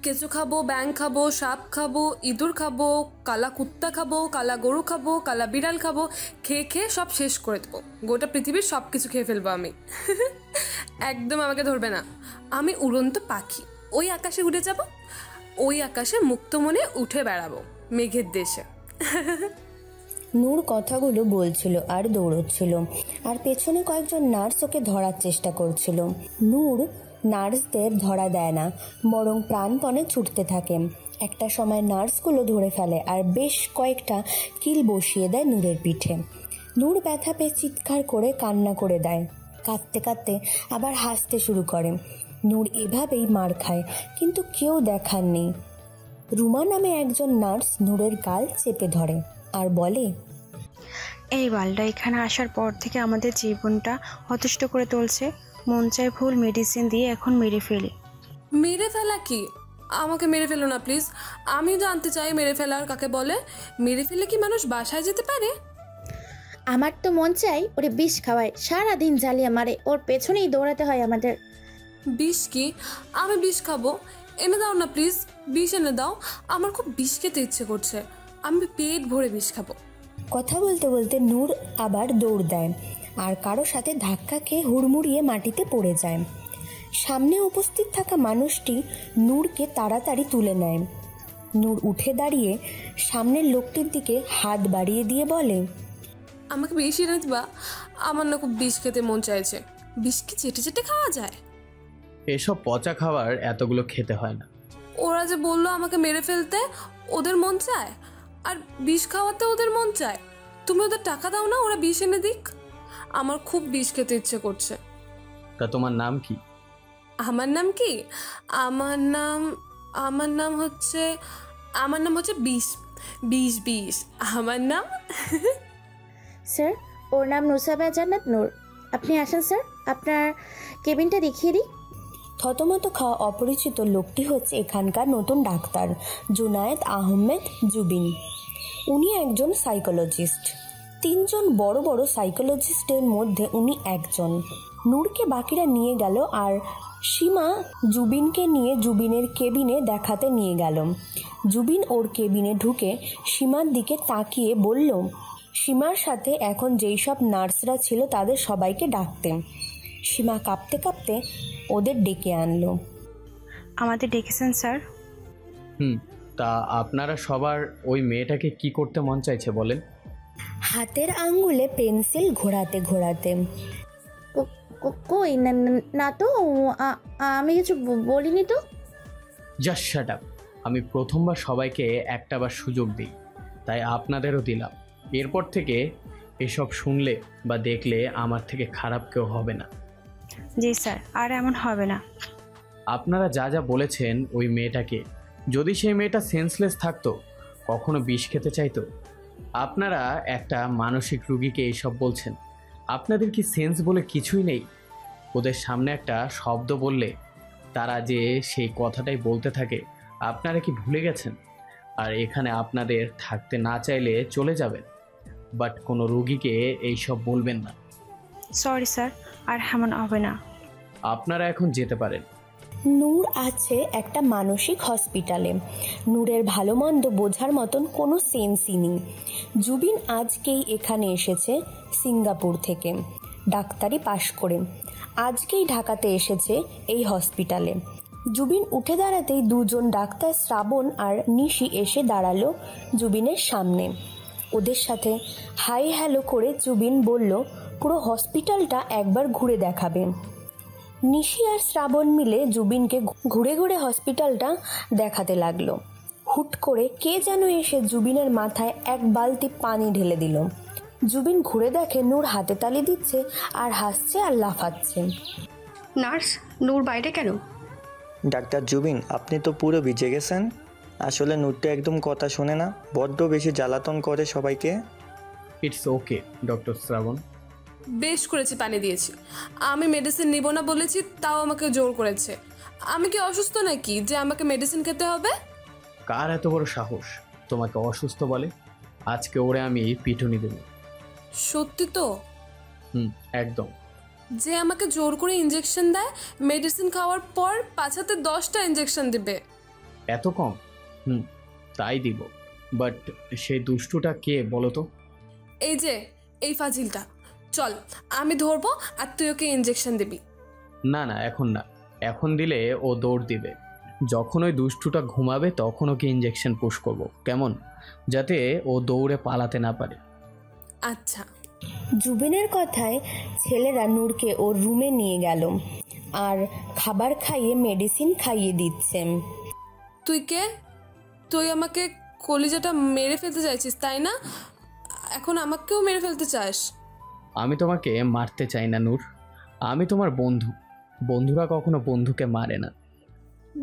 কেঁচো খাবো, ব্যাং খাবো, সাপ খাবো, ইঁদুর খাবো, কালা কুত্তা খাবো, কালা গরু খাবো, কালা বিড়াল খাবো, খেয়ে খেয়ে সব শেষ করে দেবো। গোটা পৃথিবীর সব কিছু খেয়ে ফেলবো আমি। একদম আমাকে ধরবে না, আমি উড়ন্ত পাখি। ওই আকাশে উড়ে যাব, ওই আকাশে মুক্ত মনে উঠে বেড়াবো মেঘের দেশে। নূর কথাগুলো বলছিল আর দৌড়চ্ছিল, আর পেছনে কয়েকজন নার্স ওকে ধরার চেষ্টা করছিল। নূর নার্সদের ধরা দেয় না, বরং প্রাণপণে ছুটতে থাকে। একটা সময় নার্সগুলো ধরে ফেলে আর বেশ কয়েকটা কিল বসিয়ে দেয় নূরের পিঠে। নূর ব্যথা পেয়ে চিৎকার করে কান্না করে দেয়, কাঁদতে কাঁদতে আবার হাসতে শুরু করে। নূর এভাবেই মার খায়, কিন্তু কেউ দেখার নেই। রুমা নামে একজন নার্স নূরের গাল চেপে ধরে আর বলে, এই বালটা এখানে আসার পর থেকে আমাদের জীবনটা অতিষ্ঠ করে তুলছে। মন চায় ভুল মেডিসিন দিয়ে এখন মেরে ফেলে। মেরে ফেলা কি? আমাকে মেরে ফেলো না প্লিজ, আমি জানতে চাই মেরে ফেলার কাকে বলে। মেরে ফেলে কি মানুষ বাসায় যেতে পারে? আমার তো মন চাই ওরে বিষ খাওয়ায়, সারাদিন জ্বালিয়ে মারে, ওর পেছনেই দৌড়াতে হয় আমাদের। বিষ কি? আমি বিষ খাবো? এনে দাও না প্লিজ, বিষ এনে দাও। আমার খুব বিষ খেতে ইচ্ছে করছে, আমি পেট ভরে বিষ খাবো। কথা বলতে বলতে নূর আবার দৌড় দেয় আর কারো সাথে ধাক্কা খেয়ে হুড়মুড়িয়ে মাটিতে পড়ে যায়। সামনে উপস্থিত থাকা মানুষটি নূরকে তাড়াতাড়ি তুলে নেয়। নূর উঠে দাঁড়িয়ে সামনের লোকটির দিকে হাত বাড়িয়ে দিয়ে বলে, আমাকে বিষ এনে দিবা, আমার না খুব বিষ খেতে মন চাইছে। বিষ কি চেটে চেটে খাওয়া যায়? এসব পচা খাবার এতগুলো খেতে হয় না। ওরা যে বললো আমাকে মেরে ফেলতে ওদের মন চায়, আর বিষ খাওয়াতে ওদের মন চায়। তুমি ওদের টাকা দাও না, ওরা বিষ এনে দিক। আমার খুব বিষ খেতে ইচ্ছে করছে। তা তোমার নাম কি? আমার নাম কি? আমার নাম হচ্ছে বিষ বিষ বিষ আমার নাম। স্যার, ওর নাম নুসাবা জান্নাত নূর। আপনি আসেন স্যার, আপনার কেবিনটা দেখিয়ে দিই। থতমত খাওয়া অপরিচিত লোকটি হচ্ছে এখানকার নতুন ডাক্তার জুনায়েদ আহমেদ জুবিন। উনি একজন সাইকোলজিস্ট। 3 জন বড় বড় সাইকোলজিস্টের মধ্যে উনি একজন। নূরকে বাকিরা নিয়ে গেল আর সীমা জুবিনকে নিয়ে জুবিনের কেবিনে দেখাতে নিয়ে গেল। জুবিন ওর কেবিনে ঢুকে সীমার দিকে তাকিয়ে বলল, সীমার সাথে এখন যেই সব নার্সরা ছিল তাদের সবাইকে ডাকতে। সীমা কাঁপতে কাঁপতে ওদের ডেকে আনলো। আমাদের ডেকেছেন স্যার? তা আপনারা সবার ওই মেয়েটাকে কি করতে মন চাইছে বলেন? হাতের আঙ্গুলে পেন্সিল ঘোরাতে ঘোরাতে। কই না তো, আমি কিছু বলিনি তো। Just shut up. আমি প্রথমবার সবাইকে একটাবার সুযোগ দিই, তাই আপনাদেরও দিলাম। এরপর থেকে এসব শুনলে বা দেখলে আমার থেকে খারাপ কেউ হবে না। জি স্যার, আর এমন হবে না। আপনারা যা যা বলেছেন ওই মেয়েটাকে, যদি সেই মেয়েটা সেন্সলেস থাকতো, কখনো বিষ খেতে চাইতো? আপনারা একটা মানসিক রুগীকে এইসব বলছেন। আপনাদের কি সেন্স বলে কিছুই নেই? ওদের সামনে একটা শব্দ বললে তারা যে সেই কথাটাই বলতে থাকে, আপনারা কি ভুলে গেছেন? আর এখানে আপনাদের থাকতে না চাইলে চলে যাবেন, বাট কোনো রুগীকে এইসব বলবেন না। সরি স্যার, আর এমন হবে না। আপনারা এখন যেতে পারেন। নূর আছে একটা মানসিক হসপিটালে। নূরের ভালো মন্দ বোঝার মতন কোনো সেন্সই নেই। জুবিন আজকেই এখানে এসেছে সিঙ্গাপুর থেকে ডাক্তারি পাশ করে, আজকেই ঢাকাতে এসেছে এই হসপিটালে। জুবিন উঠে দাঁড়াতেই 2 জন ডাক্তার শ্রাবণ আর নিশি এসে দাঁড়ালো জুবিনের সামনে। ওদের সাথে হাই হ্যালো করে জুবিন বলল পুরো হসপিটালটা একবার ঘুরে দেখাবে। নিশি আর শ্রাবণ মিলে জুবিনকে ঘুরে ঘুরে হসপিটালটা দেখাতে লাগলো। হুট করে কে যেন এসে জুবিনের মাথায় এক বালতি পানি ঢেলে দিল। জুবিন ঘুরে দেখে নূর হাতে তালি দিচ্ছে আর হাসছে আর লাফাচ্ছে। নার্স, নূর বাইরে কেন? ডাক্তার জুবিন, আপনি তো পুরো ভিজে গেছেন। আসলে নূরটা একদম কথা শোনে না, বড্ড বেশি জ্বালাতন করে সবাইকে। ইটস ওকে ডক্টর শ্রাবণ। বেশ করেছি, পানি দিয়েছি। আমি মেডিসিন নিব না বলেছি, তাও আমাকে জোর করেছে। আমি কি অসুস্থ নাকি যে আমাকে মেডিসিন খেতে হবে? কার এত বড় সাহস তোমাকে অসুস্থ বলে? আজকে ওরে আমি পিটুনি দেব। সত্যি তো? একদম। যে আমাকে জোর করে ইঞ্জেকশন দেয়, মেডিসিন খাওয়ার পর পাছাতে 10টা ইঞ্জেকশন দিবে। এত কম? তাই দিব, বাট সেই দুষ্টুটা কে বলো তো? এই যে এই ফাজিলটা, চল আমি ধরবো আর তুই ওকে ইঞ্জেকশন দিবি। না না, এখন না, এখন দিলে ও দৌড় দিবে। যখন ওই দুষ্টুটা ঘুমাবে তখন ওকে ইঞ্জেকশন পুশ করব, কেমন? যাতে ও দৌড়ে পালাতে না পারে। আচ্ছা। জুবিনের কথায় ছেলেরা নূরকে ওর রুমে নিয়ে গেল আর খাবার খাইয়ে মেডিসিন খাইয়ে দিচ্ছে। তুই কে? তুই আমাকে কলিজাটা মেরে ফেলতে চাইছিস তাই না? এখন আমাকেও মেরে ফেলতে চাস? আমি তোমাকে মারতে চাই না নূর, আমি তোমার বন্ধু। বন্ধুরা কখনো বন্ধুকে মারে না।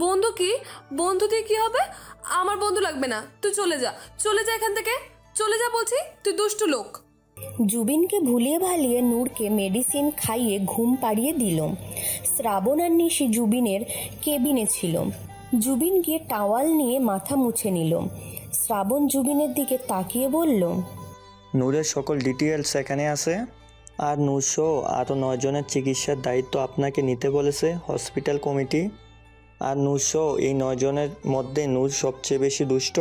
বন্ধু কি? বন্ধু দিয়ে কি হবে? আমার বন্ধু লাগবে না, তুই চলে যা, চলে যা এখান থেকে, চলে যা বলছি, তুই দুষ্টু লোক। জুবিনকে ভুলিয়ে ভালিয়ে নূরকে মেডিসিন খাইয়ে ঘুম পাড়িয়ে দিল। শ্রাবণ আর নিশি জুবিনের কেবিনে ছিল। জুবিন গিয়ে টাওয়াল নিয়ে মাথা মুছে নিল। শ্রাবণ জুবিনের দিকে তাকিয়ে বলল, নূরের সকল ডিটেলস এখানে আছে, আর নূরসহ আরও 9 জনের চিকিৎসার দায়িত্ব আপনাকে নিতে বলেছে হসপিটাল কমিটি। আর নূরসহ এই 9 জনের মধ্যে নূর সবচেয়ে বেশি দুষ্ট,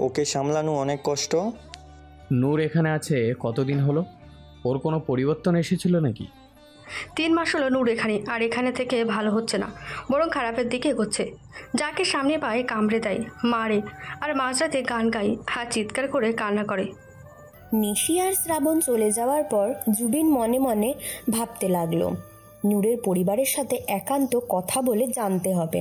ওকে সামলানো অনেক কষ্ট। নূর এখানে আছে কতদিন হলো? ওর কোনো পরিবর্তন এসেছিল নাকি? 3 মাস হলো নূর এখানে, আর এখানে থেকে ভালো হচ্ছে না, বরং খারাপের দিকে এগোচ্ছে। যাকে সামনে পায় কামড়ে দেয়, মারে, আর মাঝরাতে গান গায় আর চিৎকার করে কান্না করে। নিশি আর শ্রাবণ চলে যাওয়ার পর জুবিন মনে মনে ভাবতে লাগলো, নূরের পরিবারের সাথে একান্ত কথা বলে জানতে হবে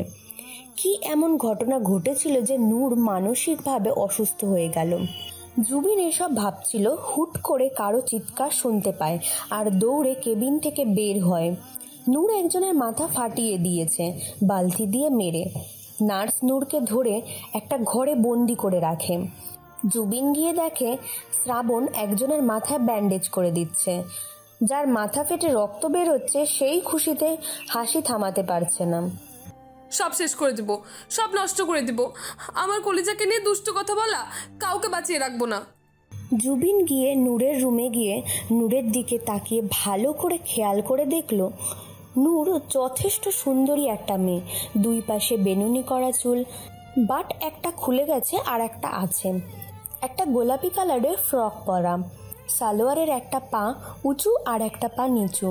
কি এমন ঘটনা ঘটেছিল যে নূর মানসিকভাবে অসুস্থ হয়ে গেল। জুবিন এসব ভাবছিল, হুট করে কারো চিৎকার শুনতে পায় আর দৌড়ে কেবিন থেকে বের হয়। নূর একজনের মাথা ফাটিয়ে দিয়েছে বালতি দিয়ে মেরে। নার্স নূরকে ধরে একটা ঘরে বন্দি করে রাখে। জুবিন গিয়ে দেখে শ্রাবণ একজনের মাথায় ব্যান্ডেজ করে দিচ্ছে। যার মাথা ফেটে রক্ত বের হচ্ছে সেই খুশিতে হাসি থামাতে পারছে না। সব শেষ করে দিব, সব নষ্ট করে দিব। আমার কলিজাকে নিয়ে দুষ্টু কথা বলা, কাউকে বাঁচিয়ে রাখবো না। জুবিন গিয়ে নূরের রুমে গিয়ে নূরের দিকে তাকিয়ে ভালো করে খেয়াল করে দেখলো নূর যথেষ্ট সুন্দরী একটা মেয়ে। 2 পাশে বেনুনি করা চুল, বাট একটা খুলে গেছে আর একটা আছে। একটা গোলাপি কালারের ফ্রক পরা, সালোয়ারের একটা পা উঁচু আর একটা পা নিচু।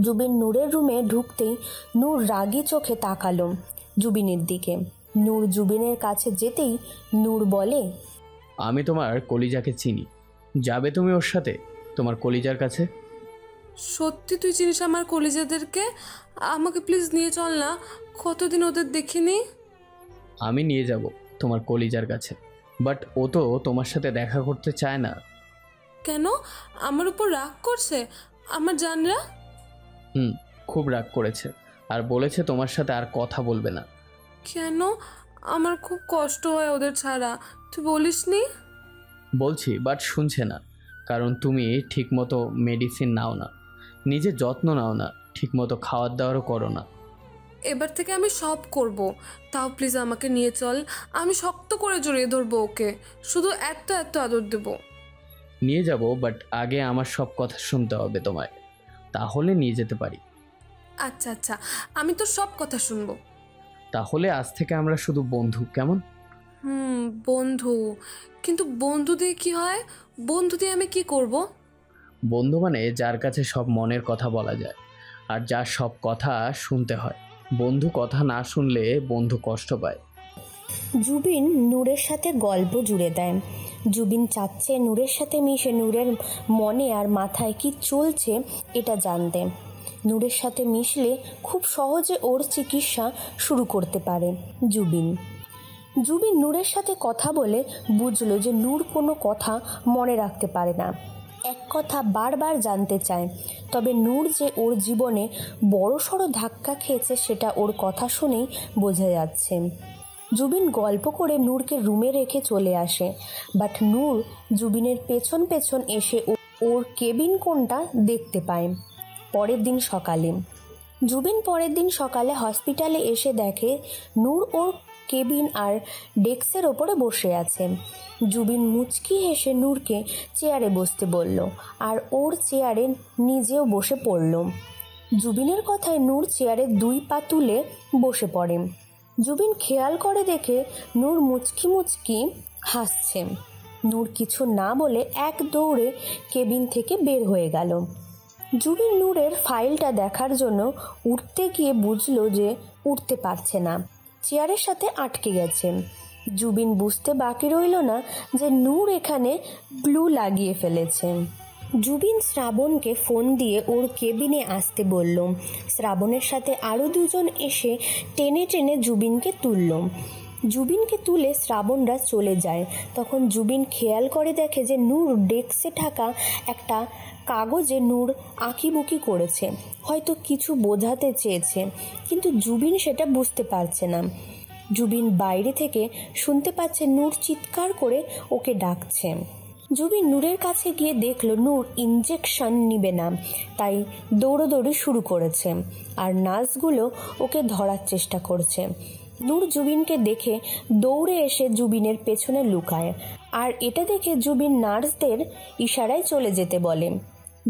জুবিন নূরের রুমে ঢুকতেই নূর রাগী চোখে তাকালো জুবিনের দিকে। নূর জুবিনের কাছে যেতেই নূর বলে, আমি তোমার কলিজাকে চিনি, যাবে তুমি ওর সাথে তোমার কলিজার কাছে? সত্যি তুই চিনিস আমার কলিজাদেরকে? আমাকে প্লিজ নিয়ে চল না, কতদিন ওদের দেখিনি। আমি নিয়ে যাব তোমার কলিজার কাছে, বাট ও তো তোমার সাথে দেখা করতে চায় না। কেন? আমার উপর রাগ করছে আমার জানরা? খুব রাগ করেছে আর বলেছে তোমার সাথে আর কথা বলবে না। কেন? আমার খুব কষ্ট হয় ওদের ছাড়া, তুই বলিসনি? বলছি, বাট শুনছে না, কারণ তুমি ঠিকমতো মেডিসিন নাও না, নিজের যত্ন নাও না, ঠিকমতো খাওয়ার দাওয়ারও করো না। এবার থেকে আমি সব করব, তাও প্লিজ আমাকে নিয়ে চল। আমি শক্ত করে জড়িয়ে ধরবো ওকে, শুধু এত এত আদর দেব। নিয়ে যাব, বাট আগে আমার সব কথা শুনতে হবে তোমায়, তাহলে নিয়ে যেতে পারি। আচ্ছা আচ্ছা, আমি তোর সব কথা শুনবো। তাহলে আজ থেকে আমরা শুধু বন্ধু, কেমন? বন্ধু? কিন্তু বন্ধু দিয়ে কি হয়? বন্ধু দিয়ে আমি কি করব? বন্ধু মানে যার কাছে সব মনের কথা বলা যায় আর যার সব কথা শুনতে হয়। বন্ধু কথা না শুনলে বন্ধু কষ্ট পায়। জুবিন নূরের সাথে গল্প জুড়ে দেয়। জুবিন চাচ্ছে নূরের সাথে মিশে নূরের মনে আর মাথায় কি চলছে এটা জানতে। নূরের সাথে মিশলে খুব সহজে ওর চিকিৎসা শুরু করতে পারে জুবিন। নূরের সাথে কথা বলে বুঝলো যে নূর কোনো কথা মনে রাখতে পারে না, এক কথা বারবার জানতে চায়। তবে নূর যে ওর জীবনে বড়সড় ধাক্কা খেয়েছে সেটা ওর কথা শুনেই বোঝা যাচ্ছে। জুবিন গল্প করে নূরকে রুমে রেখে চলে আসে, বাট নূর জুবিনের পেছন পেছন এসে ওর কেবিন কোনটা দেখতে পায়। পরের দিন সকালে হসপিটালে এসে দেখে নূর ওর কেবিন আর ডেস্কের ওপরে বসে আছে। জুবিন মুচকি হেসে নূরকে চেয়ারে বসতে বলল আর ওর চেয়ারে নিজেও বসে পড়ল। জুবিনের কথায় নূর চেয়ারে 2 পা তুলে বসে পড়ে। জুবিন খেয়াল করে দেখে নূর মুচকি মুচকি হাসছে। নূর কিছু না বলে এক দৌড়ে কেবিন থেকে বের হয়ে গেল। জুবিন নূরের ফাইলটা দেখার জন্য উঠতে গিয়ে বুঝলো যে উঠতে পারছে না, চেয়ারের সাথে আটকে গেছে। জুবিন বুঝতে বাকি রইল না যে নূর এখানে গ্লু লাগিয়ে ফেলেছে। জুবিন শ্রাবণকে ফোন দিয়ে ওর কেবিনে আসতে বলল। শ্রাবণের সাথে আরও দুজন এসে টেনে টেনে জুবিনকে তুলল। জুবিনকে তুলে শ্রাবণরা চলে যায়। তখন জুবিন খেয়াল করে দেখে যে নূর ডেস্কে থাকা একটা কাগজে নূর আঁকিবুকি করেছে, হয়তো কিছু বোঝাতে চেয়েছে, কিন্তু জুবিন সেটা বুঝতে পারছে না। জুবিন বাইরে থেকে শুনতে পাচ্ছে নূর চিৎকার করে ওকে ডাকছে। জুবিন নূরের কাছে গিয়ে দেখলো নূর ইঞ্জেকশন নিবে না, তাই দৌড়োদৌড়ি শুরু করেছে আর নার্সগুলো ওকে ধরার চেষ্টা করছে। নূর জুবিনকে দেখে দৌড়ে এসে জুবিনের পেছনে লুকায়, আর এটা দেখে জুবিন নার্সদের ইশারায় চলে যেতে বলে।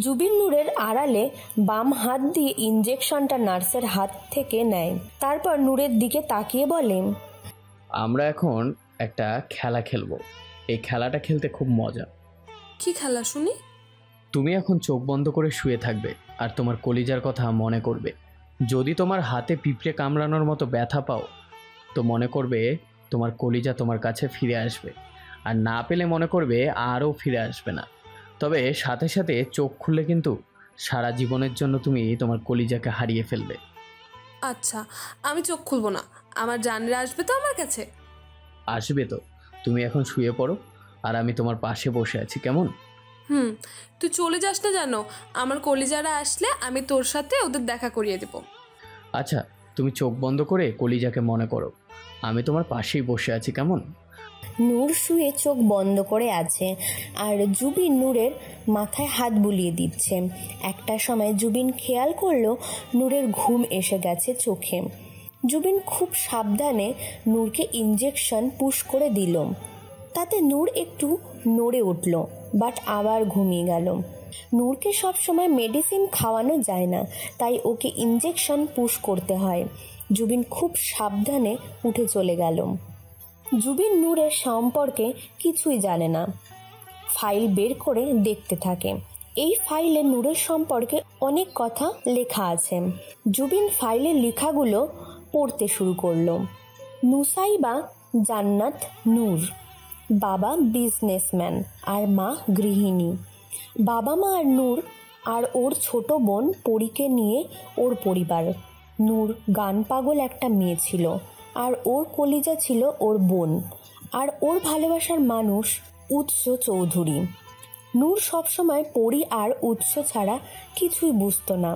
জুবিন নূরের আড়ালে বাম হাত দিয়ে ইঞ্জেকশনটা নার্সের হাত থেকে নেয়, তারপর নূরের দিকে তাকিয়ে বলে, আমরা এখন একটা খেলা খেলবো। এই খেলাটা খেলতে খুব মজা। কি খেলা শুনি? তুমি এখন চোখ বন্ধ করে শুয়ে থাকবে আর তোমার কলিজার কথা মনে করবে। যদি তোমার হাতে পিঁপড়ে কামড়ানোর মতো ব্যথা পাও তো মনে করবে তোমার কলিজা তোমার কাছে ফিরে আসবে, আর না পেলে মনে করবে আরও ফিরে আসবে না। তবে সাথে সাথে চোখ খুললে কিন্তু সারা জীবনের জন্য তুমি তোমার কলিজাকে হারিয়ে ফেলবে। আচ্ছা, আমি চোখ খুলবো না। আমার জানরা আসবে তো আমার কাছে? আসবে তো। তুমি এখন শুয়ে পড়ো আর আমি তোমার পাশে বসে আছি, কেমন? তুই চলে যাস না জানো। আমার কলিজারা আসলে আমি তোর সাথে ওদের দেখা করিয়ে দেব। আচ্ছা, তুমি চোখ বন্ধ করে কলিজাকে মনে করো, আমি তোমার পাশেই বসে আছি, কেমন? নূর শুয়ে চোখ বন্ধ করে আছে আর জুবিন নূরের মাথায় হাত বুলিয়ে দিচ্ছে। একটা সময় জুবিন খেয়াল করলো নূরের ঘুম এসে গেছে চোখে। জুবিন খুব সাবধানে নূরকে ইঞ্জেকশন পুশ করে দিল। তাতে নূর একটু নড়ে উঠল, বাট আবার ঘুমিয়ে গেল। নূরকে সবসময় মেডিসিন খাওয়ানো যায় না, তাই ওকে ইঞ্জেকশন পুশ করতে হয়। জুবিন খুব সাবধানে উঠে চলে গেল। জুবিন নূরের সম্পর্কে কিছুই জানে না। ফাইল বের করে দেখতে থাকে। এই ফাইলে নূরের সম্পর্কে অনেক কথা লেখা আছে। জুবিন ফাইলের লেখাগুলো পড়তে শুরু করলো। নুসাইবা জান্নাত নূর, বাবা বিজনেসম্যান আর মা গৃহিণী। বাবা মা আর নূর আর ওর ছোট বোন পরীকে নিয়ে ওর পরিবার। নূর গান পাগল একটা মেয়ে ছিল, আর ওর কলিজা ছিল ওর বোন, আর ওর ভালোবাসার মানুষ উৎস চৌধুরী। নূর সবসময় পরি আর উৎস ছাড়া কিছুই বুঝতো না,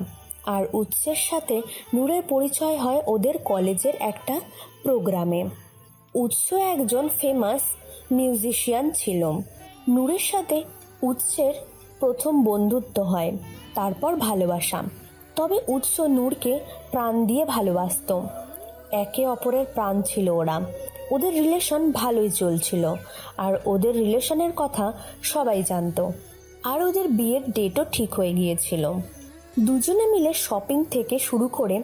আর উৎসের সাথে নূরের পরিচয় হয় ওদের কলেজের একটা প্রোগ্রামে। উৎস একজন ফেমাস মিউজিশিয়ান ছিল। নূরের সাথে উৎসের প্রথম বন্ধুত্ব হয়, তারপর ভালোবাসা। তবে উৎস নূরকে প্রাণ দিয়ে ভালোবাসত। একে অপরের প্রাণ ছিল ওরা। ওদের রিলেশন ভালোই চলছিল, আর ওদের রিলেশনের কথা সবাই জানতো, আর ওদের বিয়ের ডেটও ঠিক হয়ে গিয়েছিল। দুজনে মিলে শপিং থেকে শুরু করে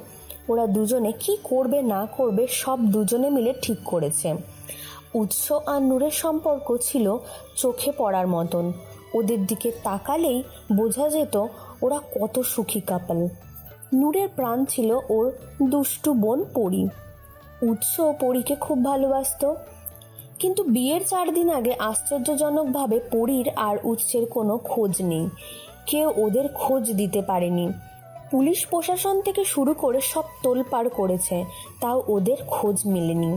ওরা দুজনে কি করবে না করবে সব দুজনে মিলে ঠিক করেছে। উৎস আর নূরের সম্পর্ক ছিল চোখে পড়ার মতন। ওদের দিকে তাকালেই বোঝা যেত ওরা কত সুখী কাপল। নূরের প্রাণ ছিল ওর দুষ্টু বোন পরি। উৎস পরীকে খুব ভালোবাসত, কিন্তু বিয়ের 4 দিন আগে আশ্চর্যজনকভাবে পরীর আর উৎসের কোনো খোঁজ নেই। কেউ ওদের খোঁজ দিতে পারেনি। পুলিশ প্রশাসন থেকে শুরু করে সব তোলপাড় করেছে, তাও ওদের খোঁজ মেলেনি।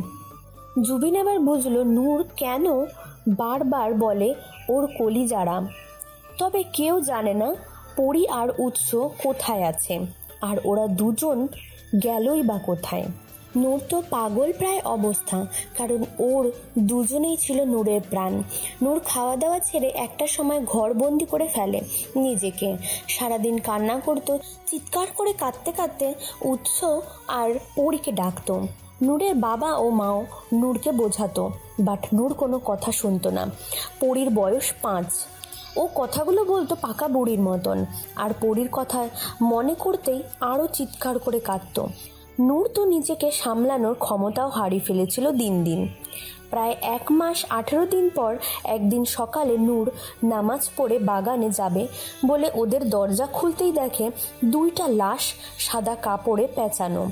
জুবিন এবার বুঝলো নূর কেন বারবার বলে ওর কলিজারা। তবে কেউ জানে না পরি আর উৎস কোথায় আছে, আর ওরা দুজন গেলই বা কোথায়। নূর তো পাগল প্রায় অবস্থা, কারণ ওর দুজনেই ছিল নূরের প্রাণ। নূর খাওয়া দাওয়া ছেড়ে একটা সময় ঘরবন্দি করে ফেলে নিজেকে। সারাদিন কান্না করতো, চিৎকার করে কাঁদতে কাঁদতে উৎস আর পরীকে ডাকতো। নূরের বাবা ও মাও নূরকে বোঝাতো, বাট নূর কোনো কথা শুনতো না। পরীর বয়স 5। ও কথাগুলো বলতো পাকা বুড়ির মতন, আর পরীর কথা মনে করতেই আরও চিৎকার করে কাঁদতো। নূর তো নিজেকে সামলানোর ক্ষমতাও হারিয়ে ফেলেছিল দিন দিন। প্রায় 1 মাস 18 দিন পর একদিন সকালে নূর নামাজ পড়ে বাগানে যাবে বলে ওদের দরজা খুলতেই দেখে 2টা লাশ সাদা কাপড়ে পেঁচানো।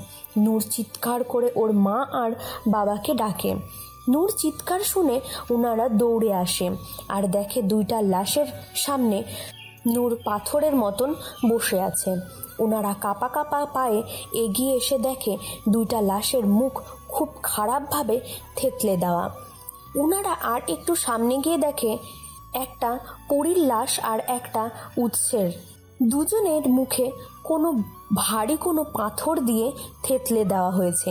নূর চিৎকার করে ওর মা আর বাবাকে ডাকে। নূর চিৎকার শুনে ওনারা দৌড়ে আসে আর দেখে 2টা লাশের সামনে নূর পাথরের মতন বসে আছে। ওনারা কাঁপা কাঁপা পায়ে এগিয়ে এসে দেখে 2টা লাশের মুখ খুব খারাপভাবে থেতলে দেওয়া। ওনারা আর একটু সামনে গিয়ে দেখে একটা পরীর লাশ আর একটা উৎসের। দুজনের মুখে কোনো ভারী কোনো পাথর দিয়ে থেতলে দেওয়া হয়েছে।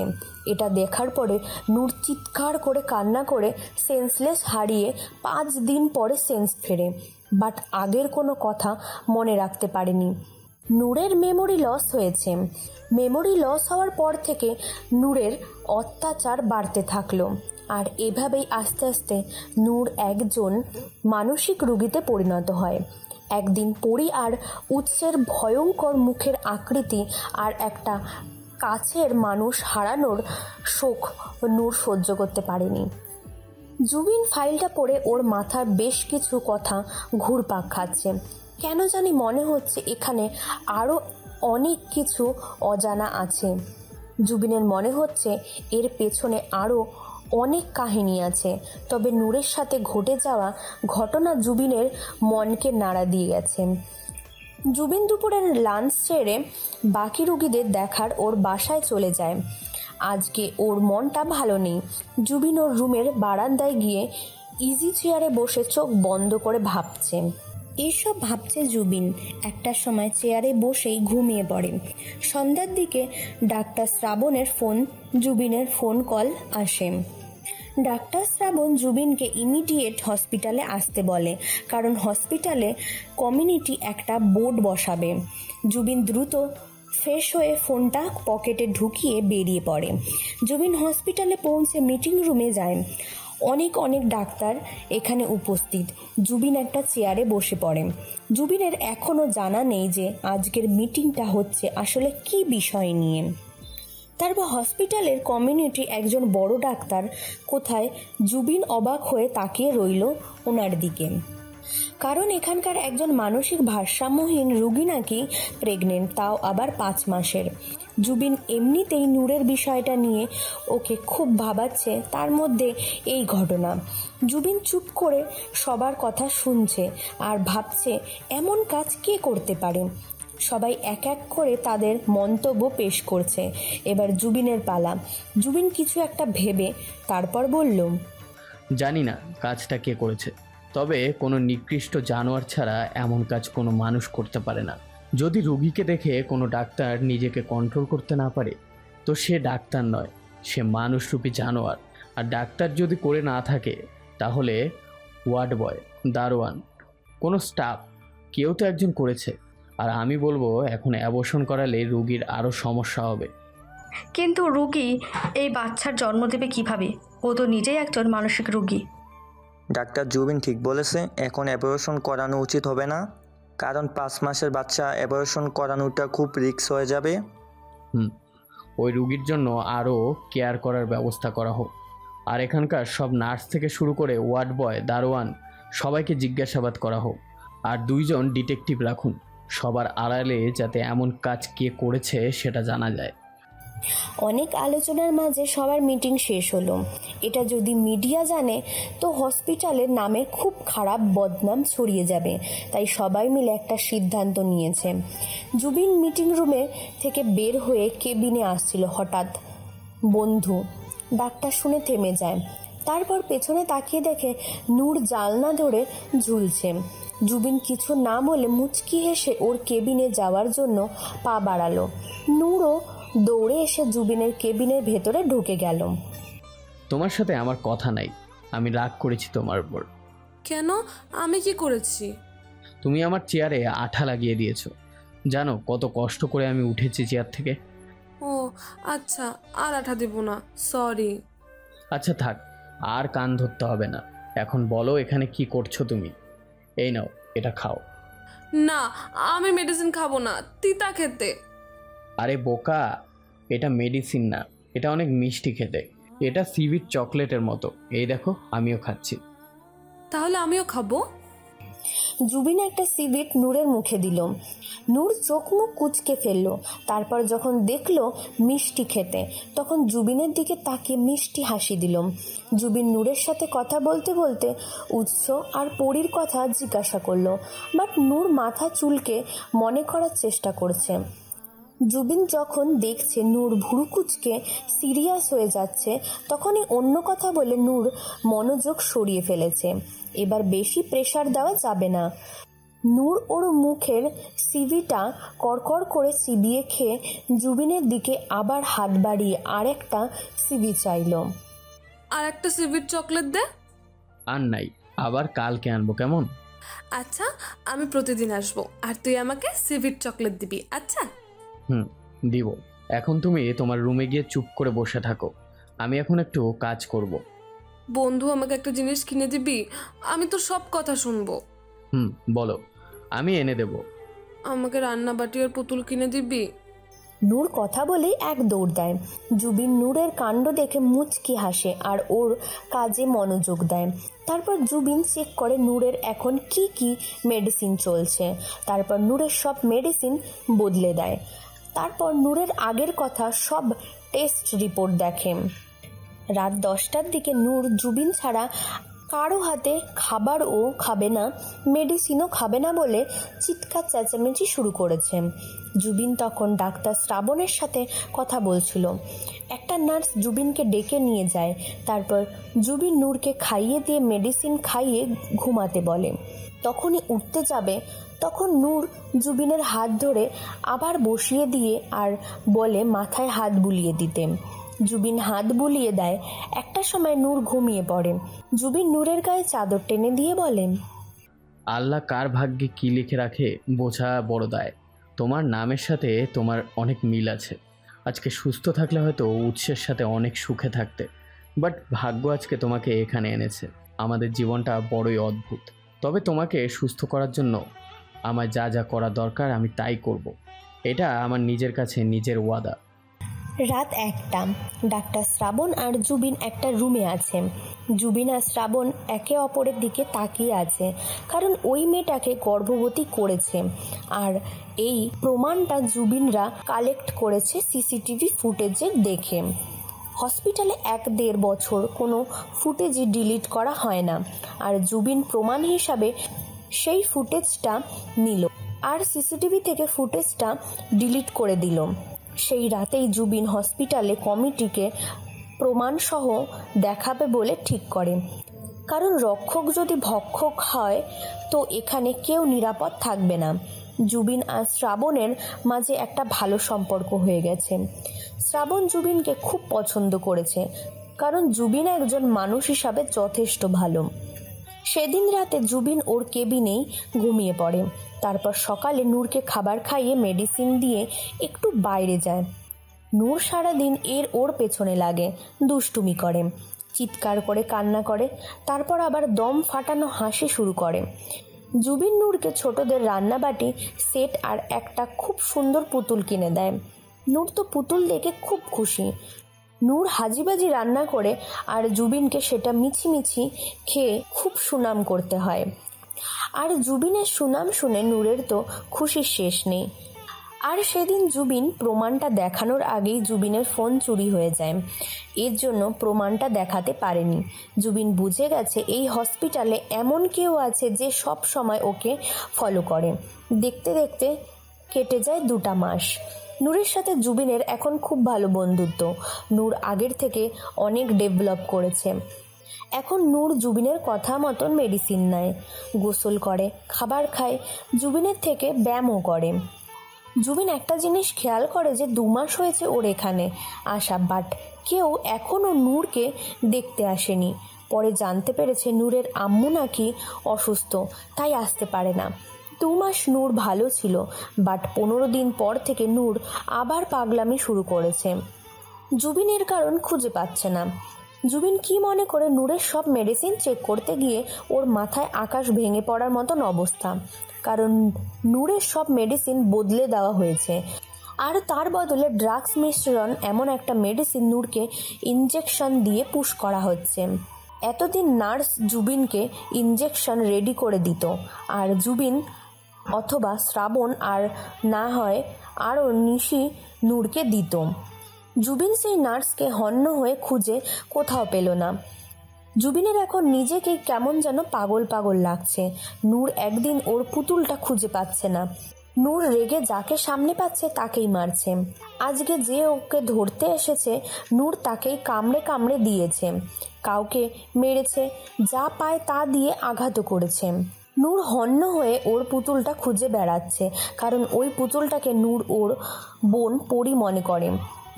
এটা দেখার পরে নূর চিৎকার করে কান্না করে সেন্সলেস হারিয়ে 5 দিন পরে সেন্স ফেরে, বাট আগের কোনো কথা মনে রাখতে পারেনি। নূরের মেমোরি লস হয়েছে। মেমোরি লস হওয়ার পর থেকে নূরের অত্যাচার বাড়তে থাকলো আর এভাবেই আস্তে আস্তে নূর একজন মানসিক রোগীতে পরিণত হয়। একদিন পরী আর উৎসের ভয়ঙ্কর মুখের আকৃতি আর একটা কাছের মানুষ হারানোর শোক নূর সহ্য করতে পারেনি। জুবিন ফাইলটা পড়ে ওর মাথার বেশ কিছু কথা ঘুরপাক খাচ্ছে। কেন জানি মনে হচ্ছে এখানে আরও অনেক কিছু অজানা আছে। জুবিনের মনে হচ্ছে এর পেছনে আরও অনেক কাহিনী আছে। তবে নূরের সাথে ঘটে যাওয়া ঘটনা জুবিনের মনকে নাড়া দিয়ে গেছে। জুবিন দুপুরের লাঞ্চ সেরে বাকি রুগীদের দেখার ওর বাসায় চলে যায়। আজকে ওর মনটা ভালো নেই। জুবিন ওর রুমের বারান্দায় গিয়ে ইজি চেয়ারে বসে চোখ বন্ধ করে ভাবছে। এইসব ভাবছে জুবিন একটা সময় চেয়ারে বসেই ঘুমিয়ে পড়ে। সন্ধ্যার দিকে ডাক্তার শ্রাবণের জুবিনের ফোন কল আসে। ডাক্তার শ্রাবণ জুবিনকে ইমিডিয়েট হসপিটালে আসতে বলে, কারণ হসপিটালে কমিউনিটি একটা বোর্ড বসাবে। জুবিন দ্রুত ফ্রেশ হয়ে ফোনটা পকেটে ঢুকিয়ে বেরিয়ে পড়ে। জুবিন হসপিটালে পৌঁছে মিটিং রুমে যায়। অনেক ডাক্তার এখানে উপস্থিত। জুবিন একটা চেয়ারে বসে পড়ে। জুবিনের এখনও জানা নেই যে আজকের মিটিংটা হচ্ছে আসলে কি বিষয় নিয়ে। তারপর হসপিটালের কমিউনিটি একজন বড় ডাক্তার কোথায় জুবিন অবাক হয়ে তাকিয়ে রইল ওনার দিকে, কারণ এখানকার একজন মানসিক ভারসাম্যহীন রুগী নাকি প্রেগনেন্ট, তাও আবার 5 মাসের। জুবিন এমনিতেই নূরের বিষয়টা নিয়ে ওকে খুব ভাবাচ্ছে, তার মধ্যে এই ঘটনা। জুবিন চুপ করে সবার কথা শুনছে আর ভাবছে এমন কাজ কে করতে পারে। সবাই এক এক করে তাদের মন্তব্য পেশ করছে। এবার জুবিনের পালা। জুবিন কিছু একটা ভেবে তারপর বলল, জানি না কাজটা কে করেছে, তবে কোনো নিকৃষ্ট জানোয়ার ছাড়া এমন কাজ কোনো মানুষ করতে পারে না। যদি রোগীকে দেখে কোনো ডাক্তার নিজেকে কন্ট্রোল করতে না পারে, তো সে ডাক্তার নয়, সে মানুষরূপী জানোয়ার। আর ডাক্তার যদি করে না থাকে, তাহলে ওয়ার্ড বয়, দারোয়ান, কোনো স্টাফ, কেউ তো একজন করেছে। আর আমি বলবো এখন অ্যাবর্শন করালে রোগীর আরও সমস্যা হবে। কিন্তু রোগী এই বাচ্চার জন্ম দেবে কিভাবে? ও তো নিজেই একজন মানসিক রোগী। ডাক্তার জুবিন ঠিক বলেছে, এখন অ্যাবর্শন করানো উচিত হবে না, কারণ 5 মাসের বাচ্চা অ্যাবর্শন করানোটা খুব রিস্ক হয়ে যাবে। ওই রুগীর জন্য আরও কেয়ার করার ব্যবস্থা করা হোক। আর এখানকার সব নার্স থেকে শুরু করে ওয়ার্ড বয়, দারোয়ান, সবাইকে জিজ্ঞাসাবাদ করা হোক। আর 2 জন ডিটেকটিভ রাখুন, সবার আড়ালে, যাতে এমন কাজ কে করেছে সেটা জানা যায়। অনেক আলোচনার মাঝে সবার মিটিং শেষ হলো। এটা যদি মিডিয়া জানে তো হসপিটালের নামে খুব খারাপ বদনাম ছড়িয়ে যাবে, তাই সবাই মিলে একটা সিদ্ধান্ত নিয়েছে। জুবিন মিটিং রুমে থেকে বের হয়ে কেবিনে আসছিল। হঠাৎ বন্ধু ডাক্তার শুনে থেমে যায়। তারপর পেছনে তাকিয়ে দেখে নূর জানলা ধরে ঝুলছে। জুবিন কিছু না বলে মুচকি হেসে ওর কেবিনে যাওয়ার জন্য পা বাড়ালো। নূরও দৌড়ে এসে জুবিনের কেবিনের ভেতরে ঢুকে গেল। তোমার সাথে আমার কথা নাই, আমি রাগ করেছি তোমার উপর। কেন? আমি কি করেছি? তুমি আমার চেয়ারে আঠা লাগিয়ে দিয়েছো। জানো কত কষ্ট করে আমি উঠেছি চেয়ার থেকে? ও আচ্ছা, আর আঠা দেব না, সরি। আচ্ছা থাক, আর কান ধরতে হবে না। এখন বলো এখানে কি করছো তুমি? এই নাও, এটা খাও। না, আমি মেডিসিন খাবো না, তিতা খেতে। আরে বোকা, এটা মেডিসিন না, এটা অনেক মিষ্টি খেতে। এটা সিভিট চকলেটের মতো। এই দেখো, আমিও খাচ্ছি। তাহলে আমিও খাবো। জুবিন একটা সিভিট নূরের মুখে দিল। নূর চোখ মুখ কুঁচকে ফেলল। তারপর যখন দেখলো মিষ্টি খেতে, তখন জুবিনের দিকে তাকিয়ে মিষ্টি হাসি দিল। জুবিন নূরের সাথে কথা বলতে বলতে উৎস আর পরীর কথা জিজ্ঞাসা করলো, বাট নূর মাথা চুলকে মনে করার চেষ্টা করছে। জুবিন যখন দেখছে নূর ভুরু কুচকে সিরিয়াস হয়ে যাচ্ছে, তখনই অন্য কথা বলে নূর মনোযোগ সরিয়ে ফেলেছে। এবার বেশি প্রেসার দেওয়া যাবে না। নূর ওর মুখের সিভিটা কড়কড় করে চিবিয়ে খেয়ে জুবিনের দিকে আবার হাত বাড়িয়ে আর একটা সিভি চাইল। আর একটা সিভিট চকলেট দে। আর নাই, আবার কালকে আনবো, কেমন? আচ্ছা, আমি প্রতিদিন আসবো আর তুই আমাকে সিভিট চকলেট দিবি। আচ্ছা দিব। এখন তুমি তোমার রুমে গিয়ে চুপ করে বসে থাকো, আমি এখন একটু কাজ করব। বন্ধু, আমাকে একটা জিনিস কিনে দিবি? আমি তোর সব কথা শুনবো। বলো, আমি এনে দেব। আমাকে রান্না বাটি আর পুতুল কিনে দিবি? নূর কথা বলে এক দৌড় দেয়। জুবিন নূরের কাণ্ড দেখে মুচকি হাসে আর ওর কাজে মনোযোগ দেয়। তারপর জুবিন চেক করে নূরের এখন কি কি মেডিসিন চলছে। তারপর নূরের সব মেডিসিন বদলে দেয়। তারপর নূরের আগের কথা সব টেস্ট রিপোর্ট দেখে। রাত 10টার দিকে নূর জুবিন ছাড়া কারো হাতে খাবারও খাবে না, মেডিসিনও খাবে না বলে চিৎকার চেঁচামেচি শুরু করেছে। জুবিন তখন ডাক্তার শ্রাবণের সাথে কথা বলছিল। একটা নার্স জুবিনকে ডেকে নিয়ে যায়। তারপর জুবিন নূরকে খাইয়ে দিয়ে মেডিসিন খাইয়ে ঘুমাতে বলে। তখনই উঠতে যাবে, তখন নূর জুবিনের হাত ধরে আবার বসিয়ে দিয়ে আর বলে মাথায় হাত বুলিয়ে দিতে। জুবিন হাত বুলিয়ে দেয়। একটা সময় নূর ঘুমিয়ে পড়ে। জুবিন নূরের গায়ে চাদর টেনে দিয়ে বলেন, আল্লাহ কার ভাগ্যে কি লিখে রাখে বোঝা বড় দায়। তোমার নামের সাথে তোমার অনেক মিল আছে। আজকে সুস্থ থাকলে হয়তো উৎসের সাথে অনেক সুখে থাকতে, বাট ভাগ্য আজকে তোমাকে এখানে এনেছে। আমাদের জীবনটা বড়ই অদ্ভুত, তবে তোমাকে সুস্থ করার জন্য আমার যা যা করা দরকার আমি তাই করব। এটা আমার নিজের কাছে নিজের ওয়াদা। রাত 1টা। ডাক্তার শ্রাবণ আর জুবিন একটা রুমে আছে। জুবিন আর শ্রাবণ একে অপরের দিকে তাকিয়ে আছে, কারণ ওই মেয়েটাকে গর্ভবতী করেছে। আর এই প্রমাণটা জুবিনরা কালেক্ট করেছে সিসিটিভি ফুটেজে দেখে। হসপিটালে 1-1.5 বছর কোনো ফুটেজই ডিলিট করা হয় না, আর জুবিন প্রমাণ হিসাবে সেই ফুটেজটা নিল আর সিসিটিভি থেকে ফুটেজটা ডিলিট করে দিল। সেই রাতেই জুবিন হসপিটালে কমিটিকে প্রমাণসহ দেখাবে বলে ঠিক করে, কারণ রক্ষক যদি ভক্ষক হয় তো এখানে কেউ নিরাপদ থাকবে না। জুবিন আর শ্রাবণের মাঝে একটা ভালো সম্পর্ক হয়ে গেছে। শ্রাবণ জুবিনকে খুব পছন্দ করেছে, কারণ জুবিন একজন মানুষ হিসাবে যথেষ্ট ভালো। সেদিন রাতে জুবিন ওর কেবিনেই ঘুমিয়ে পড়ে। তারপর সকালে নূরকে খাবার খাইয়ে মেডিসিন দিয়ে একটু বাইরে যায়। নূর সারাদিন ওর পেছনে লাগে, দুষ্টুমি করে, চিৎকার করে কান্না করে, তারপর আবার দম ফাটানো হাসি শুরু করে। জুবিন নূরকে ছোটদের রান্নাবাটি সেট আর একটা খুব সুন্দর পুতুল কিনে দেয়। নূর তো পুতুল দেখে খুব খুশি। নূর হাজিবাজি রান্না করে আর জুবিনকে সেটা মিছিমিছি খেয়ে খুব সুনাম করতে হয়। আর জুবিনের সুনাম শুনে নূরের তো খুশির শেষ নেই। আর সেদিন জুবিন প্রমাণটা দেখানোর আগেই জুবিনের ফোন চুরি হয়ে যায়। এর জন্য প্রমাণটা দেখাতে পারেনি। জুবিন বুঝে গেছে এই হসপিটালে এমন কেউ আছে যে সব সময় ওকে ফলো করে। দেখতে দেখতে কেটে যায় 2টা মাস। নূরের সাথে জুবিনের এখন খুব ভালো বন্ধুত্ব। নূর আগের থেকে অনেক ডেভেলপ করেছে। এখন নূর জুবিনের কথা মতন মেডিসিন নেয়, গোসল করে, খাবার খায়, জুবিনের থেকে ব্যায়ামও করে। জুবিন একটা জিনিস খেয়াল করে যে 2 মাস হয়েছে ওর এখানে আসা, বাট কেউ এখনও নূরকে দেখতে আসেনি। পরে জানতে পেরেছে নূরের আম্মু নাকি অসুস্থ, তাই আসতে পারে না। 2 মাস নূর ভালো ছিল, বাট 15 দিন পর থেকে নূর আবার পাগলামি শুরু করেছে। জুবিনের কারণ খুঁজে পাচ্ছে না। জুবিন কি মনে করে নূরের সব মেডিসিন চেক করতে গিয়ে ওর মাথায় আকাশ ভেঙে পড়ার মতন অবস্থা, কারণ নূরের সব মেডিসিন বদলে দেওয়া হয়েছে আর তার বদলে ড্রাগস মিশ্রণ এমন একটা মেডিসিন নূরকে ইনজেকশন দিয়ে পুশ করা হচ্ছে। এতদিন নার্স জুবিনকে ইনজেকশন রেডি করে দিত, আর জুবিন অথবা শ্রাবণ আর না হয় আরও নিশি নূরকে দিত। জুবিন সেই নার্সকে হন্য হয়ে খুঁজে কোথাও পেল না। জুবিনের এখন নিজেকে কেমন যেন পাগল পাগল লাগছে। নূর একদিন ওর পুতুলটা খুঁজে পাচ্ছে না। নূর রেগে যাকে সামনে পাচ্ছে তাকেই মারছে। আজকে যে ওকে ধরতে এসেছে নূর তাকেই কামড়ে কামড়ে দিয়েছে, কাউকে মেরেছে, যা পায় তা দিয়ে আঘাতও করেছে। নূর হন্য হয়ে ওর পুতুলটা খুঁজে বেড়াচ্ছে, কারণ ওই পুতুলটাকে নূর ওর বোন পরি মনে করে।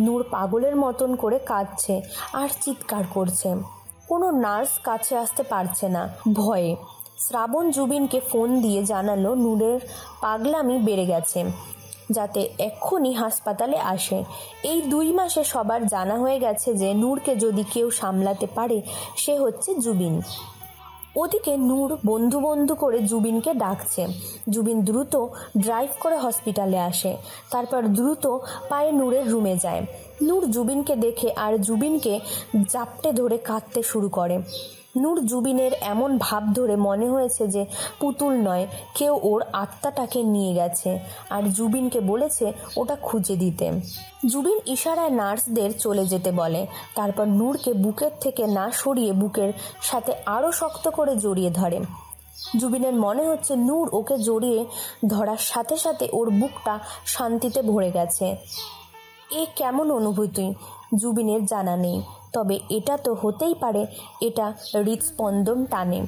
নূর পাগলের মতন করে কাঁদছে আর চিৎকার করছে। কোনো নার্স কাছে আসতে পারছে না ভয়ে। শ্রাবণ জুবিনকে ফোন দিয়ে জানালো নূরের পাগলামি বেড়ে গেছে, যাতে এক্ষুনি হাসপাতালে আসে। এই 2 মাসে সবার জানা হয়ে গেছে যে নূরকে যদি কেউ সামলাতে পারে সে হচ্ছে জুবিন। ওদিকে নূর বন্ধু বন্ধু করে জুবিনকে ডাকছে। জুবিন দ্রুত ড্রাইভ করে হসপিটালে আসে, তারপর দ্রুত পায়ে নূরের রুমে যায়। নূর জুবিনকে দেখে আর জুবিনকে জাপটে ধরে কাঁদতে শুরু করে। নূর জুবিনের এমন ভাব ধরে মনে হয়েছে যে পুতুল নয়, কেউ ওর আত্মাটাকে নিয়ে গেছে, আর জুবিনকে বলেছে ওটা খুঁজে দিতে। জুবিন ইশারায় নার্সদের চলে যেতে বলে, তারপর নূরকে বুকের থেকে না সরিয়ে বুকের সাথে আরও শক্ত করে জড়িয়ে ধরে। জুবিনের মনে হচ্ছে নূর ওকে জড়িয়ে ধরার সাথে সাথে ওর বুকটা শান্তিতে ভরে গেছে। এ কেমন অনুভূতি জুবিনের জানা নেই, তবে এটা তো হতেই পারে এটা হৃদস্পন্দন টানে।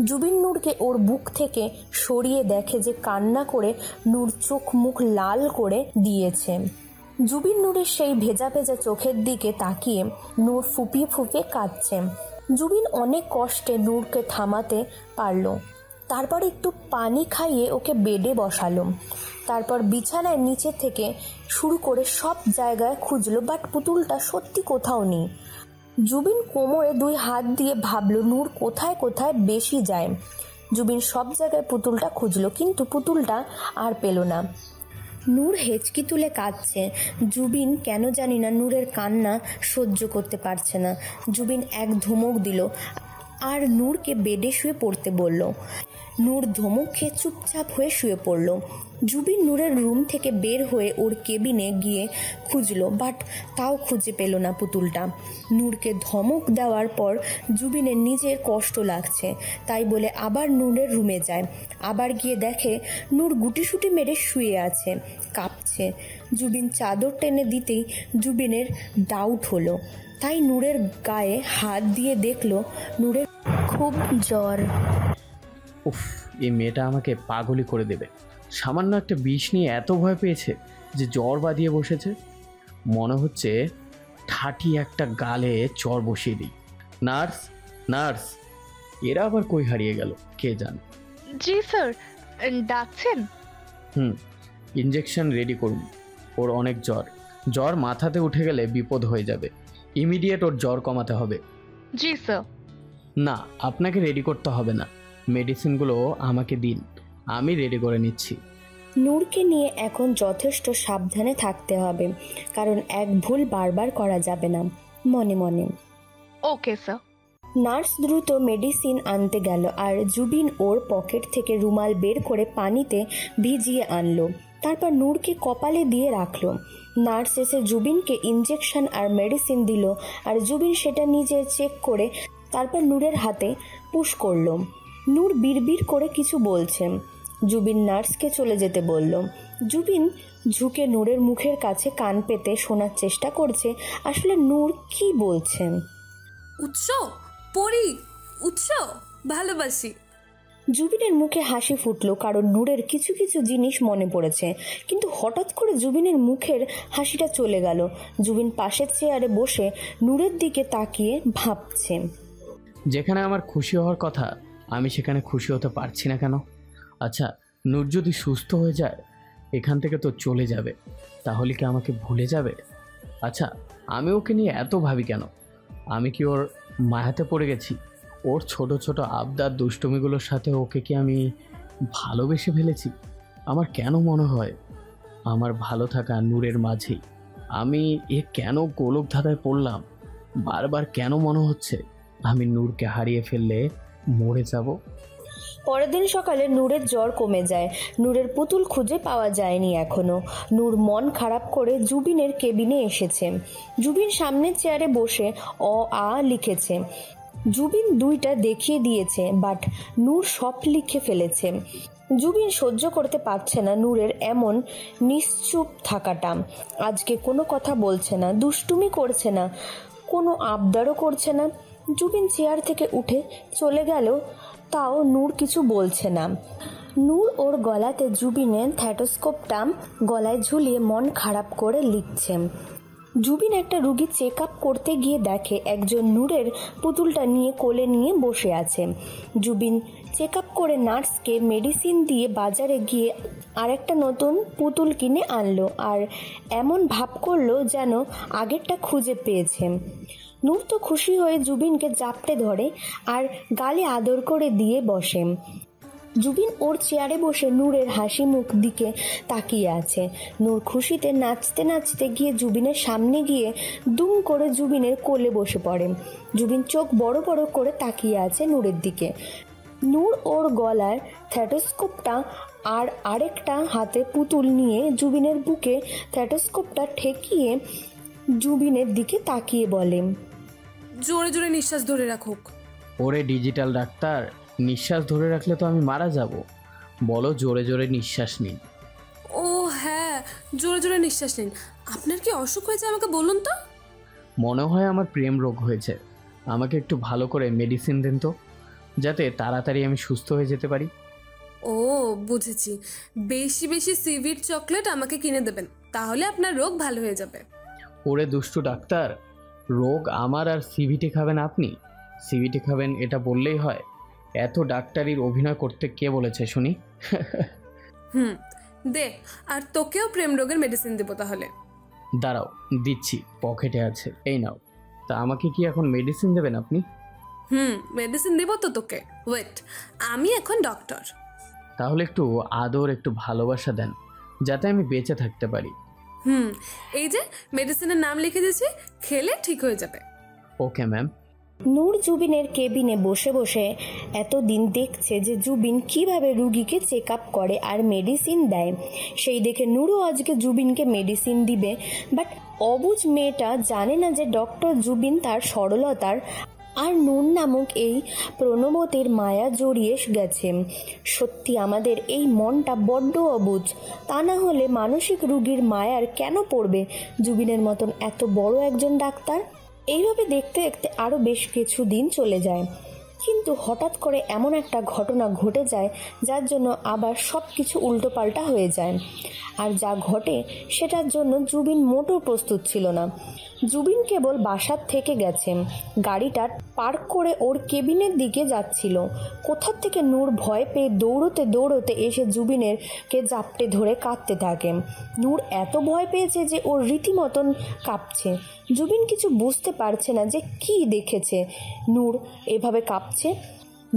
জুবিন নূরকে ওর বুক থেকে সরিয়ে দেখে যে কান্না করে নূর চোখ মুখ লাল করে দিয়েছে। জুবিন নূরের সেই ভেজা ভেজা চোখের দিকে তাকিয়ে নূর ফুপিয়ে ফুপিয়ে কাঁদছে। জুবিন অনেক কষ্টে নূরকে থামাতে পারল। তারপর একটু পানি খাইয়ে ওকে বেডে বসালো। তারপর বিছানায় নিচে থেকে শুরু করে সব জায়গায় খুঁজলো, বাট পুতুলটা সত্যি কোথাও নেই। জুবিন কোমরে 2 হাত দিয়ে ভাবলো নূর কোথায় কোথায় বেশি যায়। জুবিন সব জায়গায় পুতুলটা খুঁজলো, কিন্তু পুতুলটা আর পেল না। নূর হেঁচকি তুলে কাঁদছে। জুবিন কেন জানি না নূরের কান্না সহ্য করতে পারছে না। জুবিন এক ধমক দিল আর নূরকে বেডে শুয়ে পড়তে বলল। নূর ধমক খেয়ে চুপচাপ হয়ে শুয়ে পড়ল। জুবিন নূরের রুম থেকে বের হয়ে ওর কেবিনে গিয়ে খুঁজলো, বাট তাও খুঁজে পেল না পুতুলটা। নূরকে ধমক দেওয়ার পর জুবিনের নিজের কষ্ট লাগছে, তাই বলে আবার নূরের রুমে যায়। আবার গিয়ে দেখে নূর গুটিসুটি মেরে শুয়ে আছে, কাঁপছে। জুবিন চাদর টেনে দিতেই জুবিনের ডাউট হলো, তাই নূরের গায়ে হাত দিয়ে দেখলো নূরের খুব জ্বর। উফ, এই মেয়েটা আমাকে পাগলই করে দেবে। সামান্য একটা বিষ নিয়ে এত ভয় পেয়েছে যে জ্বর বাঁধিয়ে বসেছে। মনে হচ্ছে ঠাটি একটা গালে চর বসিয়ে দিই। নার্স, নার্স, এরা আবার কই হারিয়ে গেল কে জানে। জি স্যার, ডাকছেন? ইঞ্জেকশন রেডি করুন। ওর অনেক জ্বর, জ্বর মাথাতে উঠে গেলে বিপদ হয়ে যাবে। ইমিডিয়েট ওর জ্বর কমাতে হবে। জি স্যার। না, আপনাকে রেডি করতে হবে না, মেডিসিনগুলো আমাকে দিন, আমি রেডি করে নিচ্ছি। নূরকে নিয়ে এখন যথেষ্ট সাবধানে থাকতে হবে, কারণ এক ভুল বারবার করা যাবে না। মনে মনে ওকে স্যার। নার্স দ্রুত মেডিসিন আনতে গেল, আর জুবিন ওর পকেট থেকে রুমাল বের করে পানিতে ভিজিয়ে আনলো। তারপর নূরকে কপালে দিয়ে রাখলো। নার্স এসে জুবিনকে ইঞ্জেকশন আর মেডিসিন দিল, আর জুবিন সেটা নিজে চেক করে তারপর নূরের হাতে পুশ করলো। নূর বিড়বিড় করে কিছু বলছে। জুবিন নার্সকে চলে যেতে বলল। জুবিন ঝুঁকে নূরের মুখের কাছে কান পেতে শোনার চেষ্টা করছে আসলে নূর কি বলছেন। উৎস পড়ি, উৎস ভালোবাসি। জুবিনের মুখে হাসি ফুটলো, কারণ নূরের কিছু কিছু জিনিস মনে পড়েছে। কিন্তু হঠাৎ করে জুবিনের মুখের হাসিটা চলে গেল। জুবিন পাশের চেয়ারে বসে নূরের দিকে তাকিয়ে ভাবছে, যেখানে আমার খুশি হওয়ার কথা আমি সেখানে খুশি হতে পারছি না কেন? আচ্ছা, নূর যদি সুস্থ হয়ে যায় এখান থেকে তো চলে যাবে, তাহলে কি আমাকে ভুলে যাবে? আচ্ছা, আমি ওকে নিয়ে এত ভাবি কেন? আমি কি ওর মায়াতে পড়ে গেছি? ওর ছোট ছোট আবদার দুষ্টুমিগুলোর সাথে ওকে কি আমি ভালোবেসে ফেলেছি? আমার কেন মনে হয় আমার ভালো থাকা নূরের মাঝেই। আমি কেন গোলক ধাঁধায় পড়লাম? বারবার কেন মনে হচ্ছে আমি নূরকে হারিয়ে ফেললে মরে যাব। পরের দিন সকালে নূরের জ্বর কমে যায়। নূরের পুতুল খুঁজে পাওয়া যায়নি এখনো। নূর মন খারাপ করে জুবিনের কেবিনে এসেছে। জুবিন সামনের চেয়ারে বসে অ আ লিখেছে। জুবিন 2টা দেখিয়ে দিয়েছে, বাট নূর সব লিখে ফেলেছে। জুবিন সহ্য করতে পারছে না নূরের এমন নিশ্চুপ থাকাটা। আজকে কোনো কথা বলছে না, দুষ্টুমি করছে না, কোনো আবদারও করছে না। জুবিন চেয়ার থেকে উঠে চলে গেল, তাও নূর কিছু বলছে না। নূর ওর গলাতে জুবিনের স্টেথোস্কোপটা গলায় ঝুলিয়ে মন খারাপ করে লিখছে। জুবিন একটা রুগী চেক আপ করতে গিয়ে দেখে একজন নূরের পুতুলটা নিয়ে কোলে নিয়ে বসে আছে। জুবিন চেক আপ করে নার্সকে মেডিসিন দিয়ে বাজারে গিয়ে আরেকটা নতুন পুতুল কিনে আনলো, আর এমন ভাব করলো যেন আগেরটা খুঁজে পেয়েছে। নূর তো খুশি হয়ে জুবিনকে জাপটে ধরে আর গালে আদর করে দিয়ে বসে। জুবিন ওর চেয়ারে বসে নূরের হাসি মুখ দিকে তাকিয়ে আছে। নূর খুশিতে নাচতে নাচতে গিয়ে জুবিনের সামনে গিয়ে দুম করে জুবিনের কোলে বসে পড়ে। জুবিন চোখ বড় বড় করে তাকিয়ে আছে নূরের দিকে। নূর ওর গলার স্টেথোস্কোপটা আর আরেকটা হাতে পুতুল নিয়ে জুবিনের বুকে স্টেথোস্কোপটা ঠেকিয়ে জুবিনের দিকে তাকিয়ে বলে, জোরে জোরে নিঃশ্বাস ধরে রাখুক। ওরে ডিজিটাল ডাক্তার, নিঃশ্বাস ধরে রাখলে তো আমি মারা যাব। বলো জোরে জোরে নিঃশ্বাস নিন। ও হ্যাঁ, জোরে জোরে নিঃশ্বাস নিন। আপনার কি অসুখ হয়েছে আমাকে বলুন তো? মনে হয় আমার প্রেম রোগ হয়েছে। আমাকে একটু ভালো করে মেডিসিন দেন তো, যাতে তাড়াতাড়ি আমি সুস্থ হয়ে যেতে পারি। ও বুঝেছি, বেশি বেশি সিভিট চকলেট আমাকে কিনে দেবেন, তাহলে আপনার রোগ ভালো হয়ে যাবে। ওরে দুষ্টু ডাক্তার, রোগ আমার আর সিভিটি খাবেন আপনি? সিভিটি খাবেন এটা বললেই হয়? এত ডাক্তারির অভিনয় করতে কে বলেছে শুনি? দে, আর তোকেও প্রেম রোগের মেডিসিন দেবো তাহলে। দাঁড়াও, দিচ্ছি, পকেটে আছে, এই নাও। তা আমাকে কি এখন মেডিসিন দেবেন আপনি? মেডিসিন দেবো তো তোকে। ওয়েট, আমি এখন ডক্টর। তাহলে একটু আদর, একটু ভালোবাসা দেন, যাতে আমি বেঁচে থাকতে পারি। এই যে মেডিসিনের নাম লিখে দিয়েছি, খেলে ঠিক হয়ে যাবে। Okay ma'am. নূর জুবিনের কেবিনে বসে বসে এতদিন দেখছে যে জুবিন কিভাবে রুগীকে চেক আপ করে আর মেডিসিন দেয়। সেই দেখে নূরও আজকে জুবিনকে মেডিসিন দিবে, বাট অবুঝ মেয়েটা জানে না যে ডক্টর জুবিন তার সরলতার আর নূর নামক এই প্রণবতের মায়া জড়িয়ে গেছে। সত্যি আমাদের এই মনটা বড্ড অবুঝ। তা না হলে মানসিক রুগীর মায়ার কেন পড়বে জুবিনের মতন এত বড় একজন ডাক্তার? এইভাবে দেখতে দেখতে আরও বেশ কিছু দিন চলে যায়, কিন্তু হঠাৎ করে এমন একটা ঘটনা ঘটে যায় যার জন্য আবার সব কিছু উল্টোপাল্টা হয়ে যায়। আর যা ঘটে সেটার জন্য জুবিন মোটেও প্রস্তুত ছিল না। জুবিন কেবল বাসার থেকে গেছে, গাড়িটা পার্ক করে ওর কেবিনের দিকে যাচ্ছিল। কোথা থেকে নূর ভয় পেয়ে দৌড়তে দৌড়তে এসে জুবিনের কে জাপটে ধরে কাঁদতে থাকে। নূর এত ভয় পেয়েছে যে ওর রীতিমতন কাঁপছে। জুবিন কিছু বুঝতে পারছে না যে কি দেখেছে নূর এভাবে কাঁপছে।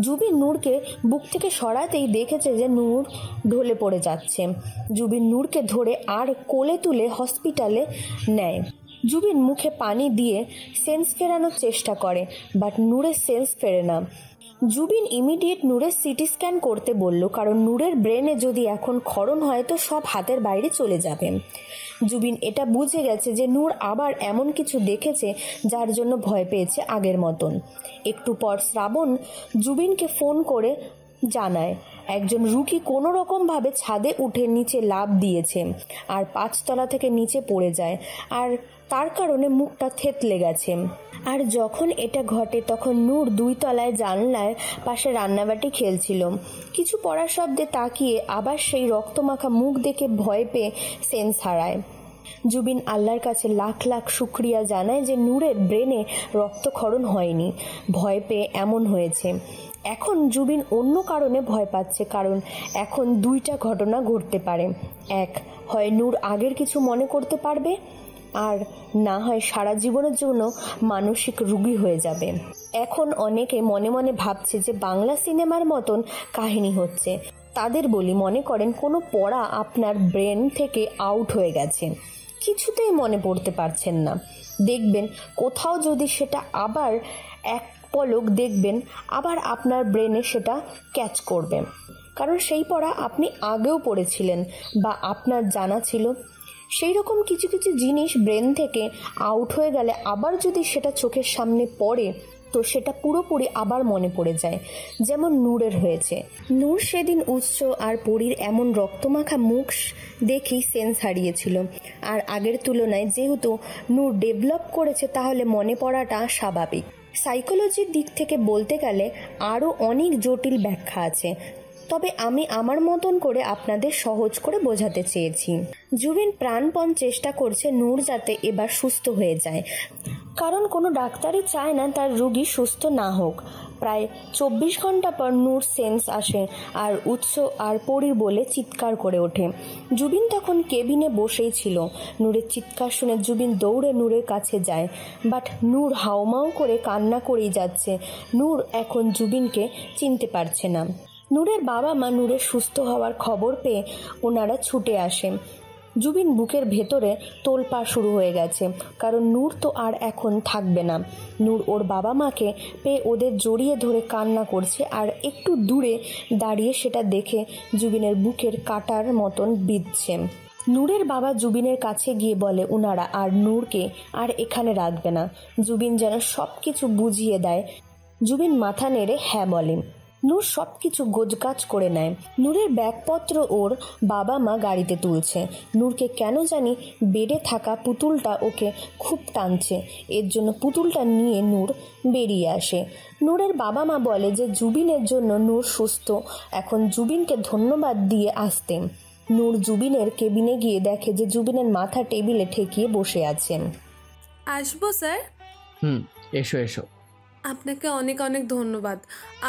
জুবিন নূরকে বুক থেকে সরাতেই দেখেছে যে নূর ঢলে পড়ে যাচ্ছে। জুবিন নূরকে ধরে আর কোলে তুলে হসপিটালে নেয়। জুবিন মুখে পানি দিয়ে সেন্স ফেরানোর চেষ্টা করে, বাট নূরের সেন্স ফেরে না। জুবিন ইমিডিয়েট নূরের সিটি স্ক্যান করতে বলল, কারণ নূরের ব্রেনে যদি এখন ক্ষরণ হয় তো সব হাতের বাইরে চলে যাবে। জুবিন এটা বুঝে গেছে যে নূর আবার এমন কিছু দেখেছে যার জন্য ভয় পেয়েছে আগের মতন। একটু পর শ্রাবণ জুবিনকে ফোন করে জানায় একজন রুগী কোনো রকমভাবে ছাদে উঠে নিচে লাফ দিয়েছে আর 5 তলা থেকে নিচে পড়ে যায়, আর তার কারণে মুখটা থেতলে গেছে। আর যখন এটা ঘটে তখন নূর 2 তলায় জানলায় পাশে রান্নাবাটি খেলছিল। কিছু পড়ার শব্দে তাকিয়ে আবার সেই রক্তমাখা মুখ দেখে ভয় পেয়ে সেন্স হারায়। জুবিন আল্লাহর কাছে লাখ লাখ শুক্রিয়া জানায় যে নূরের ব্রেনে রক্তক্ষরণ হয়নি, ভয় পেয়ে এমন হয়েছে। এখন জুবিন অন্য কারণে ভয় পাচ্ছে, কারণ এখন 2টা ঘটনা ঘটতে পারে। এক, হয় নূর আগের কিছু মনে করতে পারবে, আর না হয় সারা জীবনের জন্য মানসিক রোগী হয়ে যাবে। এখন অনেকে মনে মনে ভাবছে যে বাংলা সিনেমার মতন কাহিনী হচ্ছে। তাদের বলি, মনে করেন কোনো পড়া আপনার ব্রেন থেকে আউট হয়ে গেছে, কিছুতেই মনে পড়তে পারছেন না। দেখবেন কোথাও যদি সেটা আবার এক পলক দেখবেন, আবার আপনার ব্রেনে সেটা ক্যাচ করবে, কারণ সেই পড়া আপনি আগেও পড়েছিলেন বা আপনার জানা ছিল। সেই রকম কিছু কিছু জিনিস ব্রেন থেকে আউট হয়ে গেলে আবার যদি সেটা চোখের সামনে পড়ে, তো সেটা পুরোপুরি আবার মনে পড়ে যায়। যেমন নূরের হয়েছে। নূর সেদিন উৎস আর পরীর এমন রক্তমাখা মুখ দেখেই সেন্স হারিয়েছিল। আর আগের তুলনায় যেহেতু নূর ডেভেলপ করেছে, তাহলে মনে পড়াটা স্বাভাবিক। সাইকোলজির দিক থেকে বলতে গেলে আরও অনেক জটিল ব্যাখ্যা আছে, তবে আমি আমার মতন করে আপনাদের সহজ করে বোঝাতে চেয়েছি। জুবিন প্রাণপণ চেষ্টা করছে নূর যাতে এবার সুস্থ হয়ে যায়, কারণ কোনো ডাক্তারই চায় না তার রোগী সুস্থ না হোক। প্রায় 24 ঘন্টা পর নূর সেন্স আসে আর উৎস আর পরীর বলে চিৎকার করে ওঠে। জুবিন তখন কেবিনে বসেই ছিল। নূরের চিৎকার শুনে জুবিন দৌড়ে নূরের কাছে যায়, বাট নূর হাউমাউ করে কান্না করেই যাচ্ছে। নূর এখন জুবিনকে চিনতে পারছে না। নূরের বাবা মা নূরের সুস্থ হওয়ার খবর পেয়ে ওনারা ছুটে আসে। জুবিন বুকের ভেতরে তোলপাড় শুরু হয়ে গেছে, কারণ নূর তো আর এখন থাকবে না। নূর ওর বাবা মাকে পেয়ে ওদের জড়িয়ে ধরে কান্না করছে, আর একটু দূরে দাঁড়িয়ে সেটা দেখে জুবিনের বুকের কাটার মতন বিঁধছে। নূরের বাবা জুবিনের কাছে গিয়ে বলে ওনারা আর নূরকে আর এখানে রাখবে না। জুবিন যেন সব কিছু বুঝিয়ে দেয়। জুবিন মাথা নেড়ে হ্যাঁ বলে। নূর সব কিছু গোজগাছ করে নেয়। নূরের ব্যাগপত্র ওর বাবা মা গাড়িতে তুলছে। নূরকে কেন জানি বেডে থাকা পুতুলটা ওকে খুব টানছে, এর জন্য পুতুলটা নিয়ে নূর বেরিয়ে আসে। নূরের বাবা মা বলে যে জুবিনের জন্য নূর সুস্থ, এখন জুবিনকে ধন্যবাদ দিয়ে আসতে। নূর জুবিনের কেবিনে গিয়ে দেখে যে জুবিনের মাথা টেবিলে ঠেকিয়ে বসে আছে। আসবো স্যার? এসো এসো। আপনাকে অনেক অনেক ধন্যবাদ,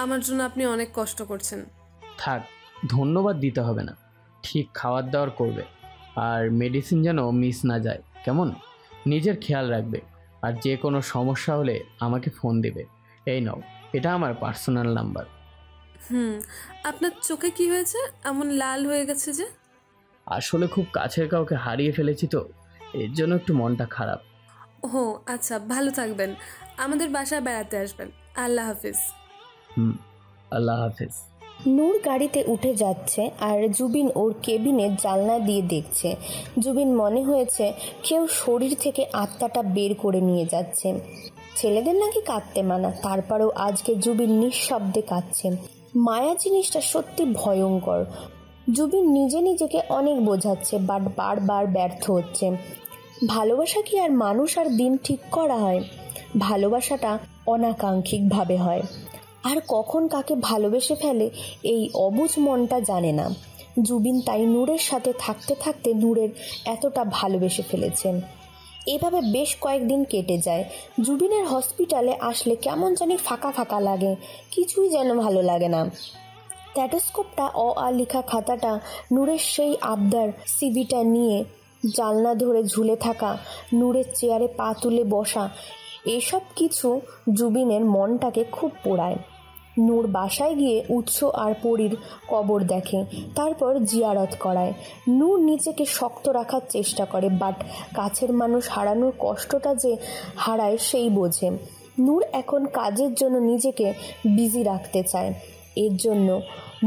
আমার জন্য আপনি অনেক কষ্ট করছেন। থাক, ধন্যবাদ দিতে হবে না, ঠিক খাবার দাবার করবে, আর মেডিসিন যেন মিস না যায়, কেমন? নিজের খেয়াল রাখবে, আর যে কোনো সমস্যা হলে আমাকে ফোন দেবে। এই নাও, এটা আমার পার্সোনাল নাম্বার। আপনার চোখে কি হয়েছে, এমন লাল হয়ে গেছে যে? আসলে খুব কাছের কাউকে হারিয়ে ফেলেছি তো, এর জন্য একটু মনটা খারাপ। ও আচ্ছা, ভালো থাকবেন, আমাদের বাসায় বেড়াতে আসবেন। আল্লাহ হাফিজ। আল্লাহ হাফিজ। নূর গাড়িতে উঠে যাচ্ছে আর জুবিন ওর কেবিনের জানলা দিয়ে দেখছে। জুবিন মনে হয়েছে কেউ শরীর থেকে আত্মাটা বের করে নিয়ে যাচ্ছে। ছেলেদের নাকি কাঁদতে মানা, তারপরেও আজকে জুবিন নিঃশব্দে কাঁদছে। মায়া জিনিসটা সত্যি ভয়ঙ্কর। জুবিন নিজে নিজেকে অনেক বোঝাচ্ছে, বাট বারবার ব্যর্থ হচ্ছে। ভালোবাসা কি আর মানুষ আর দিন ঠিক করা হয়? ভালোবাসাটা অনাকাঙ্ক্ষিকভাবে হয়, আর কখন কাকে ভালোবেসে ফেলে এই অবুঝ মনটা জানে না। জুবিন তাই নূরের সাথে থাকতে থাকতে নূরের এতটা ভালোবেসে ফেলেছেন। এভাবে বেশ কয়েকদিন কেটে যায়। জুবিনের হসপিটালে আসলে কেমন জানি ফাঁকা ফাঁকা লাগে, কিছুই যেন ভালো লাগে না। স্ট্যাটোস্কোপটা লেখা খাতাটা, নূরের সেই আবদার সিভিটা নিয়ে জানলা ধরে ঝুলে থাকা, নূরের চেয়ারে পা তুলে বসা, এসব কিছু জুবিনের মনটাকে খুব পোড়ায়। নূর বাসায় গিয়ে উৎস আর পরীর কবর দেখে, তারপর জিয়ারত করায়। নূর নিজেকে শক্ত রাখার চেষ্টা করে, বাট কাছের মানুষ হারানোর কষ্টটা যে হারায় সেই বোঝে। নূর এখন কাজের জন্য নিজেকে বিজি রাখতে চায়। এর জন্য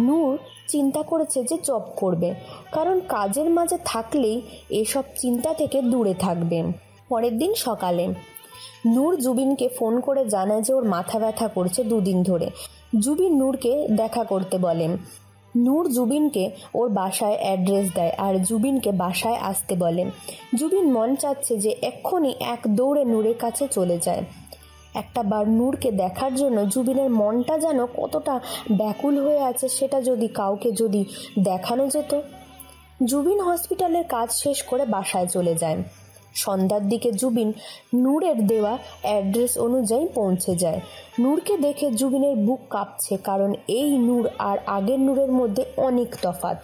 নূর চিন্তা করেছে যে জব করবে, কারণ কাজের মাঝে থাকলেই এসব চিন্তা থেকে দূরে থাকবে। পরের দিন সকালে নূর জুবিনকে ফোন করে জানায় যে ওর মাথা ব্যথা করছে 2 দিন ধরে। জুবিন নূরকে দেখা করতে বলেন। নূর জুবিনকে ওর বাসায় অ্যাড্রেস দেয় আর জুবিনকে বাসায় আসতে বলে। জুবিন মন চাচ্ছে যে এক্ষুনি এক দৌড়ে নূরের কাছে চলে যায়। একটা বার নূরকে দেখার জন্য জুবিনের মনটা যেন কতটা ব্যাকুল হয়ে আছে, সেটা যদি কাউকে যদি দেখানো যেত। জুবিন হসপিটালের কাজ শেষ করে বাসায় চলে যায়। সন্ধ্যার দিকে জুবিন নূরের দেওয়া অ্যাড্রেস অনুযায়ী পৌঁছে যায়। নূরকে দেখে জুবিনের বুক কাঁপছে, কারণ এই নূর আর আগের নূরের মধ্যে অনেক তফাৎ।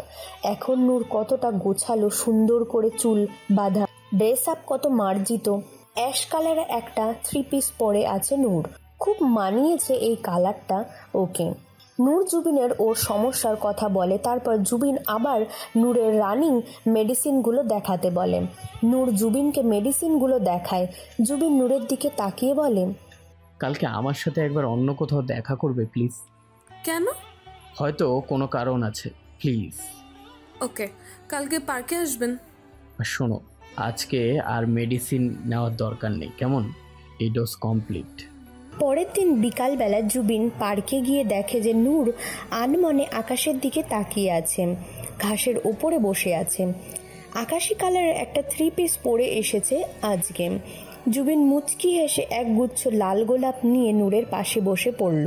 এখন নূর কতটা গোছালো, সুন্দর করে চুল বাঁধা, ড্রেস আপ কত মার্জিত। অ্যাশ কালারের একটা 3 পিস পরে আছে নূর, খুব মানিয়েছে এই কালারটা ওকে। নূর জুবিনের ওর সমস্যার কথা বলে। তারপর জুবিন আবার নূরের রানিং মেডিসিনগুলো দেখাতে বলে। নূর জুবিনকে মেডিসিনগুলো দেখায়। জুবিন নূরের দিকে তাকিয়ে বলে, কালকে আমার সাথে একবার অন্য কোথাও দেখা করবে প্লিজ? কেন? হয়তো কোনো কারণ আছে, প্লিজ। ওকে, কালকে পার্কে আসবেন। আর শোনো, আজকে আর মেডিসিন নেওয়ার দরকার নেই, কেমন? এই ডোজ কমপ্লিট। পরের দিন বিকালবেলা জুবিন পার্কে গিয়ে দেখে যে নূর আনমনে আকাশের দিকে তাকিয়ে আছে, ঘাসের ওপরে বসে আছে। আকাশি কালারের একটা 3 পিস পরে এসেছে আজকে। জুবিন মুচকি হেসে এক গুচ্ছ লাল গোলাপ নিয়ে নূরের পাশে বসে পড়ল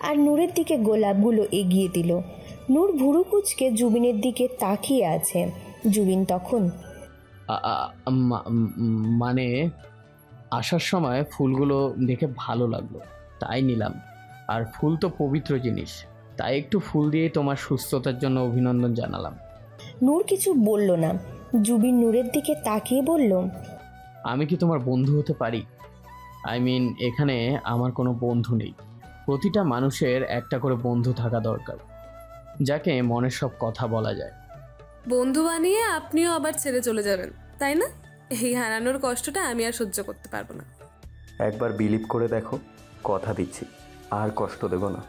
আর নূরের দিকে গোলাপগুলো এগিয়ে দিল। নূর ভুরু কুচকে জুবিনের দিকে তাকিয়ে আছে। জুবিন তখন, মানে আসার সময় ফুলগুলো দেখে ভালো লাগলো, তাই নিলাম। আর ফুল তো পবিত্র জিনিস, তাই একটু ফুল দিয়ে তোমার সুস্থতার জন্য অভিনন্দন জানালাম। নূর কিছু বলল না। জুবিন নূরের দিকে তাকিয়ে বলল, আমি কি তোমার বন্ধু হতে পারি? এখানে আমার কোনো বন্ধু নেই। প্রতিটা মানুষের একটা করে বন্ধু থাকা দরকার, যাকে মনের সব কথা বলা যায়। বন্ধু বানিয়ে আপনিও আবার ছেড়ে চলে যাবেন, তাই না? এই হারানোর কষ্টটা আমি আর সহ্য করতে পারবো না। একবার বিলিভ করে দেখো, কথা দিচ্ছি আর কষ্ট দেব না।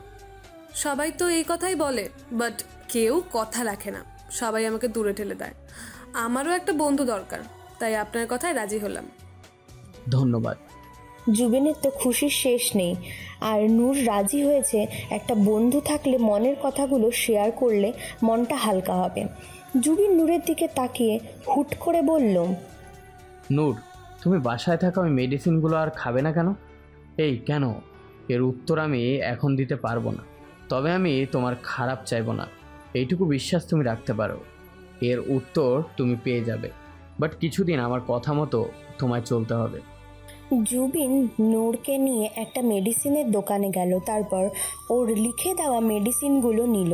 সবাই তো এই কথাই বলে, বাট কেউ কথা রাখে না, সবাই আমাকে দূরে ঠেলে দেয়। আমারও একটা বন্ধু দরকার, তাই আপনার কথায় রাজি হলাম। ধন্যবাদ। জুবিনের তো খুশির শেষ নেই। আর নূর রাজি হয়েছে, একটা বন্ধু থাকলে মনের কথাগুলো শেয়ার করলে মনটা হালকা হবে। জুবিন নূরের দিকে তাকিয়ে হুট করে বলল, নূর, তুমি বাসায় থাকা ওই মেডিসিনগুলো আর খাবে না কেন? এই কেন? এর উত্তর আমি এখন দিতে পারবো না, তবে আমি তোমার খারাপ চাইবো না, এইটুকু বিশ্বাস তুমি রাখতে পারো। এর উত্তর তুমি পেয়ে যাবে, বাট কিছুদিন আমার কথা মতো তোমায় চলতে হবে। জুবিন নূরকে নিয়ে একটা মেডিসিনের দোকানে গেল। তারপর ওর লিখে দেওয়া মেডিসিনগুলো নিল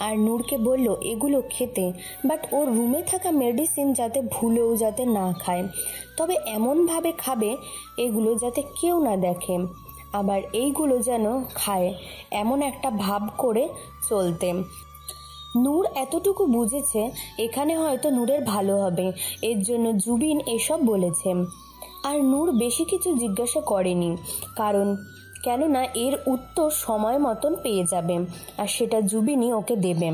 আর নূরকে বলল এগুলো খেতে, বাট ওর রুমে থাকা মেডিসিন যাতে ভুলেও যাতে না খায়, তবে এমনভাবে খাবে এগুলো যাতে কেউ না দেখে, আবার এইগুলো যেন খায় এমন একটা ভাব করে চলতে। নূর এতটুকু বুঝেছে এখানে হয়তো নূরের ভালো হবে, এর জন্য জুবিন এসব বলেছে। আর নূর বেশি কিছু জিজ্ঞাসা করেনি, কারণ কেননা এর উত্তর সময় মতন পেয়ে যাবে আর সেটা জুবিনই ওকে দেবে।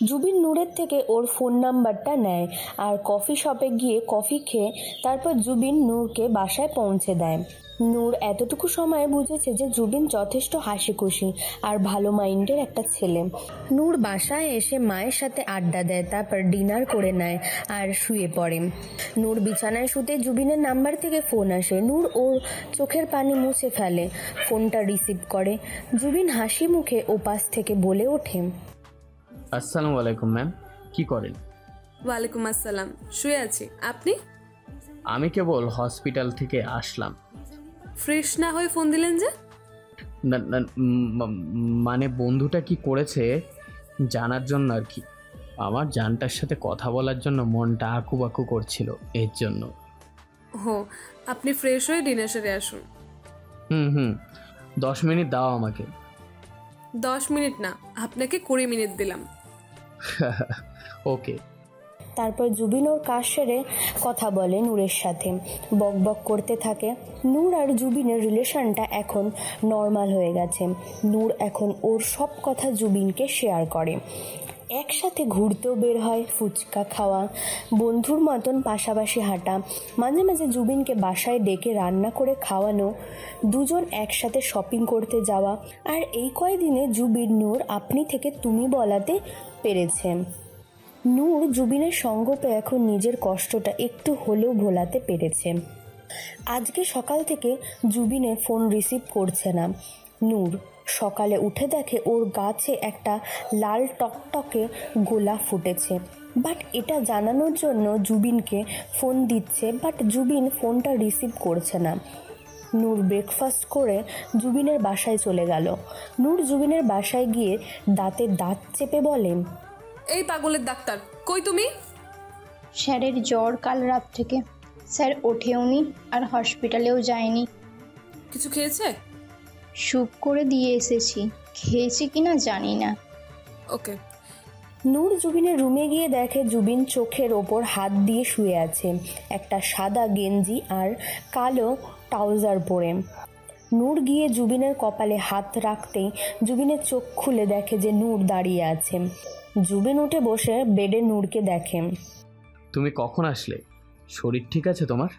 জুবিন নূরের থেকে ওর ফোন নাম্বারটা নেয় আর কফি শপে গিয়ে কফি খেয়ে তারপর জুবিন নূরকে বাসায় পৌঁছে দেয়। নূর এতটুকু সময়ে বুঝেছে যে জুবিন যথেষ্ট হাসি খুশি আর ভালো মাইন্ডের একটা ছেলে। নূর বাসায় এসে মায়ের সাথে আড্ডা দেয়, তারপর ডিনার করে নেয় আর শুয়ে পড়ে। নূর বিছানায় শুতে জুবিনের নাম্বার থেকে ফোন আসে। নূর ওর চোখের পানি মুছে ফেলে, ফোনটা রিসিভ করে। জুবিন হাসি মুখে ওপাশ থেকে বলে ওঠে, আসসালামু আলাইকুম ম্যাম, কি করেন? ওয়ালাইকুম আসসালাম, শুয়ে আছি। আপনি? আমি কেবল হসপিটাল থেকে আসলাম। ফ্রেশ না হয়ে ফোন দিলেন যে? মানে বন্ধুটা কি করেছে জানার জন্য আর কি। আমার জানটার সাথে কথা বলার জন্য মনটা আকুবাকু করছিল, এর জন্য। হো, আপনি ফ্রেশ হয়ে ডিনার সেরে আসুন। 10 মিনিট দাও আমাকে। 10 মিনিট না, আপনাকে 20 মিনিট দিলাম। ওকে। তারপর জুবিন ওর কাজ সেরে কথা বলে নূরের সাথে, বক বক করতে থাকে। নূর আর জুবিনের রিলেশনটা এখন নর্মাল হয়ে গেছে। নূর এখন ওর সব কথা জুবিনকে শেয়ার করে, একসাথে ঘুরতেও বের হয়, ফুচকা খাওয়া, বন্ধুর মতন পাশাপাশি হাঁটা, মাঝে মাঝে জুবিনকে বাসায় ডেকে রান্না করে খাওয়ানো, দুজন একসাথে শপিং করতে যাওয়া। আর এই কয়দিনে জুবিন নূর আপনি থেকে তুমি বলাতে পেরেছে। নূর জুবিনের সঙ্গ পেয়ে এখন নিজের কষ্টটা একটু হলেও ভোলাতে পেরেছে। আজকে সকাল থেকে জুবিনের ফোন রিসিভ করছে না। নূর সকালে উঠে দেখে ওর গাছে একটা লাল টকটকে গোলাপ ফুটেছে, বাট এটা জানানোর জন্য জুবিনকে ফোন দিচ্ছে, বাট জুবিন ফোনটা রিসিভ করছে না। নূর ব্রেকফাস্ট করে জুবিনের বাসায় চলে গেল। নূর জুবিনের বাসায় গিয়ে দাঁতে দাঁত চেপে বলে, এই পাগলের ডাক্তার, কই তুমি? স্যারের জ্বর কাল রাত থেকে, স্যার ওঠেওনি আর হসপিটালেও যায়নি। কিছু খেয়েছে? স্যুপ করে দিয়ে এসেছি, খেয়েছি কিনা জানি না। ওকে। নূর জুবিনের রুমে গিয়ে দেখে জুবিন চোখের ওপর হাত দিয়ে শুয়ে আছে, একটা সাদা গেঞ্জি আর কালো ট্রাউজার পরে। নূর গিয়ে জুবিনের কপালে হাত রাখতেই জুবিনের চোখ খুলে দেখে যে নূর দাঁড়িয়ে আছে। জুবিন উঠে বসে বেডে নূরকে দেখে। তুমি কখন আসলে? শরীর ঠিক আছে তোমার?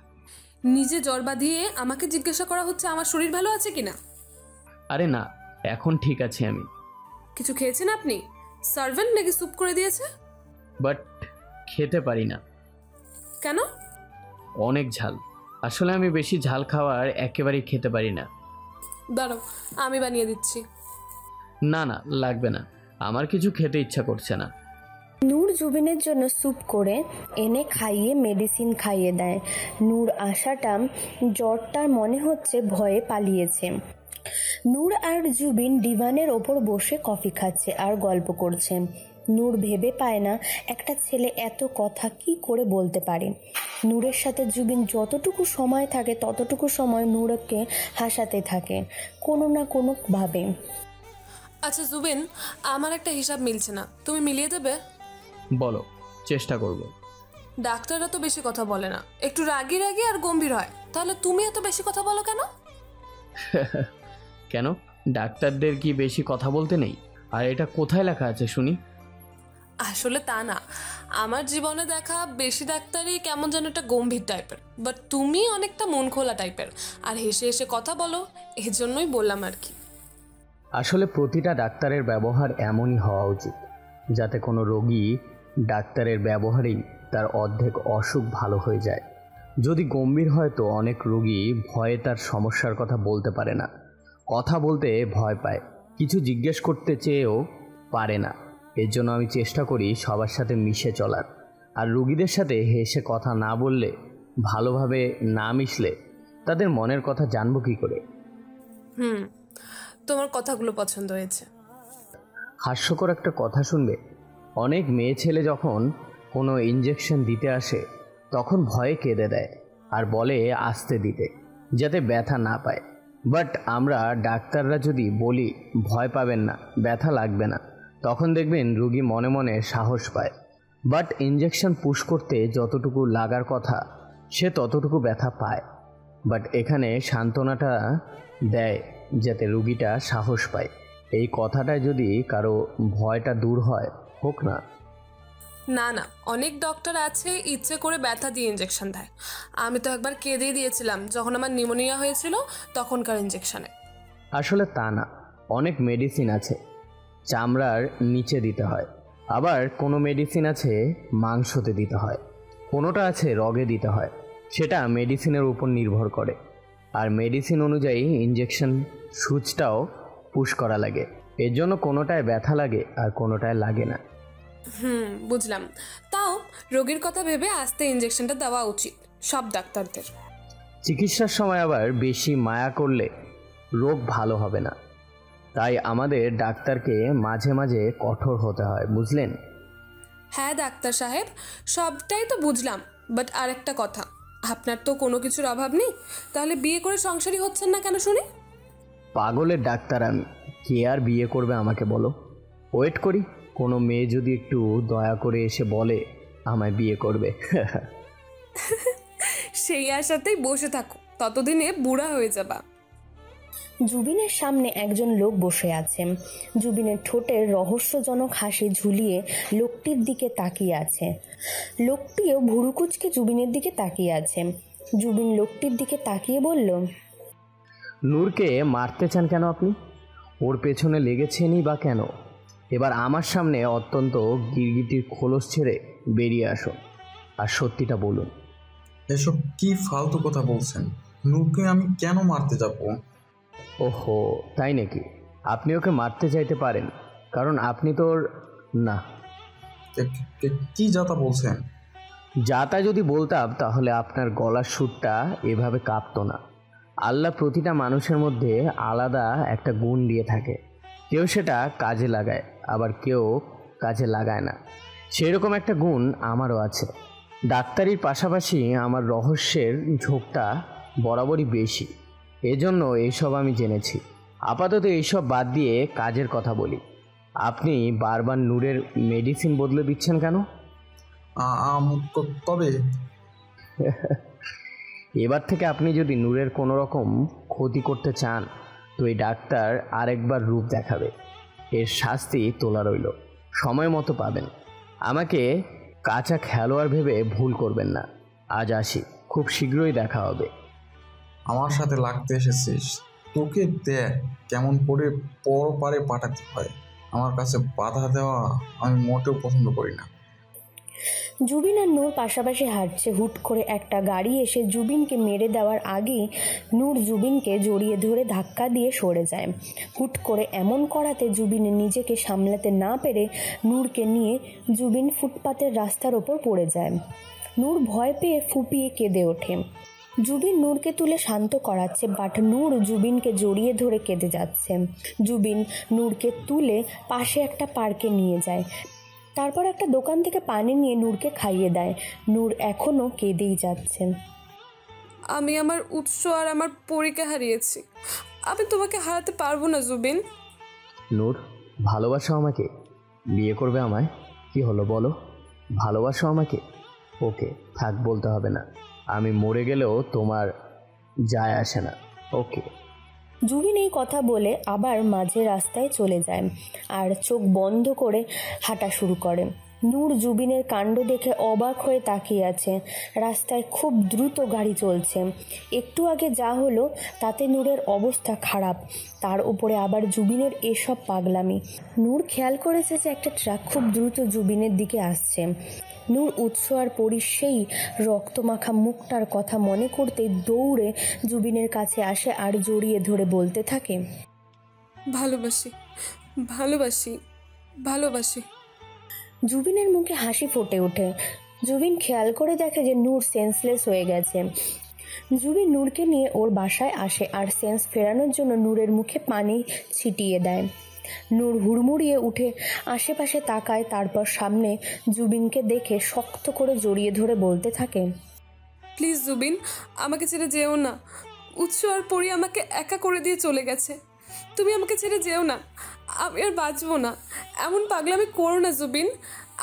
নিজে জ্বর বাঁধিয়ে আমাকে জিজ্ঞাসা করা হচ্ছে আমার শরীর ভালো আছে কিনা। আরে না, এখন ঠিক আছি আমি। কিছু খেয়েছেন আপনি? সার্ভেন্ট নাকি স্যুপ করে দিয়েছে? বাট খেতে পারি না। কেন? অনেক ঝাল। আসলে আমি বেশি ঝাল খাওয়ার একেবারেই খেতে পারি না। দাঁড়াও, আমি বানিয়ে দিচ্ছি। না না, লাগবে না, আমার কিছু খেতে ইচ্ছা করছে না। নূর জুবিনের জন্য স্যুপ করে এনে খাইয়ে মেডিসিন খাইয়ে দেয়। নূর আসাটা জ্বরটার মনে হচ্ছে ভয়ে পালিয়েছে। নূর আর জুবিন ডিভানের ওপর বসে কফি খাচ্ছে আর গল্প করছে। নূর ভেবে পায় না একটা ছেলে এত কথা কি করে বলতে পারে। নূরের সাথে জুবিন যতটুকু সময় থাকে ততটুকু সময় নূরকে হাসাতে থাকে কোনো না কোনো ভাবে। আচ্ছা জুবিন, আমার একটা হিসাব মিলছে না, তুমি মিলিয়ে দেবে? বলো, চেষ্টা করব। ডাক্তাররা তো বেশি কথা বলে না, একটু রাগি রাগি আর গম্ভীর হয়, তাহলে তুমি এত বেশি কথা বলো কেন? কেন, ডাক্তারদের কি বেশি কথা বলতে নেই? আর এটা কোথায় লেখা আছে শুনি? আসলে তা না, আমার জীবনে দেখা বেশি ডাক্তারই কেমন যেন একটা গম্ভীর টাইপের, বাট তুমি অনেকটা মন খোলা টাইপের আর হেসে হেসে কথা বলো, এর জন্যই বললাম আর কি। আসলে প্রতিটা ডাক্তারের ব্যবহার এমনই হওয়া উচিত যাতে কোনো রোগী ডাক্তারের ব্যবহারেই তার অর্ধেক অসুখ ভালো হয়ে যায়। যদি গম্ভীর হয় তো অনেক রোগী ভয়ে তার সমস্যার কথা বলতে পারে না, কথা বলতে ভয় পায়, কিছু জিজ্ঞেস করতে চেয়েও পারে না। এর জন্য আমি চেষ্টা করি সবার সাথে মিশে চলার। আর রোগীদের সাথে হেসে কথা না বললে, ভালোভাবে না মিশলে তাদের মনের কথা জানবো কী করে? তোমার কথাগুলো পছন্দ হয়েছে। হাস্যকর একটা কথা শুনবে, অনেক মেয়ে ছেলে যখন কোনো ইঞ্জেকশন দিতে আসে তখন ভয়ে কেঁদে দেয় আর বলে আস্তে দিতে যাতে ব্যথা না পায়। বাট আমরা ডাক্তাররা যদি বলি ভয় পাবেন না, ব্যথা লাগবে না, তখন দেখবেন রোগী মনে মনে সাহস পায়। বাট ইঞ্জেকশন পুশ করতে যতটুকু লাগার কথা সে ততটুকু ব্যথা পায়। বাট এখানে সান্ত্বনাটা দেয় যাতে রোগীটা সাহস পায়। এই কথাটা যদি কারো ভয়টা দূর হয়, হোক না। না না, অনেক ডক্টর আছে ইচ্ছে করে ব্যথা দিয়ে ইঞ্জেকশন দেয়। আমি তো একবার কেঁদেই দিয়েছিলাম যখন আমার নিউমোনিয়া হয়েছিল, তখনকার ইঞ্জেকশনে। আসলে তা না, অনেক মেডিসিন আছে চামড়ার নিচে দিতে হয়, আবার কোনো মেডিসিন আছে মাংসতে দিতে হয়, কোনোটা আছে রগে দিতে হয়। সেটা মেডিসিনের উপর নির্ভর করে। আর মেডিসিন অনুযায়ী ইঞ্জেকশন সুচটাও পুশ করা লাগে। এর জন্য কোনোটায় ব্যথা লাগে আর কোনোটায় লাগে না। বুঝলাম। তাও রোগীর কথা ভেবে আস্তে ইঞ্জেকশনটা দেওয়া উচিত সব ডাক্তারদের। চিকিৎসার সময় আবার বেশি মায়া করলে রোগ ভালো হবে না, তাই আমাদের ডাক্তারকে মাঝে মাঝে কঠোর হতে হয়, বুঝলেন? হ্যাঁ ডাক্তার সাহেব, সবটাই তো বুঝলাম, বাট আরেকটা কথা, আপনার তো কোনো কিছুর অভাব নেই, তাহলে বিয়ে করে সংসারই হচ্ছেন না কেন শুনি? পাগলের ডাক্তার আমি, কে আর বিয়ে করবে আমাকে বলো? ওয়েট করি, কোনো মেয়ে যদি একটু দয়া করে এসে বলে আমায় বিয়ে করবে। সেই আশাতেই বসে থাকো, ততদিনে বুড়া হয়ে যাবা। জুবিনের সামনে একজন লোক বসে আছে। জুবিনের ঠোঁটের রহস্যজনক হাসি ঝুলিয়ে লোকটির দিকে তাকিয়ে আছে। লোকটিও ভুরুকুচকে জুবিনের দিকে তাকিয়ে আছে। জুবিন লোকটির দিকে তাকিয়ে বলল, নূরকে মারতে চান কেন আপনি? ওর পেছনে লেগেছেনই বা কেন? এবার আমার সামনে অত্যন্ত গিরগিটির খোলস ছেড়ে বেরিয়ে আসো আর সত্যিটা বলুন। এসব কি ফালতু কথা বলছেন? নূরকে আমি কেন মারতে যাব? ওহো, তাই নাকি? আপনি ওকে মারতে চাইতে পারেন, কারণ আপনি তোর না। কি যাতা বলছেন? যাতা যদি বলতাম তাহলে আপনার গলার সুরটা এভাবে কাঁপতো না। আল্লাহ প্রতিটা মানুষের মধ্যে আলাদা একটা গুণ দিয়ে থাকে, কেউ সেটা কাজে লাগায়, আবার কেউ কাজে লাগায় না। সেই রকম একটা গুণ আমারও আছে। ডাক্তারির পাশাপাশি আমার রহস্যের ঝোঁকটা বরাবরই বেশি, এজন্য এইসব আমি জেনেছি। আপাতত এইসব বাদ দিয়ে কাজের কথা বলি। আপনি বারবার নূরের মেডিসিন বদলে দিচ্ছেন কেন? তবে এবার থেকে আপনি যদি নূরের কোনো রকম ক্ষতি করতে চান তো এই ডাক্তার আরেকবার রূপ দেখাবে। এর শাস্তি তোলা রইল, সময় মতো পাবেন। আমাকে কাঁচা খেলোয়াড় ভেবে ভুল করবেন না। আজ আসি, খুব শীঘ্রই দেখা হবে। আমার সাথে লাগতে এসেছিস, তোকে দেখ কেমন করে পর পারে পাঠাতে হয়। আমার কাছে বাধা দেওয়া আমি মোটেও পছন্দ করি না। জুবিন আর নূর পাশাপাশি হাঁটছে। হুট করে একটা গাড়ি এসে জুবিনকে মেরে দেওয়ার আগেই নূর জুবিনকে জড়িয়ে ধরে ধাক্কা দিয়ে সরে যায়। হুট করে এমন করাতে জুবিন নিজেকে সামলাতে না পেরে নূরকে নিয়ে জুবিন ফুটপাতের রাস্তার ওপর পড়ে যায়। নূর ভয় পেয়ে ফুপিয়ে কেঁদে ওঠে। জুবিন নূরকে তুলে শান্ত করাচ্ছে, বাট নূর জুবিনকে জড়িয়ে ধরে কেঁদে যাচ্ছে। জুবিন নূরকে তুলে পাশে একটা পার্কে নিয়ে যায়। তারপর একটা দোকান থেকে পানি নিয়ে নূরকে খাইয়ে দেয়। নূর এখনও কেঁদেই যাচ্ছে। আমি আমার উৎস আর আমার পরীকে হারিয়েছি। আমি তোমাকে হারাতে পারবো না জুবিন। নূর, ভালোবাসো আমাকে? বিয়ে করবে আমায়? কি হলো বলো, ভালোবাসো আমাকে? ওকে, থাক, বলতে হবে না। আমি মরে গেলেও তোমার যায় আসে না। ওকে। জুবিন এই কথা বলে আবার মাঝে রাস্তায় চলে যায় আর চোখ বন্ধ করে হাঁটা শুরু করে। নূর জুবিনের কাণ্ড দেখে অবাক হয়ে তাকিয়ে আছে। রাস্তায় খুব দ্রুত গাড়ি চলছে। একটু আগে যা হলো তাতে নূরের অবস্থা খারাপ, তার উপরে আবার জুবিনের এসব পাগলামি। নূর খেয়াল করেছে যে একটা ট্রাক খুব দ্রুত জুবিনের দিকে আসছে। নূর উৎস আর পরীর সেই রক্তমাখা মুখটার কথা মনে করতেই দৌড়ে জুবিনের কাছে আসে আর জড়িয়ে ধরে বলতে থাকে, ভালোবাসি, ভালোবাসি, ভালোবাসি। জুবিনের মুখে হাসি ফুটে ওঠে। জুবিন খেয়াল করে দেখে যে নূর সেন্সলেস হয়ে গেছে। জুবিন নূরকে নিয়ে ওর বাসায় আসে আর সেন্স ফেরানোর জন্য নূরের মুখে পানি ছিটিয়ে দেয়। নূর হুড়মুড়িয়ে উঠে আশেপাশে তাকায়, তারপর সামনে জুবিনকে দেখে শক্ত করে জড়িয়ে ধরে বলতে থাকে, প্লিজ জুবিন, আমাকে ছেড়ে যেও না। উৎস আর পরি আমাকে একা করে দিয়ে চলে গেছে। তুমি আমাকে ছেড়ে যেও না, আমি আর বাঁচবো না। এমন পাগলামি করো না জুবিন।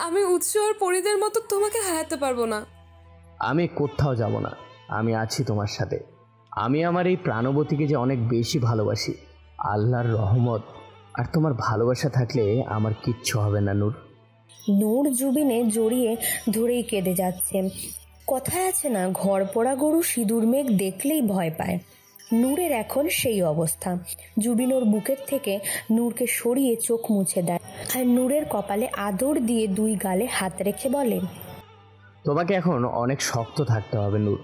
আমি উৎস আর পরিদের মতো তোমাকে হারাতে পারবো না। আমি কোথাও যাব না, আমি আছি তোমার সাথে। আমি আমার এই প্রাণবতীকে যে অনেক বেশি ভালোবাসি। আল্লাহর রহমত আর তোমার ভালোবাসা থাকলে আমার কিচ্ছু হবে না নূর। নূর জুবিনে জড়িয়ে ধরেই কেঁদে যাচ্ছে। কথায় আছে না, ঘর পোড়া গরু সিঁদুর মেঘ দেখলেই ভয় পায়। নূরের এখন সেই অবস্থা। জুবিন ওর বুকের থেকে নূরকে সরিয়ে চোখ মুছে দেয় আর নূরের কপালে আদর দিয়ে দুই গালে হাত রেখে বলে, তোমাকে এখন অনেক শক্ত থাকতে হবে নূর,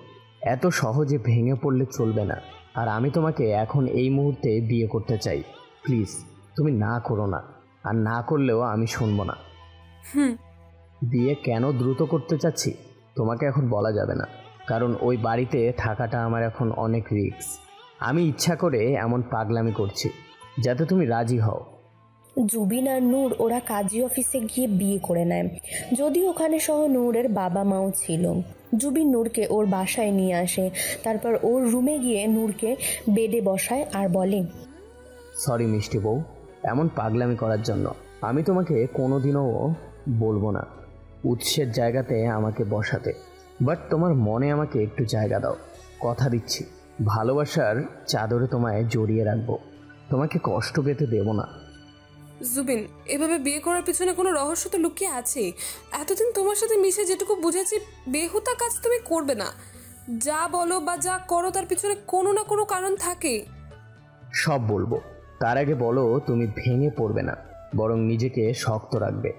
এত সহজে ভেঙে পড়লে চলবে না। আর আমি তোমাকে এখন এই মুহূর্তে বিয়ে করতে চাই। প্লিজ তুমি না করো না, আর না করলেও আমি শুনবো না। বিয়ে কেন দ্রুত করতে চাচ্ছি তোমাকে এখন বলা যাবে না, কারণ ওই বাড়িতে থাকাটা আমার এখন অনেক রিস্ক। আমি ইচ্ছা করে এমন পাগলামি করছি যাতে তুমি রাজি হও। জুবিন আর নূর ওরা কাজী অফিসে গিয়ে বিয়ে করে নেয়। যদিও ওখানে সহ নূরের বাবা মাও ছিল। জুবিন নূরকে ওর বাসায় নিয়ে আসে, তারপর ওর রুমে গিয়ে নূরকে বেডে বসায় আর বলে, সরি মিষ্টি বউ, এমন পাগলামি করার জন্য। আমি তোমাকে কোনোদিনও বলবো না উৎসের জায়গাতে আমাকে বসাতে, বাট তোমার মনে আমাকে একটু জায়গা দাও। কথা দিচ্ছি ভালোবাসার চাদরে তোমায় জড়িয়ে রাখবো, তোমাকে কষ্ট পেতে দেব না। জুবিন, এভাবে বিয়ে করার পিছনে কোনো রহস্য তো লুকিয়ে আছে। এতদিন তোমার সাথে মিশে যেটুকু বুঝেছি, বেহুদা কাজ তুমি করবে না। যা বলো বা যা করো তার পিছনে কোনো না কোনো কারণ থাকে। সব বলবো, তার আগে বলো তুমি ভেঙে পড়বে না, বরং নিজেকে শক্ত রাখবে।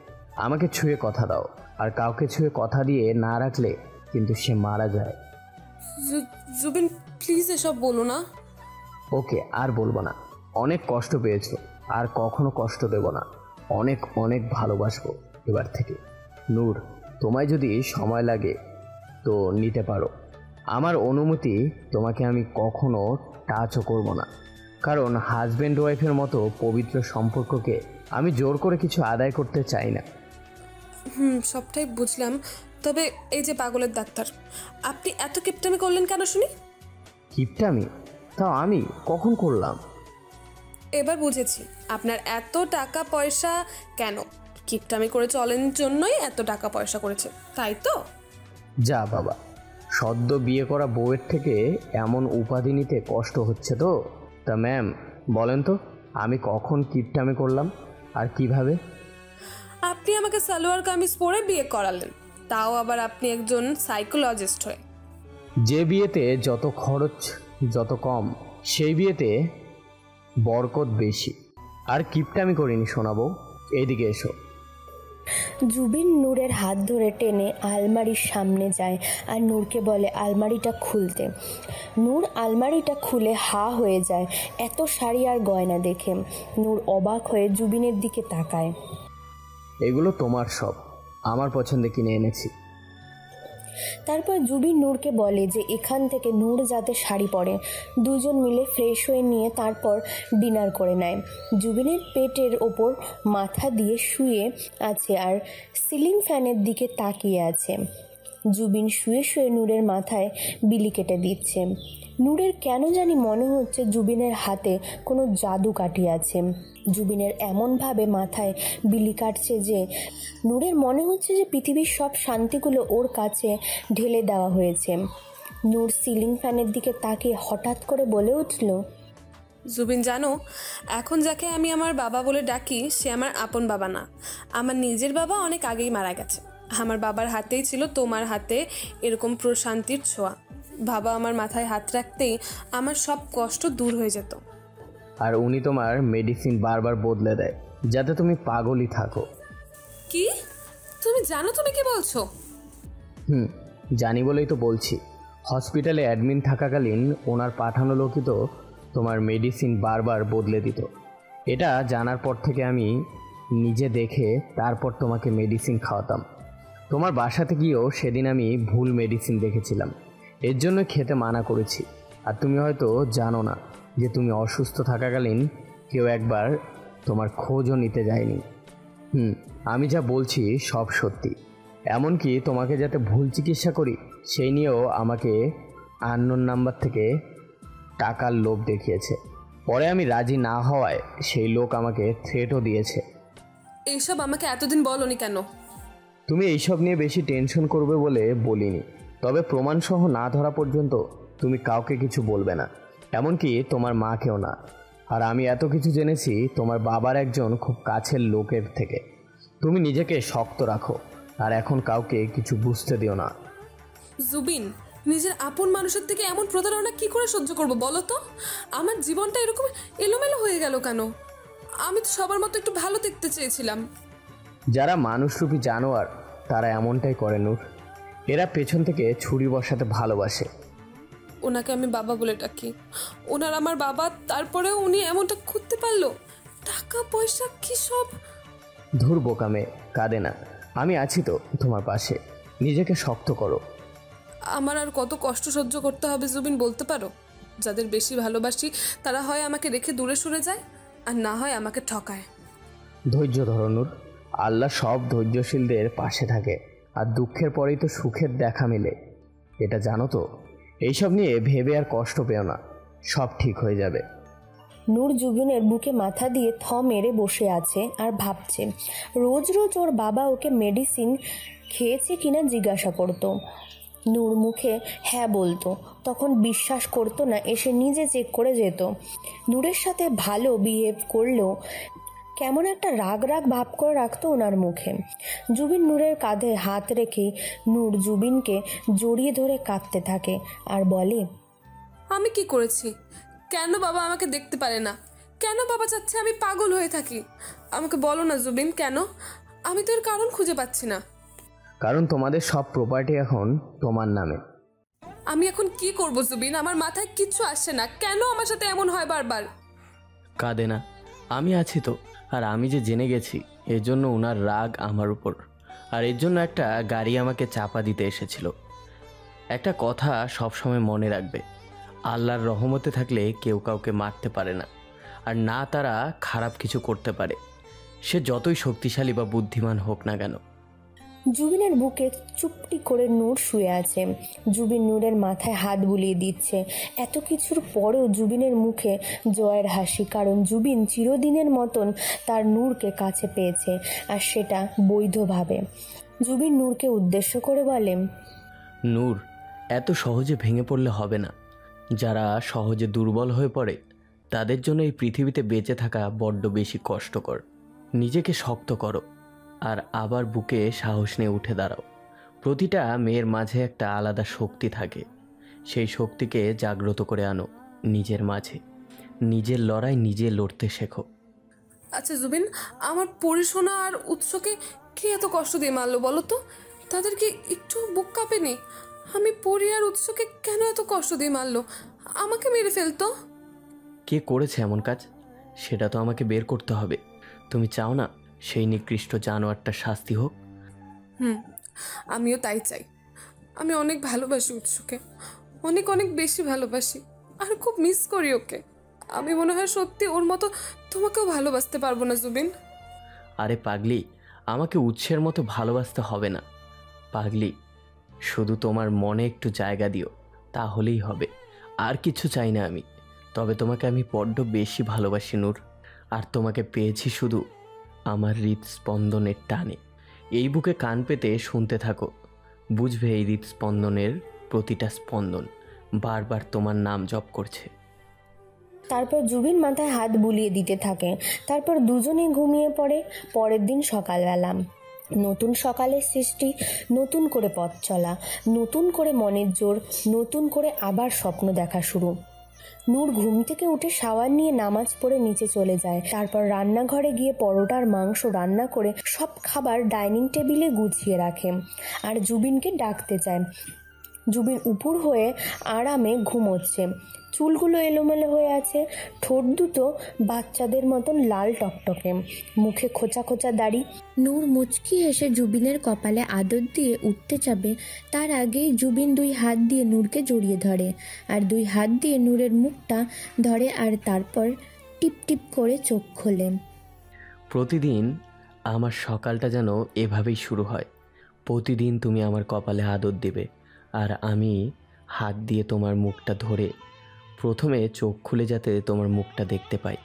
আমাকে ছুঁয়ে কথা দাও, আর কাউকে ছুঁয়ে কথা দিয়ে না রাখলে কিন্তু সে মারা যায়। জুবিন প্লিজ এসব বলো না। ওকে, আর বলবো না। অনেক কষ্ট পেয়েছো, আর কখনো কষ্ট দেব না। অনেক অনেক ভালোবাসবো এবার থেকে। নূর, তোমায় যদি সময় লাগে তো নিতে পারো। আমার অনুমতি তোমাকে আমি কখনো টাচও করব না, কারণ হাজব্যান্ড ওয়াইফের মতো পবিত্র সম্পর্ককে আমি জোর করে কিছু আদায় করতে চাই না। সবটাই বুঝলাম, তবে এই যে পাগলের ডাক্তার, আপনি এত কিপটামি করলেন কেন শুনি? কিপটামি? তাও আমি কখন করলাম? এবার বুঝেছি আপনার এত টাকা পয়সা কেন, কিপটামি করে চলেন জন্যই এত টাকা পয়সা করেছে, তাই তো? যা বাবা, সদ্য বিয়ে করা বউয়ের থেকে এমন উপাধি নিতে কষ্ট হচ্ছে তো। তা ম্যাম বলেন তো, আমি কখন কিপটামি করলাম আর কিভাবে? আপনি আমাকে সালোয়ার কামিজ পরে বিয়ে করালেন, তাও আবার আপনি একজন সাইকোলজিস্ট হয়ে। যে বিয়েতে যত খরচ যত কম, সেই বিয়েতে বরকত বেশি। আর কিপটামি করিনি শোনাবো, এইদিকে এসো। জুবিন নূরের হাত ধরে টেনে আলমারির সামনে যায় আর নূরকে বলে আলমারিটা খুলতে। নূর আলমারিটা খুলে হা হয়ে যায় এত শাড়ি আর গয়না দেখে। নূর অবাক হয়ে জুবিনের দিকে তাকায়। এগুলো তোমার সব, আমার পছন্দে কিনে এনেছি। তারপর জুবিন নূরকে বলে যে এখান থেকে নূর যাতে শাড়ি পরে। দুজন মিলে ফ্রেশ হয়ে নিয়ে তারপর ডিনার করে নেয়। জুবিনের পেটের ওপর মাথা দিয়ে শুয়ে আছে আর সিলিং ফ্যানের দিকে তাকিয়ে আছে। জুবিন শুয়ে শুয়ে নূরের মাথায় বিলি কেটে দিচ্ছে। নূরের কেন জানি মনে হচ্ছে জুবিনের হাতে কোনো জাদু কাঠি আছে। জুবিনের এমনভাবে মাথায় বিলি কাটছে যে নূরের মনে হচ্ছে যে পৃথিবীর সব শান্তিগুলো ওর কাছে ঢেলে দেওয়া হয়েছে। নূর সিলিং ফ্যানের দিকে তাকিয়ে হঠাৎ করে বলে উঠল, জুবিন জানো, এখন যাকে আমি আমার বাবা বলে ডাকি সে আমার আপন বাবা না। আমার নিজের বাবা অনেক আগেই মারা গেছে। আমার বাবার হাতেই ছিল তোমার হাতে এরকম প্রশান্তির ছোঁয়া। বাবা আমার মাথায় হাত রাখতেই আমার সব কষ্ট দূর হয়ে যেত। আর উনি তোমার মেডিসিন বারবার বদলে দেয় যাতে তুমি পাগলই থাকো। কি? তুমি জানো তুমি কি বলছো? জানি বলেই তো বলছি। হসপিটালে অ্যাডমিন থাকাকালীন ওনার পাঠানো লোকই তো তোমার মেডিসিন বারবার বদলে দিত। এটা জানার পর থেকে আমি নিজে দেখে তারপর তোমাকে মেডিসিন খাওয়াতাম। তোমার বাসাতে গিয়েও সেদিন আমি ভুল মেডিসিন দেখেছিলাম, এর জন্য খেতে মানা করেছি। আর তুমি হয়তো জানো না যে তুমি অসুস্থ থাকাকালীন কেউ একবার তোমার খোঁজও নিতে যায়নি। আমি যা বলছি সব সত্যি। এমনকি তোমাকে যাতে ভুল চিকিৎসা করি সেই নিয়েও আমাকে আননোন নাম্বার থেকে টাকার লোভ দেখিয়েছে। পরে আমি রাজি না হওয়ায় সেই লোক আমাকে থ্রেটও দিয়েছে। এইসব আমাকে এতদিন বলনি কেন? তুমি এইসব নিয়ে বেশি টেনশন করবে বলে বলিনি, তবে প্রমাণসহ না ধরা পর্যন্ত তুমি কাউকে কিছু বলবে না, এমনকি তোমার মাকেও না। আর আমি এত কিছু জেনেছি তোমার বাবার একজন খুব কাছের লোকের থেকে। তুমি নিজেকে শক্ত রাখো আর এখন কাউকে কিছু বুঝতে দিও না। জুবিন, নিজের আপন মানুষের থেকে এমন প্রতারণা কি করে সহ্য করব বলো তো? আমার জীবনটা এরকম এলোমেলো হয়ে গেল কেন? আমি তো সবার মতো একটু ভালো দেখতে চেয়েছিলাম। যারা মানুষরূপী জানোয়ার তারা এমনটাই করে নূর। এরা পেছন থেকে ছুরি বসাতে ভালোবাসে। ওনাকে আমি বাবা বলে ডাকি, ওনার আমার বাবা, তারপরেও উনি এমনটা করতে পারলো? টাকা পয়সা কি সব? ধুর বোকামে, কাঁদে না, আমি আছি তো তোমার পাশে। নিজেকে শক্ত করো। আমার আর কত কষ্ট সহ্য করতে হবে জুবিন বলতে পারো? যাদের বেশি ভালোবাসি তারা হয় আমাকে রেখে দূরে সরে যায় আর না হয় আমাকে ঠকায়। ধৈর্য ধরো নূর, আল্লাহ সব ধৈর্যশীলদের পাশে থাকে। আর দুঃখের পরেই তো সুখের দেখা মেলে, এটা জানো তো? এইসব নিয়ে ভেবে আর কষ্ট পেও না, সব ঠিক হয়ে যাবে। নূর জুবিনের বুকে মাথা দিয়ে থ মেরে বসে আছে আর ভাবছে রোজ রোজ ওর বাবা ওকে মেডিসিন খেয়েছে কিনা জিজ্ঞাসা করতো। নূর মুখে হ্যাঁ বলতো, তখন বিশ্বাস করতো না, এসে নিজে চেক করে যেত। নূরের সাথে ভালো বিহেভ করলেও কেমন একটা রাগ রাগ ভাব করে রাখতো ওনার মুখে। জুবিন নূরের কাঁধে হাত রেখে নূর জুবিনকে জড়িয়ে ধরে কাঁদতে থাকে আর বলে, আমি কি করেছি? কেন বাবা আমাকে দেখতে পারে না? কেন বাবা চাচ্ছে আমি পাগল হয়ে থাকি? আমাকে বলো না জুবিন, কেন? আমি তো এর কারণ খুঁজে পাচ্ছি না। কারণ তোমাদের সব প্রপার্টি এখন তোমার নামে। আমি এখন কি করব জুবিন? আমার মাথায় কিচ্ছু আসছে না। কেন আমার সাথে এমন হয় বারবার? কাঁদে না, আমি আছি তো। আর আমি যে জেনে গেছি এর জন্য ওনার রাগ আমার উপর, আর এর জন্য একটা গাড়ি আমাকে চাপা দিতে এসেছিল। একটা কথা সবসময় মনে রাখবে, আল্লাহর রহমতে থাকলে কেউ কাউকে মারতে পারে না, আর না তারা খারাপ কিছু করতে পারে, সে যতই শক্তিশালী বা বুদ্ধিমান হোক না কেন। জুবিনের বুকে চুপটি করে নূর শুয়ে আছে। জুবিন নূরের মাথায় হাত বুলিয়ে দিচ্ছে। এত কিছুর পরেও জুবিনের মুখে জয়ের হাসি, কারণ জুবিন চিরদিনের মতন তার নূরকে কাছে পেয়েছে, আর সেটা বৈধভাবে। জুবিন নূরকে উদ্দেশ্য করে বলে, নূর, এত সহজে ভেঙে পড়লে হবে না। যারা সহজে দুর্বল হয়ে পড়ে তাদের জন্য এই পৃথিবীতে বেঁচে থাকা বড্ড বেশি কষ্টকর। নিজেকে শক্ত করো আর আবার বুকে সাহস নিয়ে উঠে দাঁড়াও। প্রতিটা মেয়ের মাঝে একটা আলাদা শক্তি থাকে, সেই শক্তিকে জাগ্রত করে আনো নিজের মাঝে। নিজের লড়াই নিজে লড়তে শেখো। আচ্ছা জুবিন, আমার পরিশোনা আর উৎসকে কে এত কষ্ট দিয়ে মারলো বলো তো? তাদেরকে একটু বুক কাঁপেনি? আমি পরি আর উৎসকে কেন এত কষ্ট দিয়ে মারলো? আমাকে মেরে ফেলতো। কে করেছে এমন কাজ সেটা তো আমাকে বের করতে হবে। তুমি চাও না সেই নিকৃষ্ট জানোয়ারটার শাস্তি হোক? আমিও তাই চাই। আমি অনেক ভালোবাসি উৎসকে, অনেক অনেক বেশি ভালোবাসি, আর খুব মিস করি ওকে। আমি মনে হয় সত্যি ওর মতো তোমাকেও ভালোবাসতে পারবো না জুবিন। আরে পাগলি, আমাকে উৎসের মতো ভালোবাসতে হবে না পাগলি। শুধু তোমার মনে একটু জায়গা দিও, তাহলেই হবে। আর কিছু চাই না আমি। তবে তোমাকে আমি বড্ড বেশি ভালোবাসি নূর, আর তোমাকে পেয়েছি শুধু আমার হৃদস্পন্দনের টানে। এই বুকে কান পেতে শুনতে থাকো, বুঝবে এই হৃদস্পন্দনের প্রতিটা স্পন্দন বারবার তোমার নাম জপ করছে। তারপর জুবিন মাথায় হাত বুলিয়ে দিতে থাকে। তারপর দুজনেই ঘুমিয়ে পড়ে। পরের দিন সকালবেলা, নতুন সকালের সৃষ্টি, নতুন করে পথ চলা, নতুন করে মনের জোর, নতুন করে আবার স্বপ্ন দেখা শুরু। নূর ঘুম থেকে উঠে শাওয়ার নিয়ে নামাজ পড়ে নিচে চলে যায়। তারপর রান্নাঘরে গিয়ে পরোটার মাংস রান্না করে সব খাবার ডাইনিং টেবিলে গুছিয়ে রাখে আর জুবিনকে ডাকতে চায়। জুবিন উপুর হয়ে আরামে ঘুমোচ্ছে। চুলগুলো এলোমেলো হয়ে আছে, ঠোঁট দুটো বাচ্চাদের মতন লাল টকটকে, মুখে খোঁচা খোঁচা দাড়ি। নূর মুচকি হেসে জুবিনের কপালে আদর দিয়ে উঠতে যাবে, তার আগেই জুবিন দুই হাত দিয়ে নূরকে জড়িয়ে ধরে আর দুই হাত দিয়ে নূরের মুখটা ধরে, আর তারপর টিপ টিপ করে চোখ খোলে। প্রতিদিন আমার সকালটা যেন এভাবেই শুরু হয়। প্রতিদিন তুমি আমার কপালে আদর দেবে আর আমি হাত দিয়ে তোমার মুখটা ধরে প্রথমে চোখ খুলে যাতে তোমার মুখটা দেখতে পাই।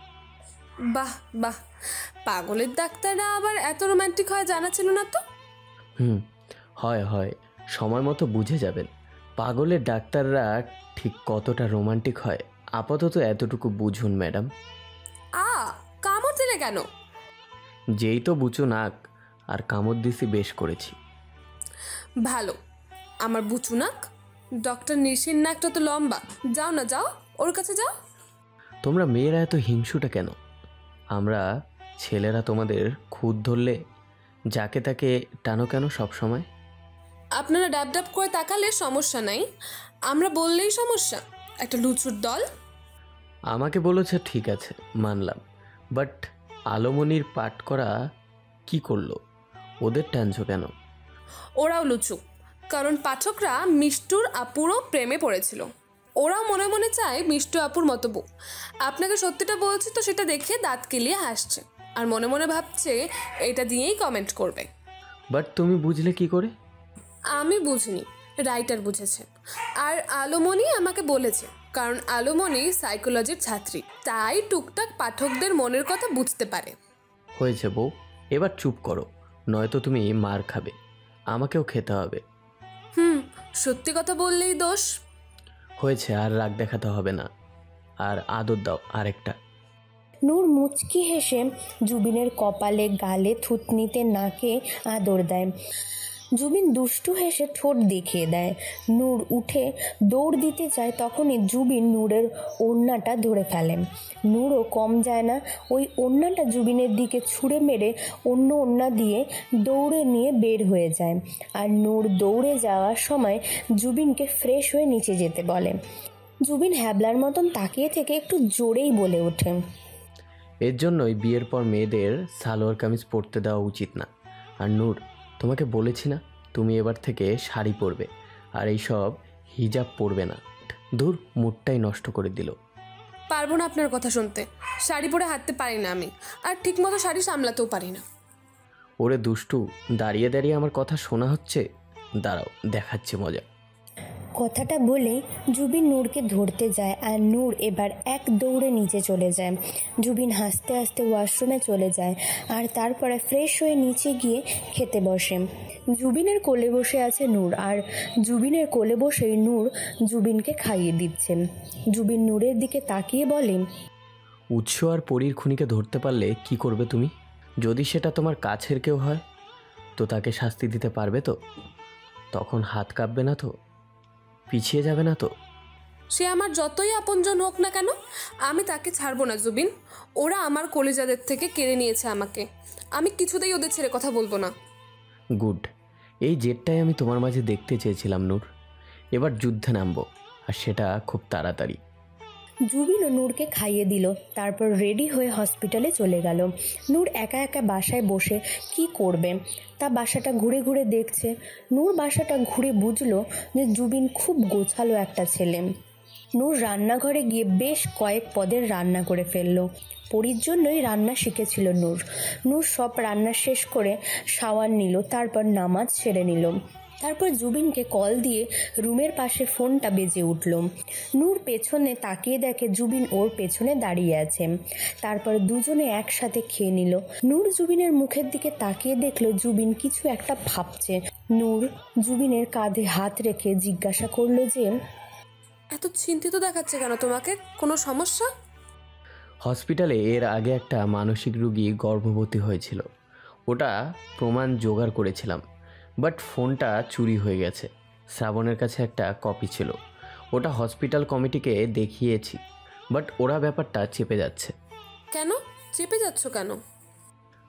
বাহ বাহ, পাগলের ডাক্তাররা আবার এত রোমান্টিক হয় জানা ছিল না তো। হয় হয়, সময় মতো বুঝে যাবেন পাগলের ডাক্তাররা ঠিক কতটা রোমান্টিক হয়। আপাতত এতটুকু বুঝুন ম্যাডাম। কামড় দিলে কেন? যেই তো বুচু নাক, আর কামড় দিছি বেশ করেছি। ভালো, আমার বুচু নাক। ডক্টর নিশির নাকটা তো লম্বা। যাও না, যাও ওর কাছে যাও। তোমরা মেয়েরা এত হিংসুটা কেন? আমরা ছেলেরা তোমাদের খুদ ধরলে যাকে তাকে টানো কেন সব সময়? আপনারা ডাব ডাব করে তাকালে সমস্যা নাই, আমরা বললেই সমস্যা। একটা লুচুর দল। আমাকে বলেছে ঠিক আছে, মানলাম, বাট আলোমনির পাঠ করা কি করলো? ওদের টানছো কেন? ওরাও লুচু, কারণ পাঠকরা মিষ্টুর আপুরও প্রেমে পড়েছিল। ওরাও মনে মনে চায় মিষ্টু আপুর মতো বউ। আপনাকে সত্যিটা বলছি তো সেটা দেখে দাঁত কেলিয়ে হাসছে, আর মনে মনে ভাবছে এটা দিয়েই কমেন্ট করবে। বাট তুমি বুঝলে কি করে? আমি বুঝিনি, রাইটার বুঝেছে। আর আলোমনি আমাকে বলেছে, কারণ আলোমনি সাইকোলজির ছাত্রী, তাই টুকটাক পাঠকদের মনের কথা বুঝতে পারে। হয়েছে বউ, এবার চুপ করো, নয়তো তুমি মার খাবে, আমাকেও খেতে হবে। সত্যি কথা বললেই দোষ। হয়েছে, আর রাগ দেখাতে হবে না, আর আদর দাও আরেকটা। নূর মুচকি হেসে জুবিনের কপালে, গালে, থুতনিতে, নাকে আদর দেয়। জুবিন দুষ্টু হেসে ঠোঁট দেখিয়ে দেয়। নূর উঠে দৌড় দিতে যায়, তখনই জুবিন নূরের ওড়নাটা ধরে ফেলে। নূরও কম যায় না, ওই ওড়নাটা জুবিনের দিকে ছুঁড়ে মেরে অন্য ওড়না দিয়ে দৌড়ে নিয়ে বের হয়ে যায়। আর নূর দৌড়ে যাওয়ার সময় জুবিনকে ফ্রেশ হয়ে নিচে যেতে বলে। জুবিন হ্যাবলার মতন তাকিয়ে থেকে একটু জোরেই বলে ওঠে, এর জন্যই বিয়ের পর মেয়েদের সালোয়ার কামিজ পরতে দেওয়া উচিত না। আর নূর, তোমাকে বলেছি না তুমি এবার থেকে শাড়ি পরবে, আর এইসব হিজাব পরবে না। দূর, মুডটাই নষ্ট করে দিল। পারবো না আপনার কথা শুনতে। শাড়ি পরে হাঁটতে পারি না আমি, আর ঠিক মতো শাড়ি সামলাতেও পারি না। ওরে দুষ্টু, দাঁড়িয়ে দাঁড়িয়ে আমার কথা শোনা হচ্ছে? দাঁড়াও, দেখাচ্ছে মজা। কথাটা বলে জুবিন নূরকে ধরতে যায় আর নূর এবার এক দৌড়ে নিচে চলে যায়। জুবিন হাসতে হাসতে ওয়াশরুমে চলে যায় আর তারপরে ফ্রেশ হয়ে নিচে গিয়ে খেতে বসে। জুবিনের কোলে বসে আছে নূর আর জুবিনের কোলে বসেই নূর জুবিনকে খাইয়ে দিচ্ছে। জুবিন নূরের দিকে তাকিয়ে বলে, উৎস আর পরীর খুনিকে ধরতে পারলে কি করবে তুমি? যদি সেটা তোমার কাছের কেউ হয় তো তাকে শাস্তি দিতে পারবে তো? তখন হাত কাঁপবে না তো? পিছিয়ে যাবে না তো? সে আমার যতই আপনজন হোক না কেন, আমি তাকে ছাড়বো না জুবিন। ওরা আমার কলিজাদের থেকে কেড়ে নিয়েছে আমাকে, আমি কিছুতেই ওদের ছেড়ে কথা বলবো না। গুড, এই জেদটাই আমি তোমার মাঝে দেখতে চেয়েছিলাম নূর। এবার যুদ্ধে নামবো, আর সেটা খুব তাড়াতাড়ি। জুবিন ও নূরকে খাইয়ে দিল, তারপর রেডি হয়ে হসপিটালে চলে গেল। নূর একা একা বাসায় বসে কি করবে, তা বাসাটা ঘুরে ঘুরে দেখছে। নূর বাসাটা ঘুরে বুঝলো যে জুবিন খুব গোছালো একটা ছেলে। নূর রান্নাঘরে গিয়ে বেশ কয়েক পদের রান্না করে ফেললো। পরীর জন্যই রান্না শিখেছিল নূর। নূর সব রান্না শেষ করে শাওয়ার নিল, তারপর নামাজ সেরে নিল। তারপর জুবিনকে কল দিয়ে রুমের পাশে ফোনটা বেজে উঠল। নূর পেছনে তাকিয়ে দেখে জুবিন ওর পেছনে দাঁড়িয়ে আছে। তারপর দুজনে একসাথে খেয়ে নিল। নূর জুবিনের মুখের দিকে তাকিয়ে দেখলো জুবিন কিছু একটা ভাবছে। নূর জুবিনের কাঁধে হাত রেখে জিজ্ঞাসা করলো যে, এত চিন্তিত দেখাচ্ছে কেন তোমাকে? কোনো সমস্যা? হসপিটালে এর আগে একটা মানসিক রোগী গর্ভবতী হয়েছিল, ওটা প্রমাণ জোগাড় করেছিলাম, বাট ফোনটা চুরি হয়ে গেছে। শ্রাবণের কাছে একটা কপি ছিল, ওটা হসপিটাল কমিটিকে দেখিয়েছি, বাট ওরা ব্যাপারটা চেপে যাচ্ছে। কেন চেপে যাচ্ছ কেন?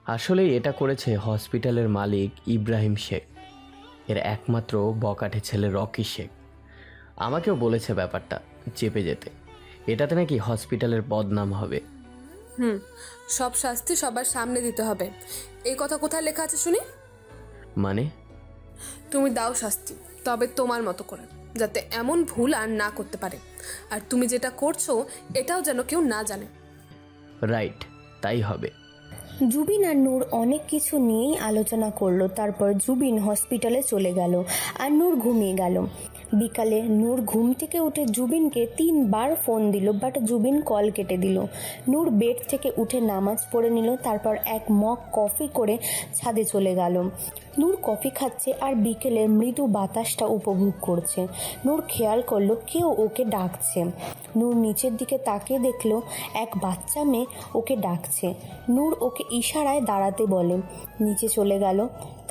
আসলে এটা করেছে হসপিটালের মালিক ইব্রাহিম শেখ, এর একমাত্র বকাটে ছেলে রকি শেখ। আমাকেও বলেছে ব্যাপারটা চেপে যেতে, এটাতে নাকি হসপিটালের বদনাম হবে। সব শাস্তি সবার সামনে দিতে হবে, এই কথা কোথায় লেখা আছে শুনি? মানে? তুমি দাও শাস্তি, তবে তোমার মতো করে, যাতে এমন ভুল আর না করতে পারে। আর তুমি যেটা করছো এটাও যেন কেউ না জানে। রাইট, তাই হবে। জুবিন আর নূর অনেক কিছু নিয়েই আলোচনা করলো। তারপর জুবিন হসপিটালে চলে গেল আর নূর ঘুমিয়ে গেল। বিকালে নূর ঘুম থেকে উঠে জুবিনকে 3 বার ফোন দিল, বাট জুবিন কল কেটে দিল। নূর বেড থেকে উঠে নামাজ পড়ে নিল, তারপর এক মগ কফি করে ছাদে চলে গেল। নূর কফি খাচ্ছে আর বিকেলের মৃদু বাতাসটা উপভোগ করছে। নূর খেয়াল করলো কেউ ওকে ডাকছে। নূর নিচের দিকে তাকিয়ে দেখলো এক বাচ্চা মেয়ে ওকে ডাকছে। নূর ওকে ইশারায় দাঁড়াতে বলে, নিচে চলে গেল।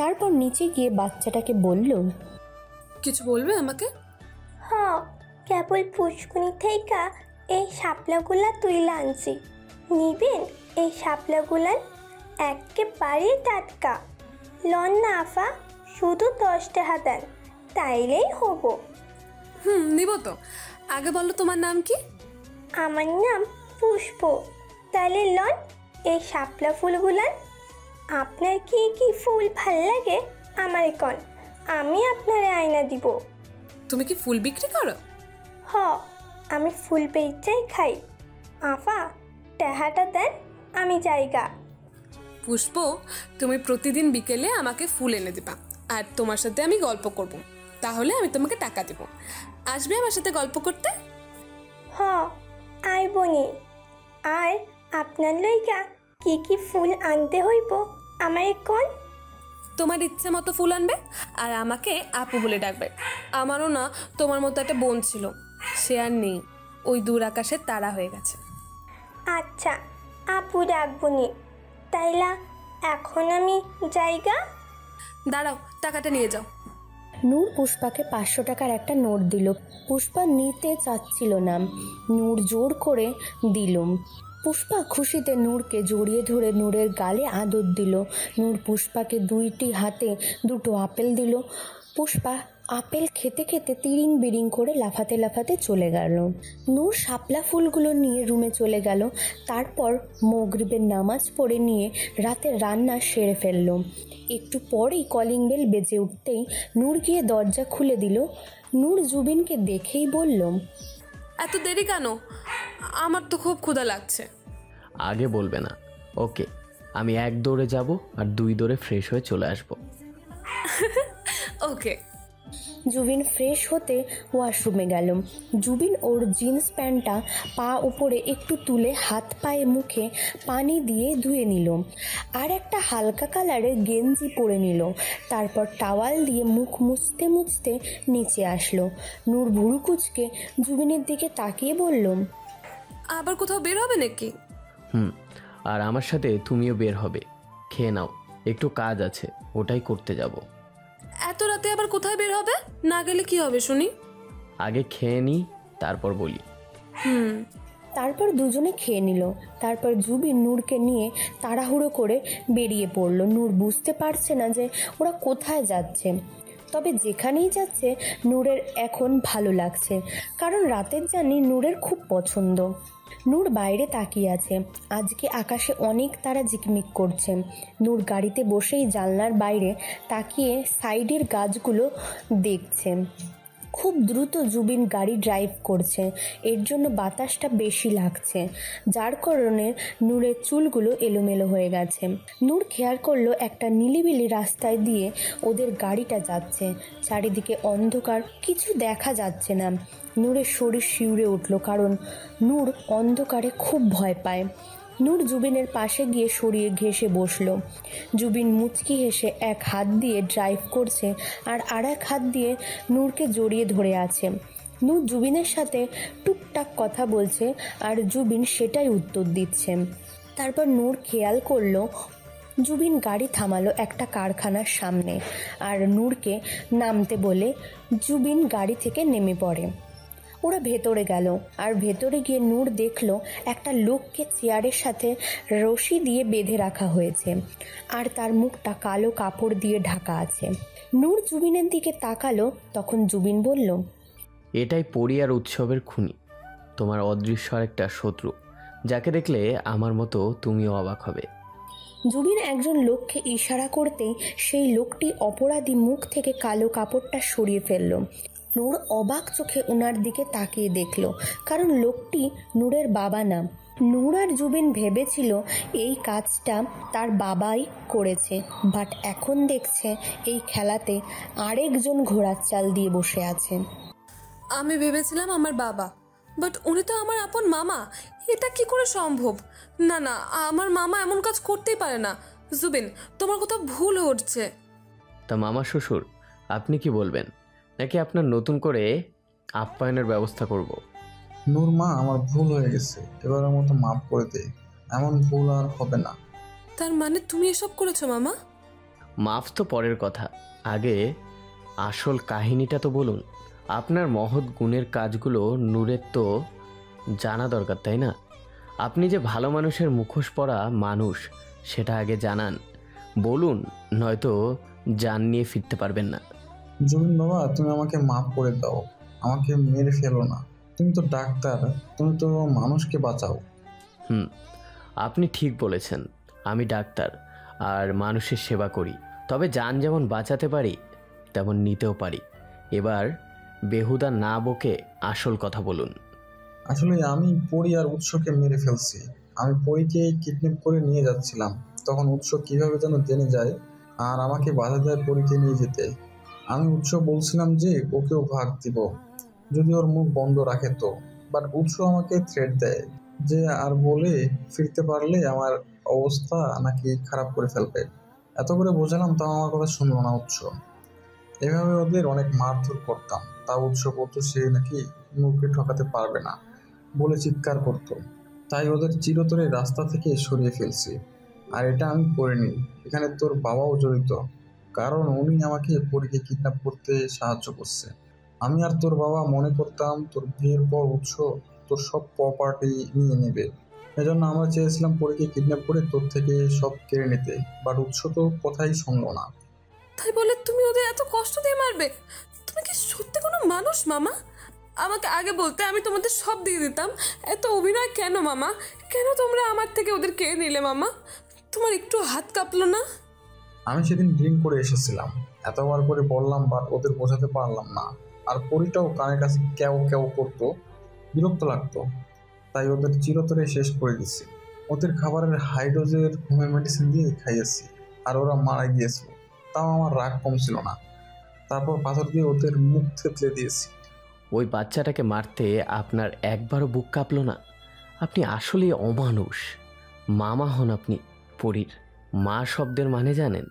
তারপর নিচে গিয়ে বাচ্চাটাকে বলল, কিছু বলবে আমাকে? হ্যাঁ, কেবল পুষ্কুনি থেকে এই শাপলাগুলা তুইলা আনছি, নিবেন এই শাপলাগুলান? একেবারে টাটকা। লন না আফা, শুধু 10 টাকা দেন, তাইলেই হবো। নিব তো। আগে বলো তোমার নাম কি? আমার নাম পুষ্প। তাহলে লন এই শাপলা ফুলগুলান। আপনার কি কি ফুল ভাল লাগে আমারে কন, আমি আপনারে আয়না দিব। তুমি কি ফুল বিক্রি করো? হ, আমি ফুল বেচাই খাই। আফা টাকাটা দেন, আমি জায়গা। পুষ্প, তুমি প্রতিদিন বিকেলে আমাকে ফুল এনে দিবা আর তোমার সাথে আমি গল্প করব, তাহলে আমি তোমাকে টাকা দেব। আসবে আমার সাথে গল্প করতে? হ, আইবনি। আর আপনার লইগা কি কি ফুল আনতে হইব আমারে কোন? তোমার ইচ্ছে মতো ফুল আনবে আর আমাকে আপু বলে ডাকবে। আমারও না তোমার মতো একটা বোন ছিল, সে আর নেই, ওই দূর আকাশের তারা হয়ে গেছে। আচ্ছা, আপু ডাকবনি। তাইলা এখন আমি জায়গা। দাঁড়াও, টাকাটা নিয়ে যাও। নূর পুষ্পাকে 500 টাকার একটা নোট দিল। পুষ্পা নিতে চাচ্ছিল না, নূর জোর করে দিল। পুষ্পা খুশিতে নূরকে জড়িয়ে ধরে নূরের গালে আদর দিল। নূর পুষ্পাকে 2টি হাতে 2টো আপেল দিল। পুষ্পা আপেল খেতে খেতে তিরিং বিরিং করে লাফাতে লাফাতে চলে গেল। নূর শাপলা ফুলগুলো নিয়ে রুমে চলে গেল। তারপর মাগরিবের নামাজ পড়ে নিয়ে রাতের রান্না সেরে ফেলল। একটু পরেই কলিং বেল বেজে উঠতেই নূর গিয়ে দরজা খুলে দিল। নূর জুবিনকে দেখেই বলল, এত দেরি কেন? আমার তো খুব ক্ষুধা লাগছে। আগে বলবে না? ওকে, আমি 1 দৌড়ে যাব আর 2 দৌড়ে ফ্রেশ হয়ে চলে আসব। ওকে। জুবিন ফ্রেশ হতে ওয়াশরুমে গেল। জুবিন ওর জিন্স প্যান্টটা পা উপরে একটু তুলে হাত পায়ে মুখে পানি দিয়ে ধুয়ে নিল, আর একটা হালকা কালারের গেঞ্জি পরে নিল। তারপর টাওয়াল দিয়ে মুখ মুছতে মুছতে নিচে আসলো। নূর ভুরু কুচকে জুবিনের দিকে তাকিয়ে বলল, আবার কোথাও বের হবে নাকি? আর আমার সাথে তুমিও বের হবে। খেয়ে নাও, একটু কাজ আছে, ওটাই করতে যাব। এত রাতে আবার কোথায় বের হবে? না গেলে কি হবে শুনি? আগে খেয়ে নি, তারপর বলি। তারপর দুজনে খেয়ে নিল। তারপর জুবিন নূরকে নিয়ে তাড়াহুড়ো করে বেরিয়ে পড়ল। নূর বুঝতে পারছে না যে ওরা কোথায় যাচ্ছে, তবে যেখানেই যাচ্ছে নূরের এখন ভালো লাগছে, কারণ রাতের জার্নি নূরের খুব পছন্দ। নূর বাইরে তাকিয়ে আছে। আজকে আকাশে অনেক তারা ঝিকমিক করছে। নূর গাড়িতে বসেই জানলার বাইরে তাকিয়ে সাইডের গাছগুলো দেখছে। খুব দ্রুত জুবিন গাড়ি ড্রাইভ করছে, এর জন্য বাতাসটা বেশি লাগছে, যার কারণে নূরের চুলগুলো এলোমেলো হয়ে গেছে। নূর খেয়াল করলো একটা নিলিবিলি রাস্তায় দিয়ে ওদের গাড়িটা যাচ্ছে। চারিদিকে অন্ধকার, কিছু দেখা যাচ্ছে না। নূরের শরীর শিউরে উঠল, কারণ নূর অন্ধকারে খুব ভয় পায়। নূর জুবিনের পাশে গিয়ে সরিয়ে ঘেঁষে বসলো। জুবিন মুচকি হেসে এক হাত দিয়ে ড্রাইভ করছে আর আর এক হাত দিয়ে নূরকে জড়িয়ে ধরে আছে। নূর জুবিনের সাথে টুকটাক কথা বলছে আর জুবিন সেটাই উত্তর দিচ্ছে। তারপর নূর খেয়াল করলো জুবিন গাড়ি থামালো একটা কারখানার সামনে, আর নূরকে নামতে বলে জুবিন গাড়ি থেকে নেমে পড়ে। ওরা ভেতরে গেল, আর ভেতরে গিয়ে নূর দেখলো একটা লোককে চেয়ারের সাথে রশি দিয়ে বেঁধে রাখা হয়েছে, আর তার মুখটা কালো কাপড় দিয়ে ঢাকা আছে। নূর জুবিনের দিকে তাকালো, তখন জুবিন বলল, এটাই পরিয়ার উৎসবের খুনি, তোমার অদৃশ্য একটা শত্রু, যাকে দেখলে আমার মতো তুমিও অবাক হবে। জুবিন একজন লোককে ইশারা করতেই সেই লোকটি অপরাধী মুখ থেকে কালো কাপড়টা সরিয়ে ফেলল। নূর অবাক চোখে ওনার দিকে তাকিয়ে দেখল, কারণ লোকটি নূরের বাবা না। নূর আর জুবিন ভেবেছিল এই কাজটা তার বাবাই করেছে, বাট এখন দেখছে এই খেলাতে আরেকজন ঘোড়ার চাল দিয়ে বসে আছে। আমি ভেবেছিলাম আমার বাবা, বাট উনি তো আমার আপন মামা। এটা কি করে সম্ভব? না না, আমার মামা এমন কাজ করতেই পারে না। জুবিন, তোমার কোথাও ভুল হচ্ছে। তা মামা শ্বশুর, আপনি কি বলবেন, নাকি আপনার নতুন করে আপ্যায়নের ব্যবস্থা করব? নূর মা, আমার ভুল হয়ে গেছে, এবারের মতো মাফ করে দে, এমন ভুল আর হবে না। তার মানে তুমি এসব করেছো মামা? মাফ তো পরের কথা, আগে আসল কাহিনীটা তো বলুন। আপনার মহৎ গুণের কাজগুলো নূরের তো জানা দরকার, তাই না? আপনি যে ভালো মানুষের মুখোশ পরা মানুষ, সেটা আগে জানান, বলুন, নয়তো জান নিয়ে ফিরতে পারবেন না। জুবিন বাবা, তুমি আমাকে মাফ করে দাও, আমাকে মেরে ফেলো না। তুমি তো ডাক্তার, তুমি তো মানুষকে বাঁচাও। আপনি ঠিক বলেছেন, আমি ডাক্তার আর মানুষের সেবা করি, তবে জান যেমন বাঁচাতে পারি তেমন নিতেও পারি। এবার বেহুদা না বকে আসল কথা বলুন। আসলে আমি পরি আর উৎসকে মেরে ফেলছি। আমি পরিকে কিডন্যাপ করে নিয়ে যাচ্ছিলাম, তখন উৎস কিভাবে যেন জেনে যায় আর আমাকে বাধা দেয় পরিকে নিয়ে যেতে। আমি উৎস বলছিলাম যে ওকেও ভাগ দিব যদি ওর মুখ বন্ধ রাখে তো, বাট উৎস আমাকে থ্রেট দেয় যে আর বলে ফিরতে পারলে আমার অবস্থা নাকি খারাপ করে ফেলবে। এত করে বোঝালাম, তাও আমার কথা শুনলো না উৎস। এভাবে ওদের অনেক মারধর করতাম, তা উৎস বলতো সে নাকি মুখে ঠকাতে পারবে না বলে চিৎকার করত। তাই ওদের চিরতরে রাস্তা থেকে সরিয়ে ফেলছি। আর এটা আমি করিনি, এখানে তোর বাবাও জড়িত, কারণ উনি আমাকে পরীকে কিডন্যাপ করতে সাহায্য করছে। আমি আর তোর বাবা মনে করতাম তোর বিয়ের পর উৎস তোর সব প্রপার্টি নিয়ে নেবে, এজন্য আমরা চেয়েছিলাম পরীকে কিডন্যাপ করে তোর থেকে সব কেড়ে নিতে, বাট উৎস তো কথাই শুনলো না। তাই বলে তুমি ওদের এত কষ্ট দিয়ে মারবে? তুমি কি সত্যি কোনো মানুষ মামা? আমাকে আগে বলতে আমি তোমাদের সব দিয়ে দিতাম। এত অভিনয় কেন মামা? কেন তোমরা আমার থেকে ওদের কেড়ে নিলে মামা? তোমার একটু হাত কাঁপলো না? আমি সেদিন ড্রিঙ্ক করে এসেছিলাম, এতবার করে বললাম, বাট ওদের বোঝাতে পারলাম না। আর পরিটাও কানের কাছে কেউ কেউ করতো, বিরক্ত লাগতো, তাই ওদের চিরতরে শেষ করে দিচ্ছি। ওদের খাবারের হাই ডোজের ঘুমের মেডিসিন দিয়ে খাইয়েছি, আর ওরা মারা গিয়েছিল। তাও আমার রাগ কম ছিল না। তারপর পাথর দিয়ে ওদের মুখ থেতলে দিয়েছি। ওই বাচ্চাটাকে মারতে আপনার একবারও বুক কাঁপলো না? আপনি আসলেই অমানুষ। মামা হন আপনি পরীর। মা শব্দের মানে জানেন?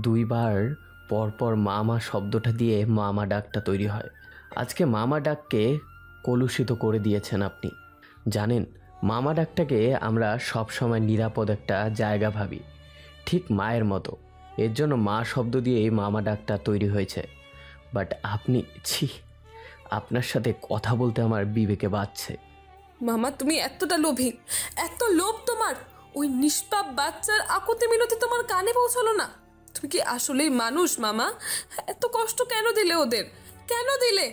2 বার পরপর মামা শব্দটা দিয়ে মামা ডাকটা তৈরি হয়। আজকে মামা ডাককে কলুষিত করে দিয়েছেন আপনি। জানেন, মামা ডাকটাকে আমরা সবসময় নিরাপদ একটা জায়গা ভাবি, ঠিক মায়ের মতো। এর জন্য মা শব্দ দিয়েই মামা ডাকটা তৈরি হয়েছে। বাট আপনি, ছি, আপনার সাথে কথা বলতে আমার বিবেকে বাজছে। মামা, তুমি এতটা লোভী, এত লোভ তোমার! ওই নিষ্পাপ বাচ্চার আকুতি মিনতি তোমার কানে পৌঁছালো না? তুমি কি আসলেই মানুষ মামা? এত কষ্ট কেন দিলে ওদের? কেন দিলে?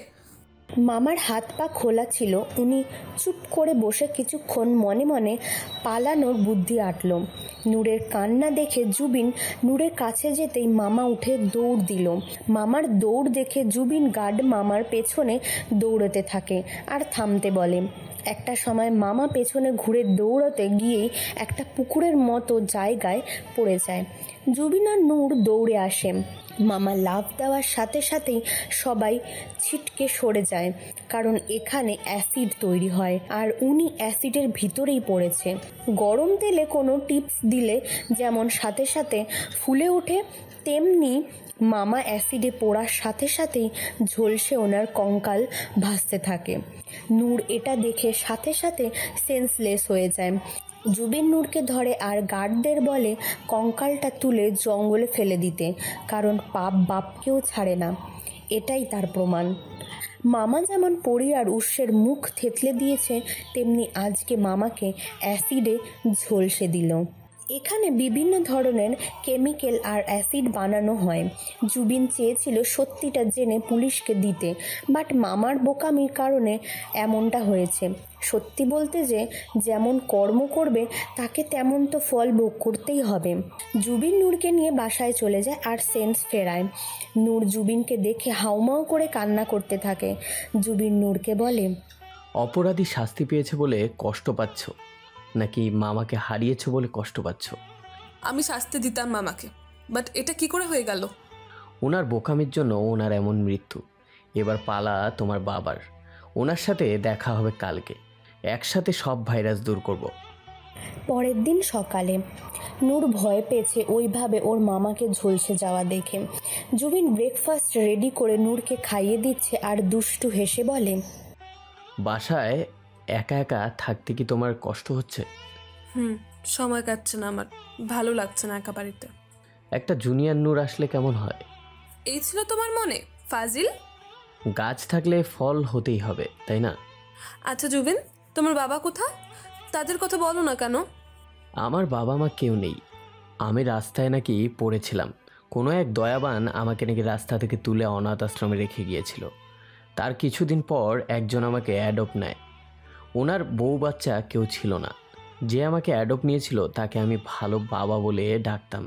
মামার হাত পা খোলা ছিল। উনি চুপ করে বসে কিছুক্ষণ মনে মনে পালানোর বুদ্ধি আটল। নূরের কান্না দেখে জুবিন নূরের কাছে যেতেই মামা উঠে দৌড় দিল। মামার দৌড় দেখে জুবিন গার্ড মামার পেছনে দৌড়তে থাকে আর থামতে বলে। একটা সময় মামা পেছনে ঘুরে দৌড়তে গিয়েই একটা পুকুরের মতো জায়গায় পড়ে যায়। জুবিন আর নূর দৌড়ে আসে। মামা লাফ দেওয়ার সাথে সাথেই সবাই ছিটকে সরে যায়, কারণ এখানে অ্যাসিড তৈরি হয় আর উনি অ্যাসিডের ভিতরেই পড়েছে। গরম তেলে কোনো টিপস দিলে যেমন সাথে সাথে ফুলে ওঠে, তেমনি মামা অ্যাসিডে পড়ার সাথে সাথেই ঝলসে ওনার কঙ্কাল ভাসতে থাকে। নূর এটা দেখে সাথে সাথে সেন্সলেস হয়ে যায়। জুবিন নূরকে ধরে আর গার্ডদের বলে কঙ্কালটা তুলে জঙ্গলে ফেলে দিতে, কারণ পাপ বাপকেও ছাড়ে না। এটাই তার প্রমাণ। মামা যেমন পরি আর উৎসের মুখ থেতলে দিয়েছে, তেমনি আজকে মামাকে অ্যাসিডে ঝলসে দিল। এখানে বিভিন্ন ধরনের কেমিক্যাল আর অ্যাসিড বানানো হয়। জুবিন চেয়েছিল সত্যিটা জেনে পুলিশকে দিতে, বাট মামার বোকামির কারণে এমনটা হয়েছে। সত্যি বলতে যে যেমন কর্ম করবে তাকে তেমন তো ফল ভোগ করতেই হবে। জুবিন নূরকে নিয়ে বাসায় চলে যায় আর সেন্স ফেরায়। নূর জুবিনকে দেখে হাউমাউ করে কান্না করতে থাকে। জুবিন নূরকে বলে, অপরাধী শাস্তি পেয়েছে বলে কষ্ট পাচ্ছ, নাকি মামাকে হারিয়েছো বলে কষ্ট পাচ্ছ? আমি শাস্তি দিতাম মামাকে, বাট এটা কি করে হয়ে গেল? ওনার বোকামির জন্য ওনার এমন মৃত্যু। এবার পালা তোমার বাবার। ওনার সাথে দেখা হবে কালকে। একসাথে সব ভাইরাস দূর করব। পরের দিন সকালে নূর ভয় পেয়েছে ওইভাবে ওর মামাকে ঝলসে যাওয়া দেখে। জুবিন ব্রেকফাস্ট রেডি করে নূরকে খাইয়ে দিচ্ছে আর দুষ্টু হেসে বলে, বাসায় একা একা থাকতে কি তোমার কষ্ট হচ্ছে? সময় কাটছে না আমার, ভালো লাগছে না একা বাড়িতে। একটা জুনিয়র নূর আসলে কেমন হয়? এই ছিল তোমার মনে, ফাজিল? গাছ থাকলে ফল হতেই হবে, তাই না? আচ্ছা জুবিন, তোমার বাবা কোথায়? তাদের কথা বলো না কেন? আমার বাবা মা কেউ নেই। আমি রাস্তায় নাকি পড়েছিলাম। কোনো এক দয়াবান আমাকে নাকি রাস্তা থেকে তুলে অনাথ আশ্রমে রেখে গিয়েছিল। তার কিছুদিন পর একজন আমাকে অ্যাডপ্ট নেয়। ওনার বউ বাচ্চা কেউ ছিল না। যে আমাকে অ্যাডপ্ট নিয়েছিল তাকে আমি ভালো বাবা বলে ডাকতাম।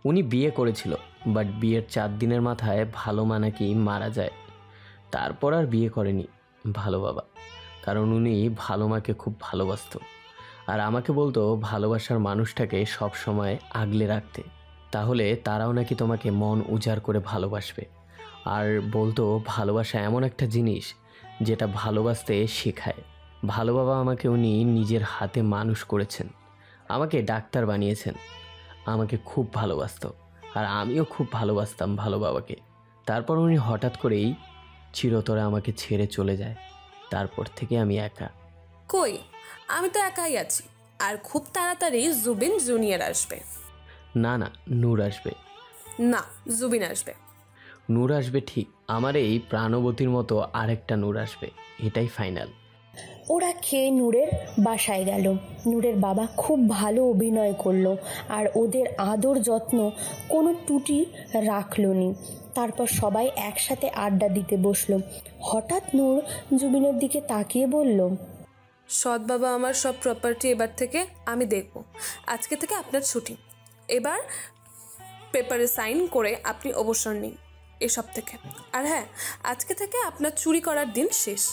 উনি বিয়ে করেছিল, বাট বিয়ের 4 দিনের মাথায় ভালো মা নাকি মারা যায়। তারপর আর বিয়ে করেনি ভালো বাবা, কারণ উনি ভালো মাকে খুব ভালোবাসত। আর আমাকে বলতো ভালোবাসার মানুষটাকে সব সময় আগলে রাখতে, তাহলে তারাও নাকি তোমাকে মন উজাড় করে ভালোবাসবে। আর বলতো ভালোবাসা এমন একটা জিনিস যেটা ভালোবাসতে শেখায়। ভালো বাবা আমাকে উনি নিজের হাতে মানুষ করেছেন, আমাকে ডাক্তার বানিয়েছেন। আমাকে খুব ভালোবাসত আর আমিও খুব ভালোবাসতাম ভালো বাবাকে। তারপর উনি হঠাৎ করেই চিরতরে আমাকে ছেড়ে চলে যায়। তারপর থেকে আমি একা। কই, আমি তো একাই আছি। আর খুব তাড়াতাড়ি জুবিন জুনিয়র আসবে। না না, নূর আসবে। না, জুবিন আসবে। নূর আসবে ঠিক, আমার এই প্রাণবতীর মতো আরেকটা নূর আসবে, এটাই ফাইনাল। ওরা খেয়ে নূরের বাসায় গেল। নূরের বাবা খুব ভালো অভিনয় করলো আর ওদের আদর যত্ন কোনো ত্রুটি রাখল নি। তারপর সবাই একসাথে আড্ডা দিতে বসলো। হঠাৎ নূর জুবিনের দিকে তাকিয়ে বলল, সৎ বাবা, আমার সব প্রপার্টি এবার থেকে আমি দেখব। আজকে থেকে আপনার ছুটি। এবার পেপারে সাইন করে আপনি অবসর নিন এসব থেকে। আর হ্যাঁ, আজকে থেকে আপনার চুরি করার দিন শেষ।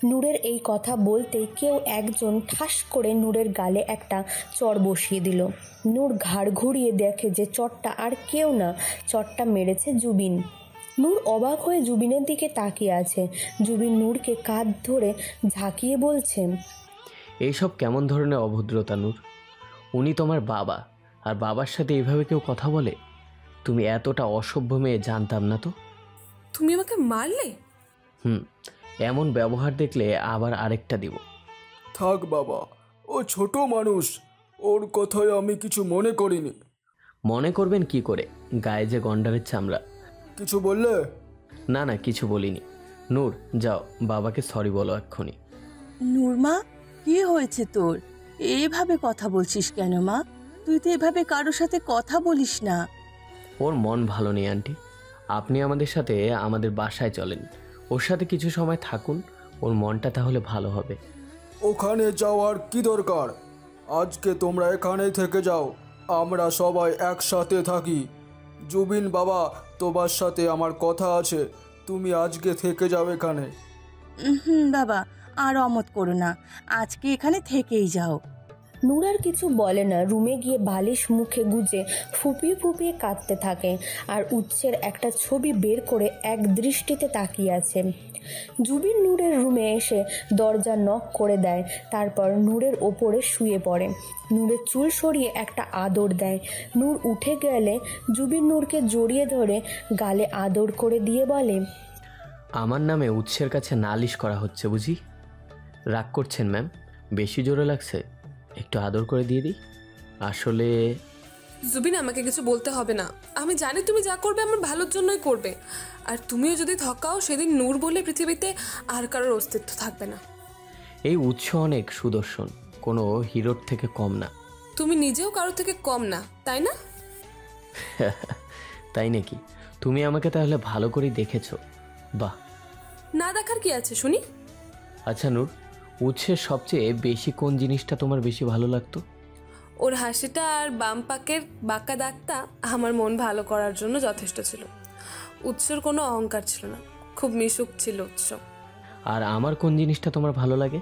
নূরের এই কথা বলতে কেউ একজন ঠাস করে নূরের গালে একটা চড় বসিয়ে দিল। নূর ঘাড় ঘুরিয়ে দেখে যে চটটা আর কেউ না, চটটা মেরেছে জুবিন। নূর অবাক হয়ে জুবিনের দিকে তাকিয়ে আছে। জুবিন নূরকে কাঁধ ধরে ঝাঁকিয়ে বলছে, এইসব কেমন ধরনের অভদ্রতা নূর? উনি তোমার বাবা, আর বাবার সাথে এইভাবে কেউ কথা বলে? তুমি এতটা অসভ্য মেয়ে জানতাম না তো। তুমি আমাকে মারলে? এমন ব্যবহার দেখলে আবার আরেকটা দিব। থাক বাবা, ও ছোট মানুষ, ওর কথায় আমি কিছু মনে করিনি। মনে করবেন কি করে, গায়ে যে গন্ডারের চামড়া। কিছু বললে? না না, কিছু বলিনি। নূর যাও, বাবাকে সরি বলো এক্ষুনি। নূর মা, কি হয়েছে তোর? এইভাবে কথা বলছিস কেন মা? তুই তো এভাবে কারোর সাথে কথা বলিস না। ওর মন ভালো নেই আন্টি, আপনি আমাদের সাথে আমাদের বাসায় চলেন, ওর সাথে কিছু সময় থাকুন, ওর মনটা তাহলে ভালো হবে। ওখানে যাওয়ার কি দরকার? আজকে তোমরা এখানেই থেকে যাও, আমরা সবাই একসাথে থাকি। জুবিন বাবা, তোমার সাথে আমার কথা আছে, তুমি আজকে থেকে যাও এখানে। বাবা, আর অমত করো না, আজকে এখানে থেকেই যাও। নূর আর কিছু বলে না, রুমে গিয়ে বালিশ মুখে গুজে ফুপিয়ে ফুপিয়ে কাঁদতে থাকে আর উৎসের একটা ছবি বের করে এক দৃষ্টিতে তাকিয়ে আছে। জুবিন নূরের রুমে এসে দরজা নক করে দেয়, তারপর নূরের ওপরে শুয়ে পড়ে। নূরের চুল সরিয়ে একটা আদর দেয়। নূর উঠে গেলে জুবিন নূরকে জড়িয়ে ধরে গালে আদর করে দিয়ে বলে, আমার নামে উৎসের কাছে নালিশ করা হচ্ছে বুঝি? রাগ করছেন ম্যাম? বেশি জোরে লাগছে? একটু আদর করে দিয়ে দিই। আসলে জুবিন, আমাকে কিছু বলতে হবে না, আমি জানি তুমি যা করবে আমার ভালোর জন্যই করবে। আর তুমিও যদি থকাও, সেদিন নূর বলে পৃথিবীতে আর কারোর অস্তিত্ব থাকবে না। এই উৎস অনেক সুদর্শন, কোনো হিরোর থেকে কম না। তুমি নিজেও কারোর থেকে কম না, তাই না? তাই নাকি? তুমি আমাকে তাহলে ভালো করে দেখেছো? বাহ। না দেখার কি আছে শুনি? আচ্ছা নূর, উৎসের সবচেয়ে বেশি কোন জিনিসটা তোমার বেশি ভালো লাগতো? ওর হাসিটা আর বাম পাকের বাঁকা দাগটা আমার মন ভালো করার জন্য যথেষ্ট ছিল। উৎসর কোনো অহংকার ছিল না, খুব মিশুক ছিল উৎস। আর আমার কোন জিনিসটা তোমার ভালো লাগে?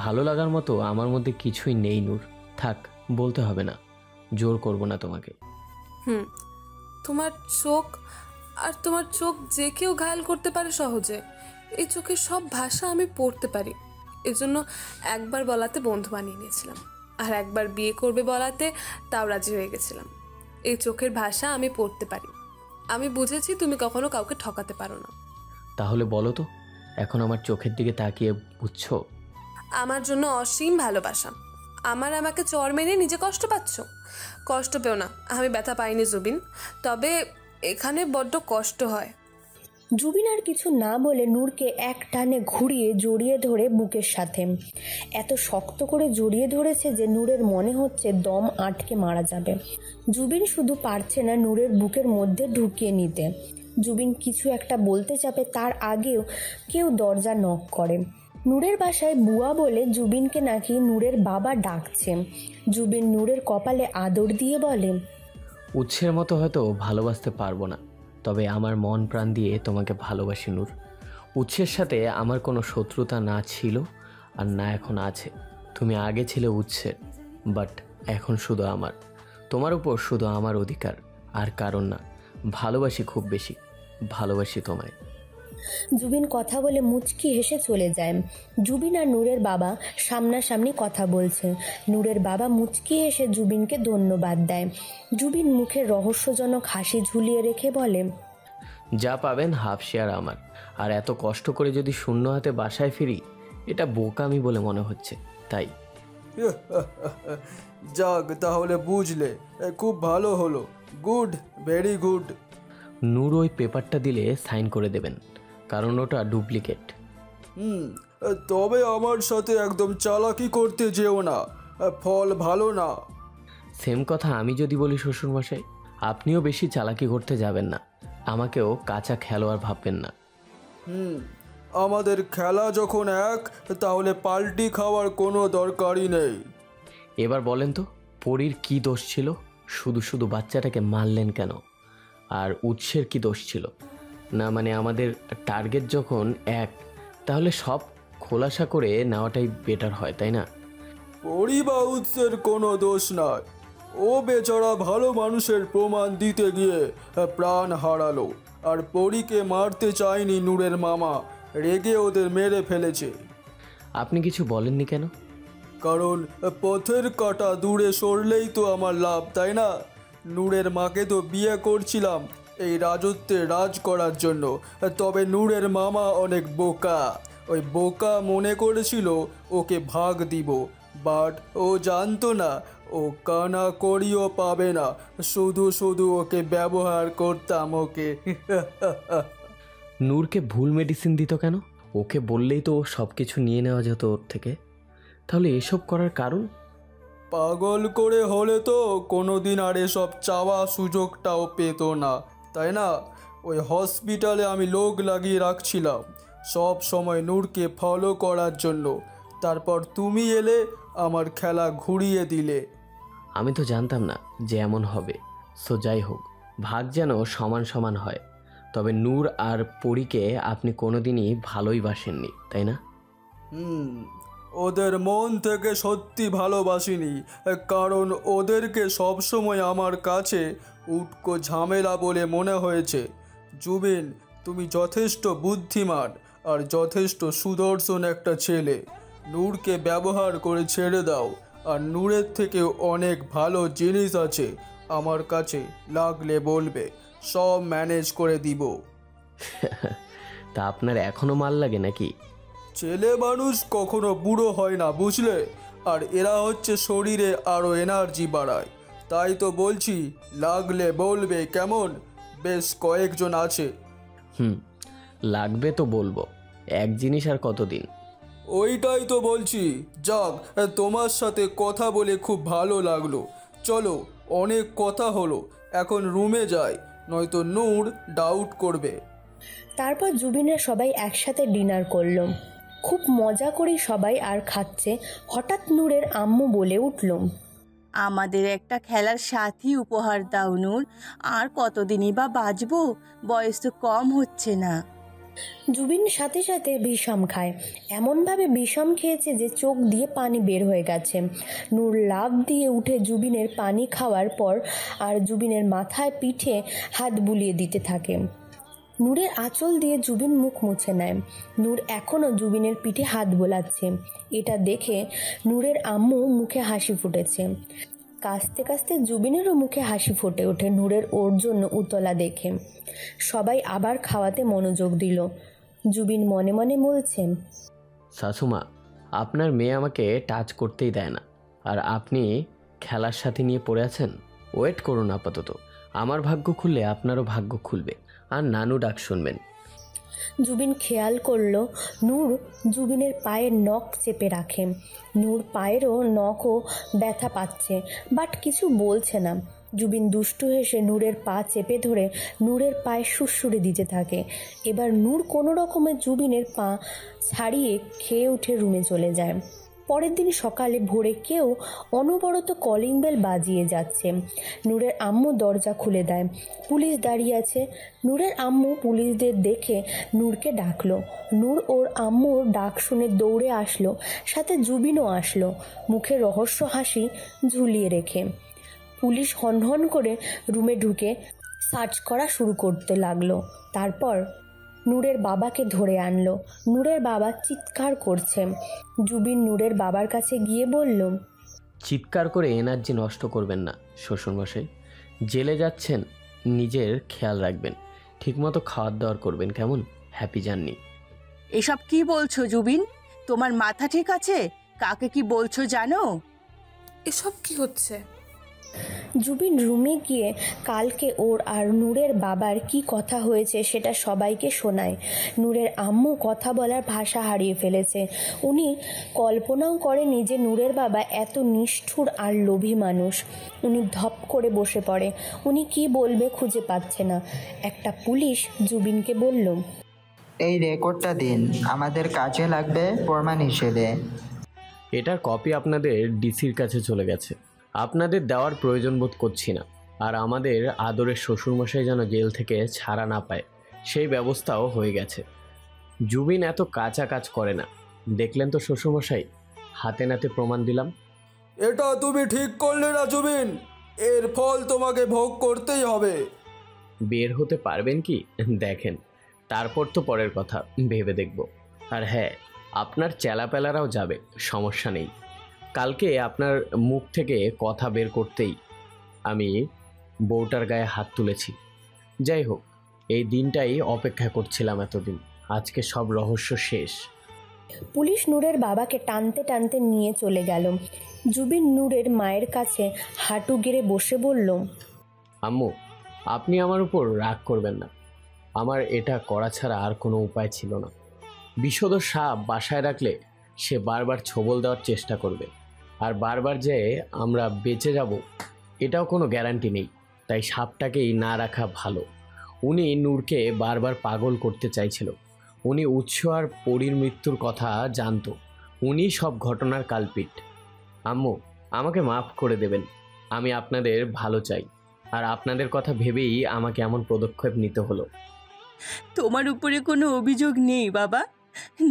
ভালো লাগার মতো আমার মধ্যে কিছুই নেই নূর, থাক, বলতে হবে না, জোর করব না তোমাকে। তোমার চোখ, আর তোমার চোখ যে কেউ ঘায়াল করতে পারে সহজে। এই চোখের সব ভাষা আমি পড়তে পারি, এজন্য একবার বলাতে বন্ধু বানিয়ে নিয়েছিলাম, আর একবার বিয়ে করবে বলাতে তাও রাজি হয়ে গেছিলাম। এই চোখের ভাষা আমি পড়তে পারি। আমি বুঝেছি তুমি কখনো কাউকে ঠকাতে পারো না। তাহলে বলো তো, এখন আমার চোখের দিকে তাকিয়ে বুঝছো? আমার জন্য অসীম ভালোবাসা। আমাকে চর মেরে নিজে কষ্ট পাচ্ছ? কষ্ট পেও না, আমি ব্যথা পাইনি জুবিন, তবে এখানে বড্ড কষ্ট হয়। জুবিন আর কিছু না বলে নূরকে এক টানে ঘুরিয়ে জড়িয়ে ধরে বুকের সাথে এত শক্ত করে জড়িয়ে ধরেছে যে নূরের মনে হচ্ছে দম আটকে মারা যাবে। জুবিন শুধু পারছে না নূরের বুকের মধ্যে ঢুকিয়ে নিতে। জুবিন কিছু একটা বলতে চাপে, তার আগেও কেউ দরজা নক করে। নূরের বাসায় বুয়া বলে জুবিনকে নাকি নূরের বাবা ডাকছে। জুবিন নূরের কপালে আদর দিয়ে বলে, উৎসের মতো হয়তো ভালোবাসতে পারবো না, তবে আমার মন প্রাণ দিয়ে তোমাকে ভালোবাসি নূর। উৎসের সাথে আমার কোনো শত্রুতা না ছিল আর না এখন আছে। তুমি আগে ছিলে উৎসের, বাট এখন শুধু আমার। তোমার উপর শুধু আমার অধিকার, আর কারণ না। ভালোবাসি, খুব বেশি ভালোবাসি তোমায়। জুবিন কথা বলে মুচকি হেসে চলে যায়। জুবিন আর নূরের বাবা সামনাসামনি কথা বলছে। নূরের বাবা মুচকি হেসে জুবিনকে ধন্যবাদ দেয়। জুবিন মুখে রহস্যজনক হাসি ঝুলিয়ে রেখে বলে, যা পাবেন হাফ শেয়ার আমার। আর এত কষ্ট করে যদি শূন্য হাতে বাসায় ফিরি, এটা বোকামি বলে মনে হচ্ছে, তাই। যাক, তাহলে বুঝলে, খুব ভালো হলো। Good, very good. নূর ওই পেপারটা দিলে সাইন করে দেবেন, কারণ ওটা ডুপ্লিকেট। তবে আমার সাথে একদম চালাকি করতে যেও না, ফল ভালো না। সেম কথা আমি যদি বলি শ্বশুরমশাই, আপনিও বেশি চালাকি করতে যাবেন না, আমাকেও কাঁচা খেলোয়াড় ভাববেন না। আমাদের খেলা যখন এক, তাহলে পাল্টি খাওয়ার কোনো দরকারই নেই। এবার বলেন তো, পরীর কি দোষ ছিল? শুধু শুধু বাচ্চাটাকে মারলেন কেন? আর উৎসের কি দোষ ছিল? না মানে আমাদের টার্গেট যখন এক, তাহলে সব খোলাসা করে নেওয়াটাই বেটার হয়, তাই না? পরিবাউৎসের কোনো দোষ নাই। ও বেচারা ভালো মানুষের প্রমাণ দিতে গিয়ে প্রাণ হারালো। আর পরীকে মারতে চায়নি নূরের মামা, রেগে ওদের মেরে ফেলেছে। আপনি কিছু বলেননি কেন? কারণ পথের কাঁটা দূরে সরলেই তো আমার লাভ, তাই না? নূরের মাকে তো বিয়ে করছিলাম এই রাজত্বে রাজ করার জন্য, তবে নূরের মামা অনেক বোকা। ওই বোকা মনে করেছিল ওকে ভাগ দিব, বাট ও জানতো না ও কানা করিও পাবে না, শুধু শুধু ওকে ব্যবহার করতাম ওকে। নূরকে ভুল মেডিসিন দিত কেন? ওকে বললেই তো সব কিছু নিয়ে নেওয়া যেত ওর থেকে। তাহলে এসব করার কারণ? পাগল করে হলে তো কোনোদিন আর এসব চাওয়া সুযোগটাও পেত না, তাই না? ওই হসপিটালে আমি লোক লাগিয়ে রাখছিলাম সব সময় নূরকে ফলো করার জন্য। তারপর তুমি এলে, আমার খেলা ঘুরিয়ে দিলে। আমি তো জানতাম না যে এমন হবে। সো যাই হোক, ভাগ যেন সমান সমান হয়। তবে নূর আর পরীকে আপনি কোনোদিনই ভালোই বাসেননি, তাই না? ওদের মন থেকে সত্যি ভালোবাসিনি, কারণ ওদেরকে সবসময় আমার কাছে উটকো ঝামেলা বলে মনে হয়েছে। জুবিন, তুমি যথেষ্ট বুদ্ধিমান আর যথেষ্ট সুদর্শন একটা ছেলে। নূরকে ব্যবহার করে ছেড়ে দাও। আর নূরের থেকে অনেক ভালো জিনিস আছে আমার কাছে, লাগলে বলবে, সব ম্যানেজ করে দিব। তা আপনার এখনো মাল লাগে নাকি? ছেলে মানুষ কখনো বুড়ো হয় না, বুঝলে? আর এরা হচ্ছে শরীরে আরও এনার্জি বাড়ায়। তাই তো বলছি, লাগলে বলবে, কেমন? বেশ কয়েকজন আছে। লাগবে তো বলবো। এক জিনিস আর কতদিন? ওইটাই তো বলছি। যাক, তোমার সাথে কথা বলে খুব ভালো লাগলো। চলো, অনেক কথা হলো, এখন রুমে যাই, নয়তো নূর ডাউট করবে। তারপর জুবিনের সবাই একসাথে ডিনার করলো। খুব মজা করেই সবাই আর খাচ্ছে। হঠাৎ নূরের আম্মু বলে উঠল, আমাদের একটা খেলার সাথী উপহার দাও নূর। আর কতদিনই বা বাঁচবো, বয়স তো কম হচ্ছে না। জুবিন সাথে সাথে বিষম খায়। এমনভাবে বিষম খেয়েছে যে চোখ দিয়ে পানি বের হয়ে গেছে। নূর লাফ দিয়ে উঠে জুবিনের পানি খাওয়ার পর আর জুবিনের মাথায় পিঠে হাত বুলিয়ে দিতে থাকে। নূরের আঁচল দিয়ে জুবিন মুখ মুছে নেয়। নূর এখনও জুবিনের পিঠে হাত বোলাচ্ছে। এটা দেখে নূরের আম্মু মুখে হাসি ফুটেছে। কাঁচতে কাঁচতে জুবিনেরও মুখে হাসি ফুটে ওঠে নূরের ওর জন্য উতলা দেখে। সবাই আবার খাওয়াতে মনোযোগ দিল। জুবিন মনে মনে বলছে, শাশুমা, আপনার মেয়ে আমাকে টাচ করতেই দেয় না, আর আপনি খেলার সাথে নিয়ে পড়ে আছেন। ওয়েট করুন আপাতত, আমার ভাগ্য খুললে আপনারও ভাগ্য খুলবে, আর নানু ডাক শুনবেন। জুবিন খেয়াল করলো নূর জুবিনের পায়ের নখ চেপে রাখে। নূর পায়েরও নখও ব্যথা পাচ্ছে, বাট কিছু বলছে না। জুবিন দুষ্টু হেসে নূরের পা চেপে ধরে নূরের পায়ে সুড়সুড়ে দিতে থাকে। এবার নূর কোনো রকমে জুবিনের পা ছাড়িয়ে খেয়ে উঠে রুমে চলে যায়। পরের দিন সকালে ভোরে কেউ অনবরত কলিং বেল বাজিয়ে যাচ্ছে। নূরের আম্মু দরজা খুলে দেয়। পুলিশ দাঁড়িয়ে আছে। নূরের আম্মু পুলিশদের দেখে নূরকে ডাকলো। নূর ওর আম্মুর ডাক শুনে দৌড়ে আসলো, সাথে জুবিনও আসলো, মুখে রহস্য হাসি ঝুলিয়ে রেখে। পুলিশ হনহন করে রুমে ঢুকে সার্চ করা শুরু করতে লাগলো। তারপর নূরের বাবাকে ধরে আনলো। নূরের বাবা চিৎকার করছে। জুবিন নূরের বাবার কাছে গিয়ে বলল, চিৎকার করে এনার্জি নষ্ট করবেন না শ্বশুরমশাই। জেলে যাচ্ছেন, নিজের খেয়াল রাখবেন, ঠিকমতো খাওয়ার দাওয়ার করবেন, কেমন? Happy journey. এসব কি বলছো জুবিন? তোমার মাথা ঠিক আছে? কাকে কি বলছো জানো? এসব কি হচ্ছে? জুবিন রুমে গিয়ে কালকে ওর আর নূরের বাবার কি কথা হয়েছে সেটা সবাইকে শোনায়। নূরের আম্মু কথা বলার ভাষা হারিয়ে ফেলেছে। উনি কল্পনাও করেনি যে নূরের বাবা এত নিষ্ঠুর আর লোভী মানুষ। উনি ধপ করে বসে পড়ে। উনি কি বলবে খুঁজে পাচ্ছে না। একটা পুলিশ জুবিনকে বলল, এই রেকর্ডটা দিন, আমাদের কাজে লাগবে প্রমাণ হিসেবে। এটার কপি আপনাদের ডিসির কাছে চলে গেছে। আপনাদের দেওয়ার প্রয়োজন বোধ করছি না। আর আমাদের আদরের শ্বশুরমশাই যেন জেল থেকে ছাড়া না পায় সেই ব্যবস্থাও হয়ে গেছে। জুবিন এত কাঁচা কাজ করে না, দেখলেন তো শ্বশুরমশাই, হাতে নাতে প্রমাণ দিলাম। এটা তুমি ঠিক করলে না জুবিন, এর ফল তোমাকে ভোগ করতেই হবে। বের হতে পারবেন কি দেখেন, তারপর তো পরের কথা ভেবে দেখব। আর হ্যাঁ, আপনার চেলাপেলারাও যাবে, সমস্যা নেই। কালকে আপনার মুখ থেকে কথা বের করতেই আমি বউটার গায়ে হাত তুলেছি। যাই হোক, এই দিনটাই অপেক্ষা করছিলাম এতদিন, আজকে সব রহস্য শেষ। পুলিশ নূরের বাবাকে টানতে টানতে নিয়ে চলে গেল। জুবিন নূরের মায়ের কাছে হাঁটু গেড়ে বসে বলল, আম্মু, আপনি আমার উপর রাগ করবেন না। আমার এটা করা ছাড়া আর কোনো উপায় ছিল না। বিষধর সাপ বাসায় রাখলে সে বারবার ছোবল দেওয়ার চেষ্টা করবে, আর বারবার যে আমরা বেঁচে যাব এটাও কোনো গ্যারান্টি নেই। তাই সাপটাকেই না রাখা ভালো। উনি নূরকে বারবার পাগল করতে চাইছিল। উনি উৎস আর পরীর মৃত্যুর কথা জানতো। উনি সব ঘটনার কালপিট। আম্মু, আমাকে মাফ করে দেবেন। আমি আপনাদের ভালো চাই, আর আপনাদের কথা ভেবেই আমাকে এমন পদক্ষেপ নিতে হলো। তোমার উপরে কোনো অভিযোগ নেই বাবা।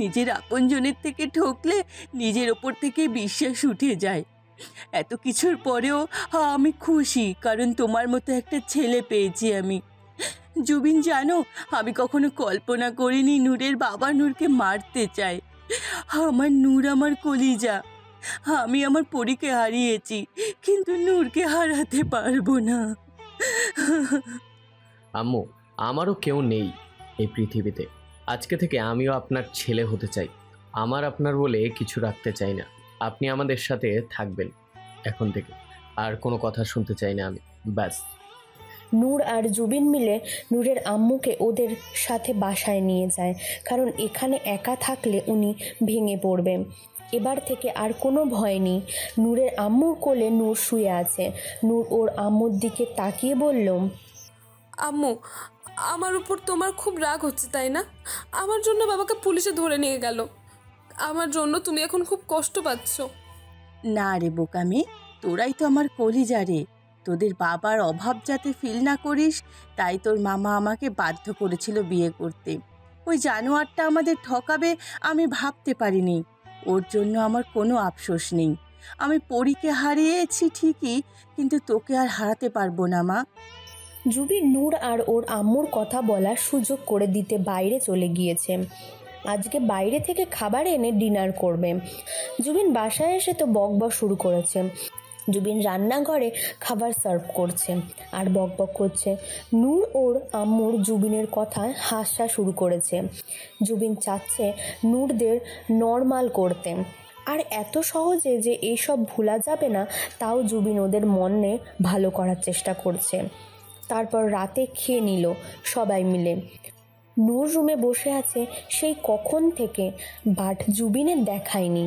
নিজের আপনজনের থেকে ঠকলে নিজের ওপর থেকে বিশ্বাস উঠে যায়। এত কিছুর পরেও আমি খুশি, কারণ তোমার মতো একটা ছেলে পেয়েছি আমি। জুবিন, জানো, আমি কখনো কল্পনা করিনি নূরের বাবা নূরকে মারতে চায়। আমার নূর আমার কলিজা। আমি আমার পরীকে হারিয়েছি, কিন্তু নূরকে হারাতে পারবো না। আম্মু, আমারও কেউ নেই এই পৃথিবীতে। আজকে থেকে আমিও আপনার ছেলে হতে চাই। আমার আপনার বলে কিছু রাখতে চাই না। আপনি আমাদের সাথে থাকবেন এখন থেকে। আর কোনো কথা শুনতে চাই না আমি, ব্যাস। নূর আর জুবিন মিলে নূরের আম্মুকে ওদের সাথে বাসায় নিয়ে যায়, কারণ এখানে একা থাকলে উনি ভেঙে পড়বে। এবার থেকে আর কোনো ভয় নেই। নূরের আম্মুর কোলে নূর শুয়ে আছে। নূর ওর আম্মুর দিকে তাকিয়ে বলল, আম্মু, আমার উপর তোমার খুব রাগ হচ্ছে তাই না? আমার জন্য বাবাকে পুলিশে ধরে নিয়ে গেল। আমার জন্য তুমি এখন খুব কষ্ট পাচ্ছ। না রে বোকামি, তোরাই তো আমার কলিজা রে। তোদের বাবার অভাব যাতে ফিল না করিস, তাই তোর মামা আমাকে বাধ্য করেছিল বিয়ে করতে। ওই জানোয়ারটা আমাদের ঠকাবে আমি ভাবতে পারিনি। ওর জন্য আমার কোনো আফসোস নেই। আমি পরীকে হারিয়েছি ঠিকই, কিন্তু তোকে আর হারাতে পারবো না মা। জুবিন নূর আর ওর আম্মুর কথা বলার সুযোগ করে দিতে বাইরে চলে গিয়েছে। আজকে বাইরে থেকে খাবার এনে ডিনার করবে। জুবিন বাসায় এসে তো বকবক শুরু করেছে। জুবিন রান্নাঘরে খাবার সার্ভ করছে আর বকবক করছে। নূর ওর আম্মুর জুবিনের কথায় হাসা শুরু করেছে। জুবিন চাচ্ছে নূরদের নর্মাল করতে, আর এত সহজে যে এইসব ভোলা যাবে না তাও জুবিন ওদের মনে ভালো করার চেষ্টা করছে। তারপর রাতে খেয়ে নিল সবাই মিলে। নূর রুমে বসে আছে সেই কখন থেকে, বাট জুবিনের দেখায়নি।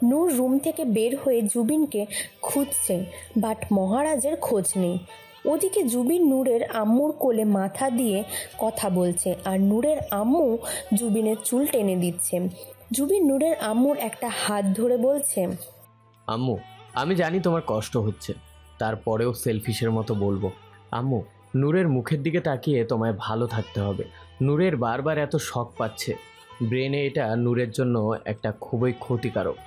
নূর রুম থেকে বের হয়ে জুবিনকে খুঁজছে, বাট মহারাজের খোঁজ নেই। ওদিকে জুবিন নূরের আম্মুর কোলে মাথা দিয়ে কথা বলছে, আর নূরের আম্মু জুবিনের চুল টেনে দিচ্ছে। জুবিন নূরের আম্মুর একটা হাত ধরে বলছে, আম্মু, আমি জানি তোমার কষ্ট হচ্ছে, তারপরেও সেলফিশের মতো বলবো। আম্মু, নূরের মুখের দিকে তাকিয়ে তোমায় ভালো থাকতে হবে। নূরের বারবার এত শক পাচ্ছে, ব্রেনে এটা নূরের জন্য একটা খুবই ক্ষতিকারক।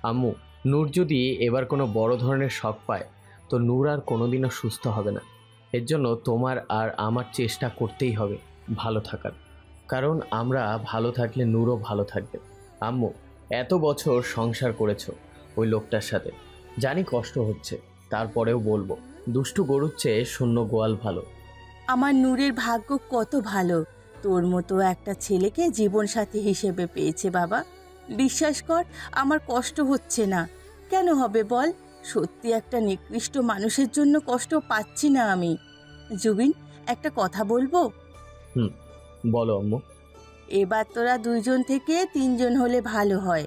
আম্মু, নূর যদি এবার কোনো বড় ধরনের শক পায় তো নূর আর কোনোদিনও সুস্থ হবে না। এর জন্য তোমার আর আমার চেষ্টা করতেই হবে ভালো থাকার, কারণ আমরা ভালো থাকলে নূরও ভালো থাকবে। আম্মু, এত বছর সংসার করেছো ওই লোকটার সাথে, জানি কষ্ট হচ্ছে, তারপরেও বলবো দুষ্টু গরুর চেয়ে শূন্য গোয়াল ভালো। আমার নূরের ভাগ্য কত ভালো, তোর মতো একটা ছেলেকে জীবনসাথী হিসেবে পেয়েছে বাবা। বিশ্বাস কর, আমার কষ্ট হচ্ছে না। কেন হবে বল? সত্যি একটা নিকৃষ্ট মানুষের জন্য কষ্ট পাচ্ছি না আমি। জুবিন, একটা কথা বলবো? বলো আম্মু। এবার তোরা 2 জন থেকে 3 জন হলে ভালো হয়।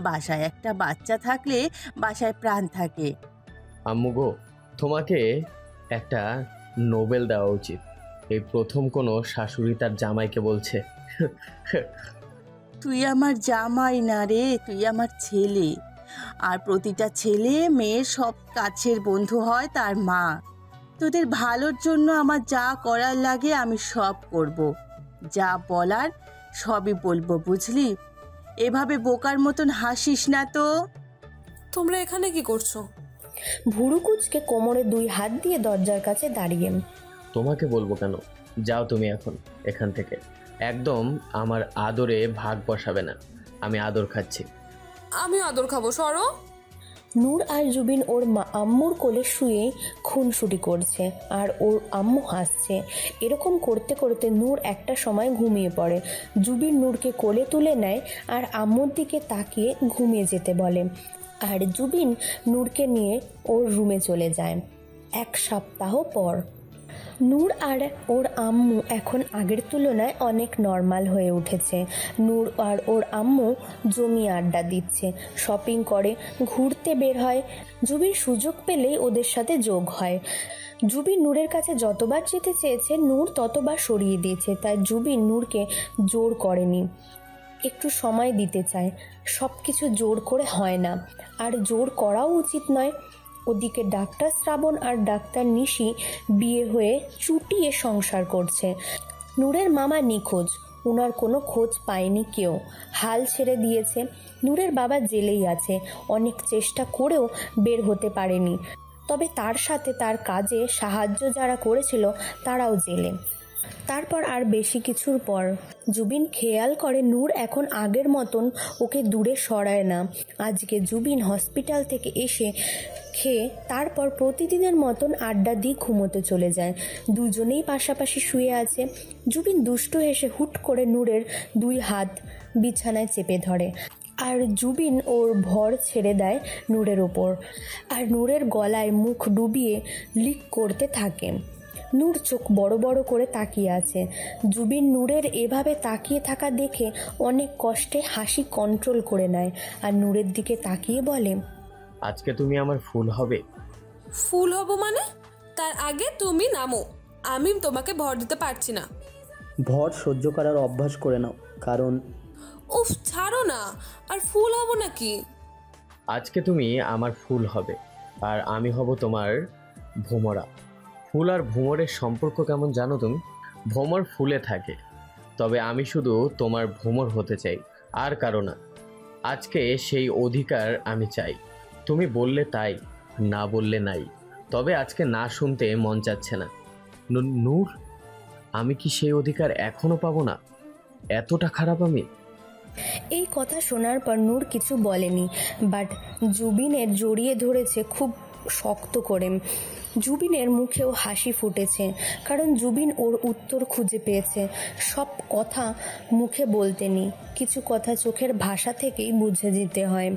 বাসায় একটা বাচ্চা থাকলে বাসায় প্রাণ থাকে। আম্মু গো, তোমাকে একটা নোবেল দেওয়া উচিত। এই প্রথম কোনো শাশুড়ি তার জামাইকে বলছে তুই আমার জামাই না রে, তুই আমার ছেলে। আর প্রতিটা ছেলে মেয়ের সব কাছের বন্ধু হয় তার মা। তোদের ভালোর জন্য আমার যা করার লাগে আমি সব করব, যা বলার সবই বলবো, বুঝলি? এভাবে বোকার মতন হাসিস না তো। তোমরা এখানে কি করছো? ভুরু কুচকে কোমরে 2 হাত দিয়ে দরজার কাছে দাঁড়িয়ে। তোমাকে বলবো কেন? যাও তুমি এখন এখান থেকে। একদম আমার আদরে ভাগ বসাবে না, আমি আদর খাচ্ছি। আমিও আদর খাবো, সরো। নূর আর জুবিন ওর আম্মুর কোলে শুয়ে খুনসুটি করছে আর ওর আম্মু হাসছে। এরকম করতে করতে নূর একটা সময় ঘুমিয়ে পড়ে। জুবিন নূরকে কোলে তুলে নেয় আর আম্মুর দিকে তাকিয়ে ঘুমিয়ে যেতে বলে। আর জুবিন নূরকে নিয়ে ওর রুমে চলে যায়। 1 সপ্তাহ পর নূর আর ওর আম্মু এখন আগের তুলনায় অনেক নর্মাল হয়ে উঠেছে। নূর আর ওর আম্মু জমিয়ে আড্ডা দিচ্ছে, শপিং করে, ঘুরতে বের হয়। জুবিন সুযোগ পেলেই ওদের সাথে যোগ হয়। জুবিন নূরের কাছে যতবার যেতে চেয়েছে নূর ততবার সরিয়ে দিয়েছে, তাই জুবিন নূরকে জোর করেনি, একটু সময় দিতে চায়। সব কিছু জোর করে হয় না, আর জোর করাও উচিত নয়। ওদিকে ডাক্তার শ্রাবণ আর ডাক্তার নিশি বিয়ে হয়ে চুটিয়ে সংসার করছে। নূরের মামা নিখোঁজ, ওনার কোনো খোঁজ পায়নি কেউ, হাল ছেড়ে দিয়েছে। নূরের বাবা জেলেই আছে, অনেক চেষ্টা করেও বের হতে পারেনি। তবে তার সাথে তার কাজে সাহায্য যারা করেছিল তারাও জেলে। তারপর আর বেশি কিছুর পর জুবিন খেয়াল করে নূর এখন আগের মতন ওকে দূরে সরায় না। আজকে জুবিন হসপিটাল থেকে এসে খেয়ে তারপর প্রতিদিনের মতন আড্ডা দিয়ে ঘুমোতে চলে যায়। দুজনেই পাশাপাশি শুয়ে আছে। জুবিন দুষ্টু হেসে হুট করে নূরের 2 হাত বিছানায় চেপে ধরে আর জুবিন ওর ভর ছেড়ে দেয় নূরের ওপর আর নূরের গলায় মুখ ডুবিয়ে লিক করতে থাকে। নূর চোখ বড় বড় করে তাকিয়ে আছে। জুবিন নূরের এভাবে তাকিয়ে থাকা দেখে অনেক কষ্টে হাসি কন্ট্রোল করে নেয় আর নূরের দিকে তাকিয়ে বলে, আজকে তুমি আমার ফুল হবে। ফুল হব মানে? তার আগে তুমি নামো, আমি তোমাকে ভর দিতে পারছি না। ভর সহ্য করার অভ্যাস করে নাও, কারণ উফ ছাড়ো না, আর ফুল হব নাকি? আজকে তুমি আমার ফুল হবে আর আমি হব তোমার ভোমরা। ফুল আর ভোমরের সম্পর্ক কেমন জানো তুমি? ভোমর ফুলে থাকে, তবে আমি শুধু তোমার ভোমর হতে চাই, আর কারো না। আজকে সেই অধিকার আমি চাই। তুমি বললে তাই, না বললে নাই। তবে আজকে না শুনতে মন চাচ্ছে না। নূর, আমি কি সেই অধিকার এখনো পাবো না? এতটা খারাপ আমি? এই কথা শোনার পর নূর কিছু বলেনি, বাট জুবিনের জড়িয়ে ধরেছে খুব শক্ত করে। জুবিনের মুখেও হাসি ফুটেছে, কারণ জুবিন ওর উত্তর খুঁজে পেয়েছে। সব কথা মুখে বলতে নেই, কিছু কথা চোখের ভাষা থেকেই বুঝে দিতে হয়।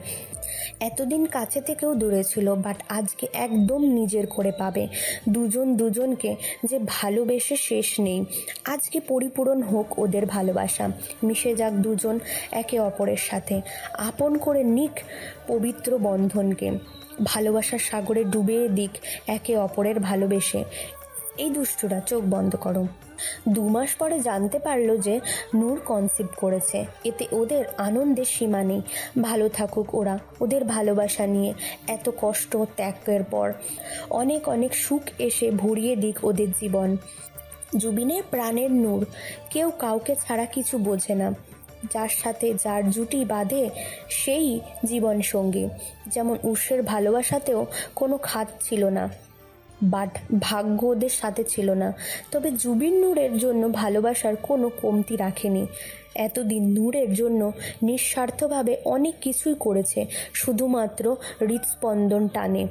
এতদিন কাছে থেকেও দূরে ছিল, বাট আজকে একদম নিজের করে পাবে। দুজন দুজনকে যে ভালোবেসে শেষ নেই। আজকে পরিপূরণ হোক ওদের ভালোবাসা, মিশে যাক দুজন একে অপরের সাথে, আপন করে নিক পবিত্র বন্ধনকে, ভালোবাসার সাগরে ডুবিয়ে দিক একে অপরের ভালোবেসে। এই দুষ্টুরা চোখ বন্ধ করো। 2 মাস পরে জানতে পারলো যে নূর কনসিভ করেছে। এতে ওদের আনন্দের সীমা নেই। ভালো থাকুক ওরা ওদের ভালোবাসা নিয়ে। এত কষ্ট ত্যাগের পর অনেক অনেক সুখ এসে ভরিয়ে দিক ওদের জীবন। জুবিনের প্রাণের নূর, কেউ কাউকে ছাড়া কিছু বোঝে না। যার সাথে যার জুটি বাঁধে সেই জীবন সঙ্গী। যেমন উৎসের ভালোবাসাতেও কোনো খাত ছিল না, বাট ভাগ্য ওদের সাথে ছিল না। তবে জুবিন নূরের জন্য ভালোবাসার কোনো কমতি রাখেনি। এতদিন নূরের জন্য নিঃস্বার্থভাবে অনেক কিছুই করেছে, শুধুমাত্র হৃদস্পন্দন টানে।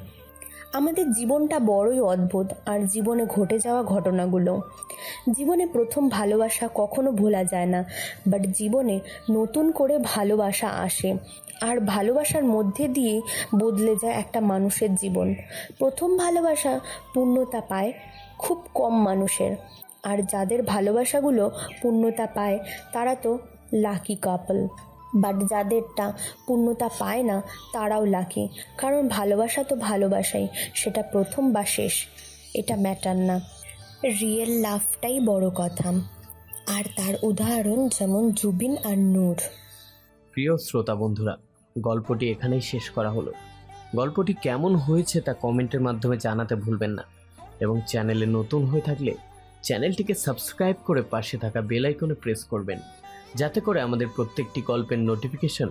আমাদের জীবনটা বড়ই অদ্ভুত, আর জীবনে ঘটে যাওয়া ঘটনাগুলো। জীবনে প্রথম ভালোবাসা কখনো ভোলা যায় না, বাট জীবনে নতুন করে ভালোবাসা আসে, আর ভালোবাসার মধ্যে দিয়ে বদলে যায় একটা মানুষের জীবন। প্রথম ভালোবাসা পূর্ণতা পায় খুব কম মানুষের, আর যাদের ভালোবাসাগুলো পূর্ণতা পায় তারা তো লাকি কাপল। বাট যাদেরটা পূর্ণতা পায় না তারাও লাকি, কারণ ভালোবাসা তো ভালোবাসাই, সেটা প্রথম বা শেষ এটা ম্যাটার না। রিয়েল লাভটাই বড় কথা, আর তার উদাহরণ যেমন জুবিন আর নূর। প্রিয় শ্রোতা বন্ধুরা, গল্পটি এখানেই শেষ করা হলো। গল্পটি কেমন হয়েছে তা কমেন্টের মাধ্যমে জানাতে ভুলবেন না, এবং চ্যানেলে নতুন হয়ে থাকলে চ্যানেলটিকে সাবস্ক্রাইব করে পাশে থাকা বেল আইকনে প্রেস করবেন, যাতে করে আমাদের প্রত্যেকটি গল্পের নোটিফিকেশন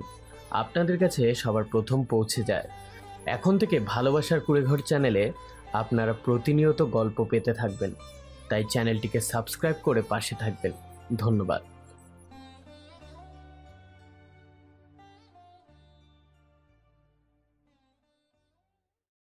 আপনাদের কাছে সবার প্রথম পৌঁছে যায়। এখন থেকে ভালোবাসার কুঁড়েঘর চ্যানেলে আপনারা প্রতিনিয়ত গল্প পেতে থাকবেন, তাই চ্যানেলটিকে সাবস্ক্রাইব করে পাশে থাকবেন। ধন্যবাদ।